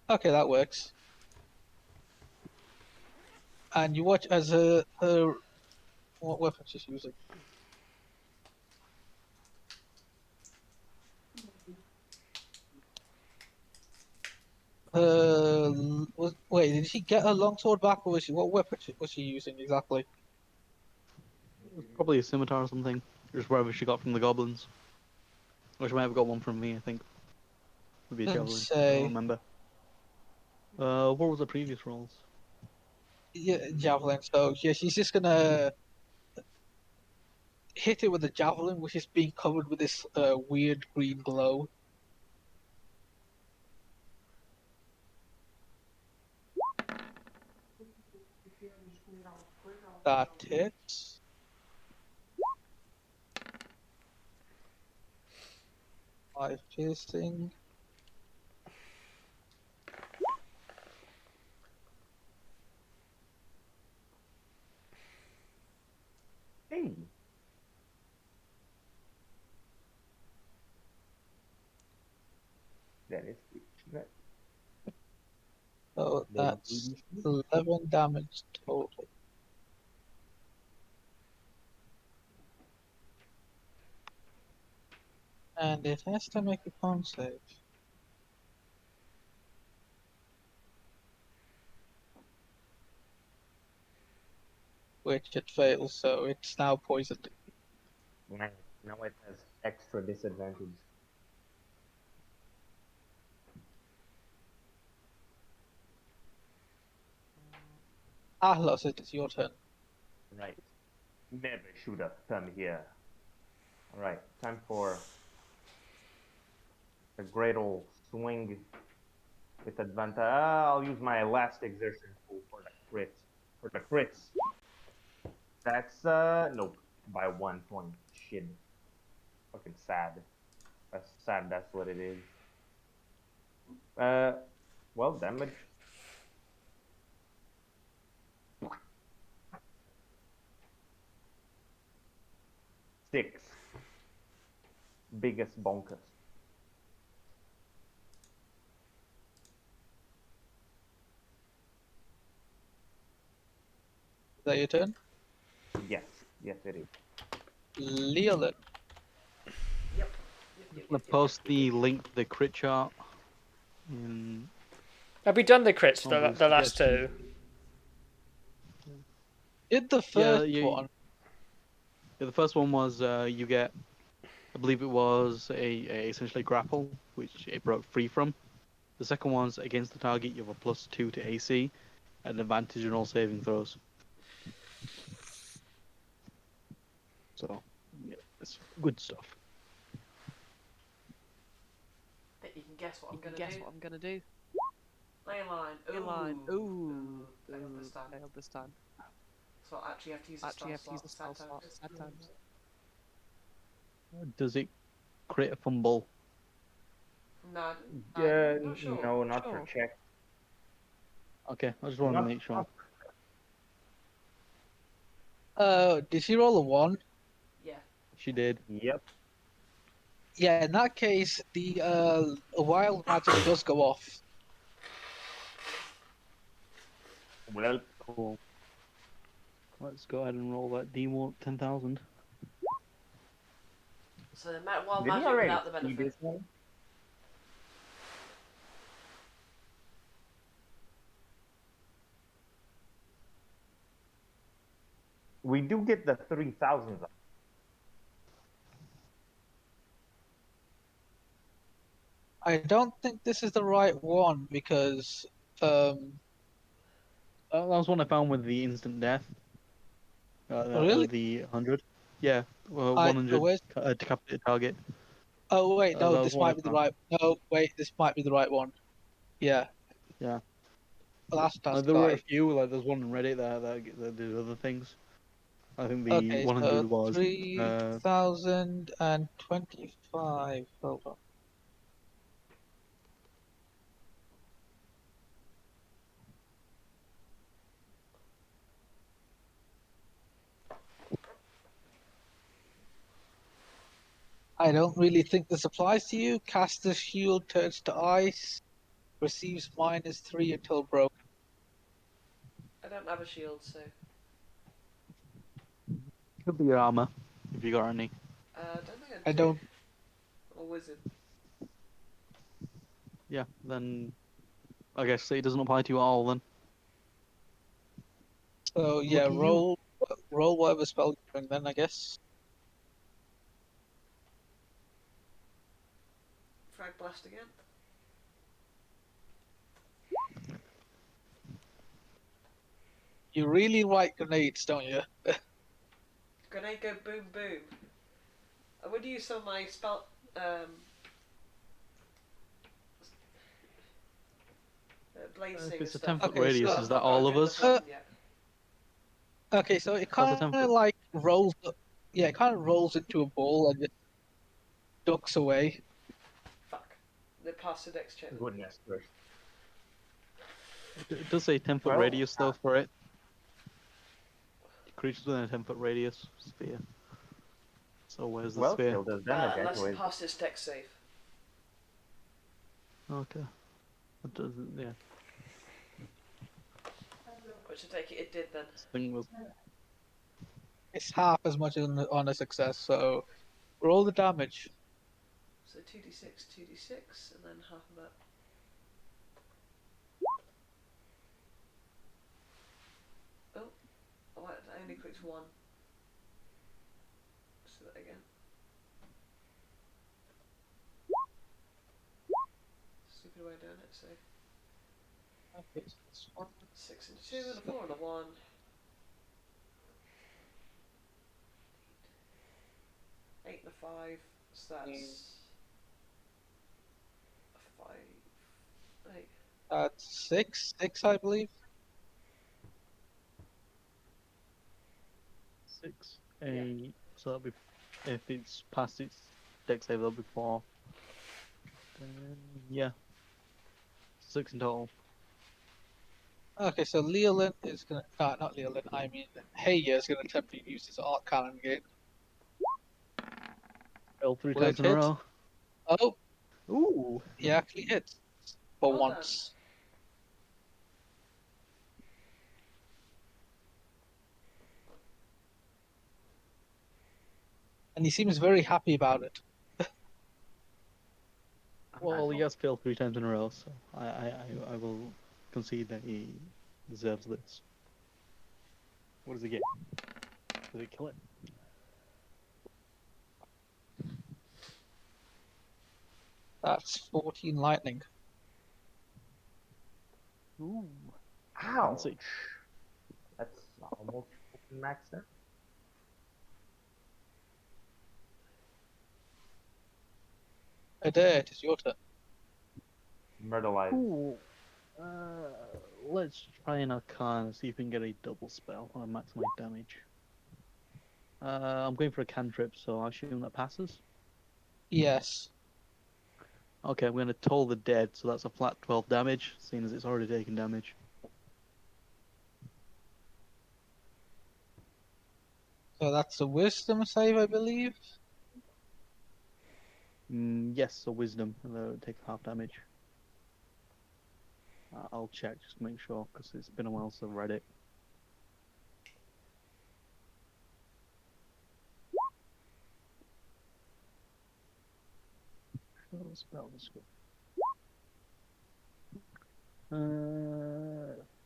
Okay, that works. And you watch as her what weapon she's using. Wait, did she get her longsword back, or what weapon was she using exactly? Probably a scimitar or something. Just wherever she got from the goblins. Or she might have got one from me, I think. Would be a Didn't javelin. I don't say. remember. What was the previous rolls? Yeah, javelin. So yeah, she's just gonna hit it with a javelin, which is being covered with this weird green glow. That hits. Five piercing. Hey, that is that. So Little that's baby. 11 damage total. And it has to make a con save. Which it fails, so it's now poisoned. Nice. Now it has extra disadvantage. Ahlos, it is your turn. Right. Never should have come here. Alright, time for a great old swing with advantage. I'll use my last exertion pool for the crit. For the crits. That's, nope. By 1 point. Shit. Fucking sad. That's sad, that's what it is. Well, damage. 6. Biggest bonkers. Is that your turn? Yes, yes it is. Leolin. I'm gonna post the link to the crit chart. In Have we done the crits for probably the last suggestions. two? Did the Yeah, first one. yeah, the first one was you get, I believe it was a essentially grapple, which it broke free from. The second one's against the target, you have a +2 to AC, and advantage in all saving throws. So, yeah, it's good stuff. Bet you can guess what You I'm can gonna guess do. what I'm gonna do. Leyline. Ley line. Ooh. Failed this time. Failed this time. So I actually have to use a Actually, spell have to use slot. a spell slot. Sad Sad times. Does it crit a fumble? No, I'm not sure. No, not for Sure. check. Okay, I just wanted to Not, make sure. Did she roll a 1? Yeah. She did. Yep. Yeah, in that case, the wild magic does go off. Well, Cool. Let's go ahead and roll that D1 10,000. So the wild did he magic already without the see benefit. this one? We do get the 3,000. I don't think this is the right one because That was one I found with the instant death. really? The 100. Yeah, I 100 where's decapitated target. oh wait, That no, was this one I might be the found. right. No, wait, this might be the right one. Yeah, Yeah. that's There were a guy. few, like there's one on Reddit that did other things. I think the Okay, 100 so was 3025. Hold on. I don't really think this applies to you. Caster's shield turns to ice. Receives -3 until broken. I don't have a shield, so. Could be your armor, if you got any. I don't think I I do. don't. Or wizard. Yeah, then I guess it doesn't apply to you at all then. So yeah, Lucky you. roll whatever spell you bring then, I guess. Frag blast again. You really like grenades, don't you? Grenade go boom boom. I would use some of my spell. Blade If singer it's a stuff. 10-foot Okay, radius, so is that all of us? Yeah. Okay, so it That's a kind 10 of foot. like rolls. Yeah, it kind of rolls into a ball and just ducks away. Fuck. They pass the dex check. Goodness gracious. It does say 10-foot Well, radius though for it. Creatures within a 10-foot radius sphere. So where's the well, sphere? still does damage Unless it anyway. passes its dex save. Okay. It doesn't. Yeah. Which I take it did then. This thing was. It's half as much on a success. So roll the damage. So 2d6, 2d6, and then half of that. Oh, I only clicked one. Let's do that again. Stupid way of doing it, so. Okay, so this one. 6 and 2 and a 4 and a 1. 8 and a 5, so that's a 5. 8. That's six, I believe. 6, 8. So that'll be. If it's past its deck save, that'll be 4. Then, yeah. 6 in total. Okay, so Leolin is gonna. Not Leolin. I mean, Heya is gonna attempt to use his arc cannon again. Roll 3 Will times it in a hit? row. Oh, Ooh! he actually hits for Well done. once. And he seems very happy about it. Well, he has failed 3 times in a row, so I will concede that he deserves this. What does he get? Does he kill it? That's 14 lightning. Ooh. Ouch! Fancy. That's almost fucking maxed out. Adair, it is your turn. Myrtleize. Ooh. Let's try an Arcana, see if we can get a double spell on maximum damage. I'm going for a cantrip, so I assume that passes. Yes. Okay, I'm going to Toll the Dead, so that's a flat 12 damage, seeing as it's already taken damage. So that's a wisdom save, I believe. Yes, so Wisdom, and then it'll take half damage. I'll check just to make sure, because it's been a while since I've read it. Spell description.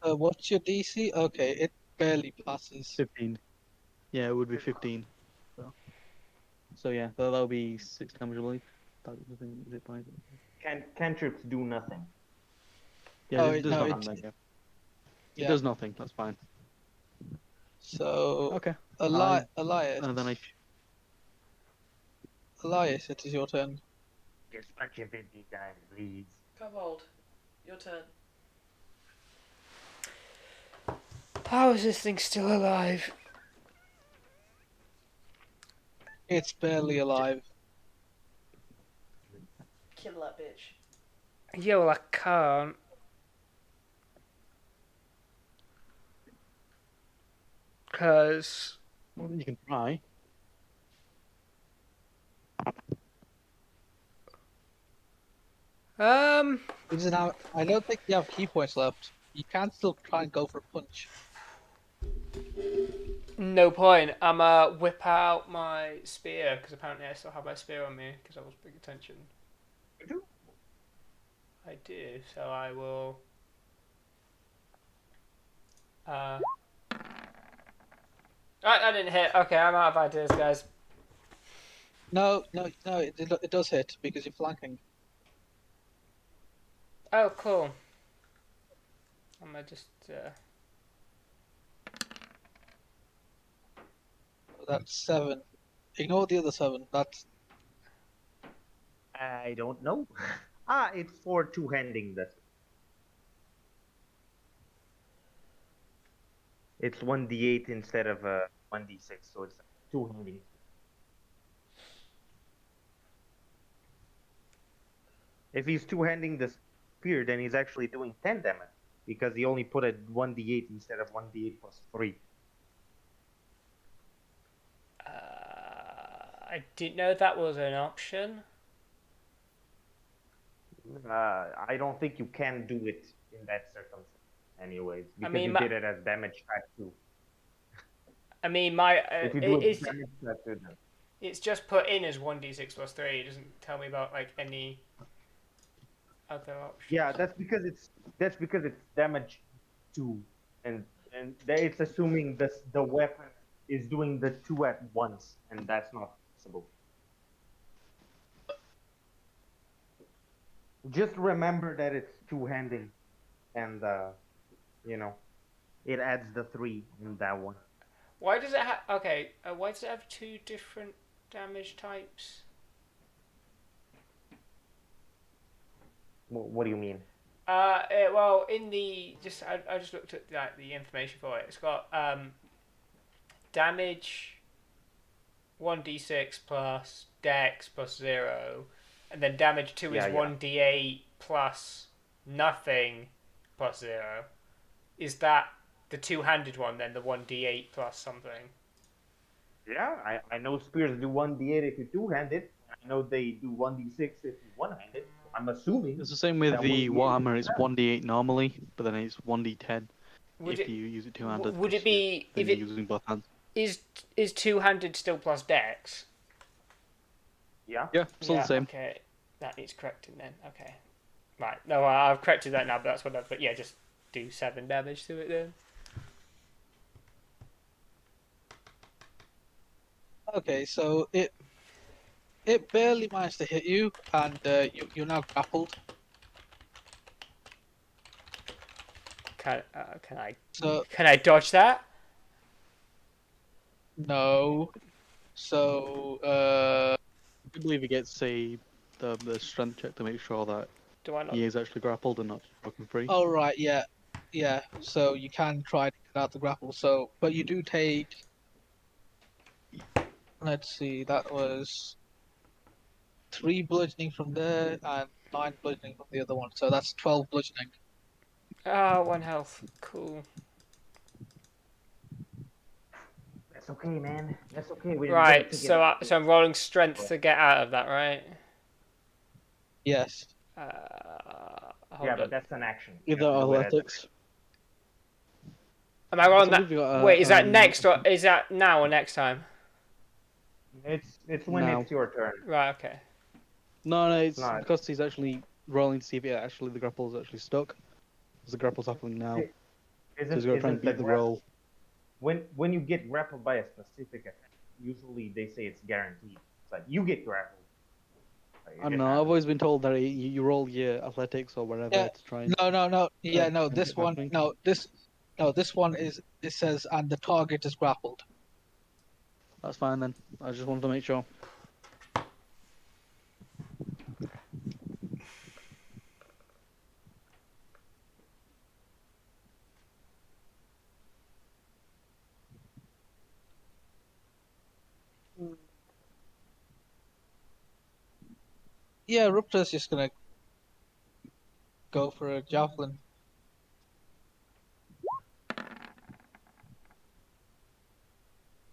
What's your DC? Okay, it barely passes. 15. Yeah, it would be 15. So yeah, that'll be 6 damage, I believe. Is it 5? Cantrips do nothing. Yeah, Oh, it does no, nothing. Then, yeah. It yeah. does nothing. That's fine. So, Okay. Elias, And then Elias, it is your turn. Just punch him 50 times, please. Kobold, your turn. How is this thing still alive? It's barely alive. Kill that bitch. Yeah, well, I can't. Because well, you can try. I don't think you have key points left. You can still try and go for a punch. No point. I'm whip out my spear because apparently I still have my spear on me because I was paying attention. You do? I do, so I will. Right, I didn't hit. Okay, I'm out of ideas, guys. No, it does hit because you're flanking. Oh, cool. I'm gonna just. That's 7. Ignore the other 7. That's I don't know. It's for two-handing this. It's 1d8 instead of 1d6, so it's two-handing. If he's two-handing the spear, then he's actually doing 10 damage because he only put a 1d8 instead of 1d8 plus 3. I didn't know that was an option. I don't think you can do it in that circumstance, anyways, because mean, you did it as damage type 2. I mean, my If you do it as damage type 2, then. it's just put in as 1d6 plus 3. It doesn't tell me about like any other options. Yeah, that's because it's damage 2, and it's assuming the weapon is doing the 2 at once, and that's not possible. Just remember that it's two-handing, and it adds the 3 in that one. Why does it have? Okay, why does it have 2 different damage types? What do you mean? Well, in the I just looked at the information for it. It's got damage 1d6 plus dex plus 0, and then damage 2 is 1d8 plus nothing plus 0. Is that the two-handed one then, the 1d8 plus something? Yeah, I know spears do 1d8 if you're two-handed. I know they do 1d6 if you're one-handed. I'm assuming. It's the same with the Warhammer. It's 1d8 normally, but then it's 1d10 if you use it two-handed. Would it be if you're using both hands? Is two-handed still plus dex? Yeah. Yeah, still the same. Okay, that needs correcting then. Okay, right. No, I've corrected that now, but that's what I've. But yeah, just do 7 damage to it then. okay. So it barely managed to hit you, and you're now grappled. Can I dodge that? No. So I believe he gets the strength check to make sure that Do I not? he is actually grappled and not broken free. oh right, yeah. So you can try to get out the grapple. So, but you do take. Let's see, that was 3 bludgeoning from there and 9 bludgeoning from the other one. So that's 12 bludgeoning. Ah, 1 health. Cool. That's okay, man. That's okay. Right. So I'm rolling strength to get out of that, right? Yes. But that's an action. Either athletics. Am I rolling that? Wait, is that next or is that now or next time? It's when now. it's your turn. Right. Okay. No, it's because he's actually rolling to see if the grapple is actually stuck. Because the grapple's happening now. So he's got to try and beat the roll. When you get grappled by a specific attack, usually they say it's guaranteed. It's like you get grappled. Oh, I don't know. I've always been told that you roll your athletics or whatever to try and. No. Yeah, no. This one, this one is. It says, and the target is grappled. That's fine then. I just wanted to make sure. Yeah, Rupta's just gonna go for a javelin.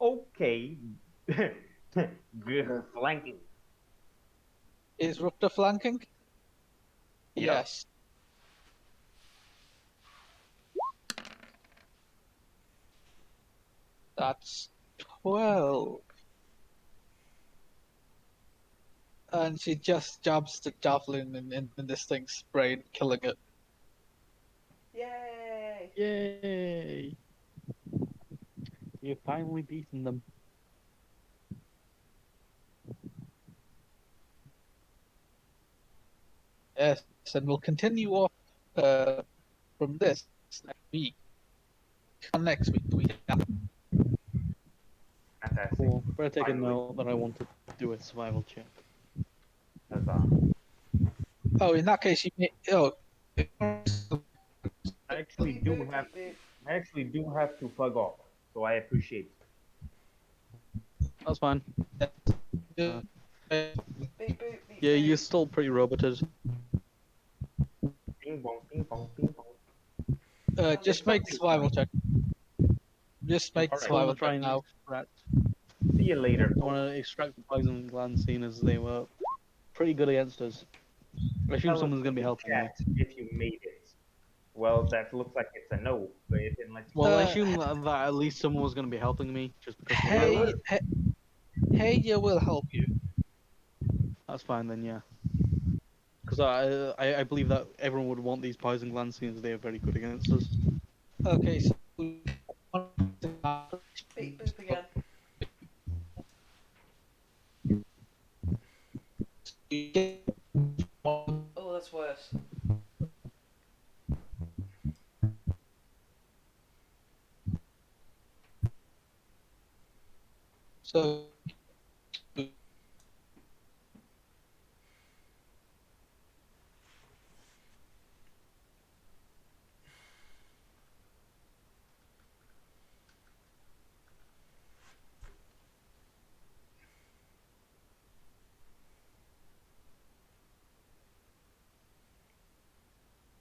Okay. Good flanking. Is Rupta flanking? Yes. That's 12. And she just jabs the javelin in this thing's brain, killing it. Yay! Yay! You've finally beaten them. Yes, and we'll continue off from this next week. Not next week, the week after. Fantastic. Cool. Better take a Finally. note that I want to do a survival check. Huzzah. Oh, in that case, you may. Oh, I actually Beep, do boop, have beep, I actually do have to fuck off, so I appreciate it. That's fine. beep, beep, boop, beep, Yeah, you're boop. still pretty roboted. Ping pong, ping pong, ping pong. just make the survival check. Just make the Alright. I want survival to try check and now. extract. See you later. I want to extract the poison gland, seeing as they were pretty good against us. I assume Tell us someone's in going to be the helping me. chat if you made it. Well, that looks like it's a no, but unless you Well, I Uh, assume that at least someone was going to be helping me, just because we're Hey, robots. hey, you will help you. That's fine then, yeah. Because I believe that everyone would want these poison glands, seeing as they are very good against us. Okay, so Beep, boop again. Oh, that's worse. so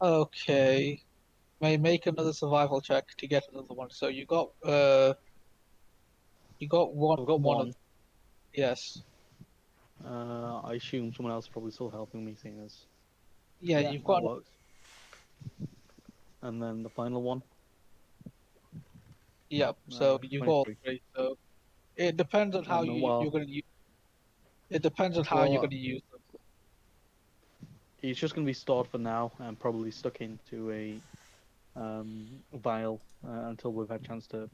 okay. May make another survival check to get another one. So you got I've got one of one. yes. I assume someone else is probably still helping me, seeing as Yeah, yeah, you've that got works. And then the final one. yep. So you got 23. 3. So it depends on how And then, well, you're gonna use. It depends on how you're well, gonna use them. it's just going to be stored for now and probably stuck into a vial until we've had a chance to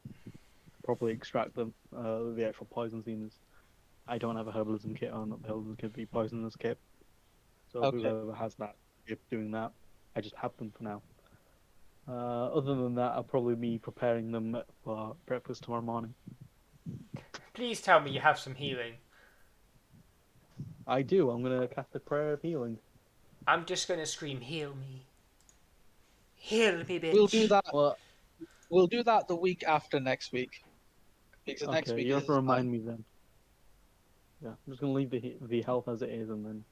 properly extract them. The actual poison seams. I don't have a herbalism kit on. The herbalism kit be poisonous kit. So Okay. whoever has that, if doing that, I just have them for now. Other than that, I'll probably be preparing them for breakfast tomorrow morning. Please tell me you have some healing. I do. I'm gonna cast a prayer of healing. I'm just gonna scream, heal me. Heal me, We'll do bitch. that. Well, We'll do that the week after next week. Because next okay. week You have to is remind me then. Yeah, I'm just gonna leave the health as it is, and then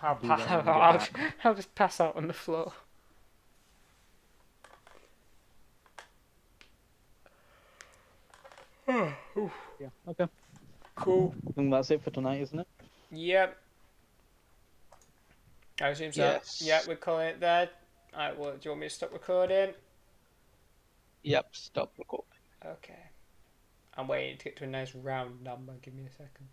I'll, do that when we get I'll, back. I'll just pass out on the floor. Yeah. Okay. Cool. I think that's it for tonight, isn't it? Yep. I assume so. yes. Yep, we're calling it there. Alright, well, do you want me to stop recording? Yep. Stop recording. Okay. I'm waiting to get to a nice round number. Give me a second.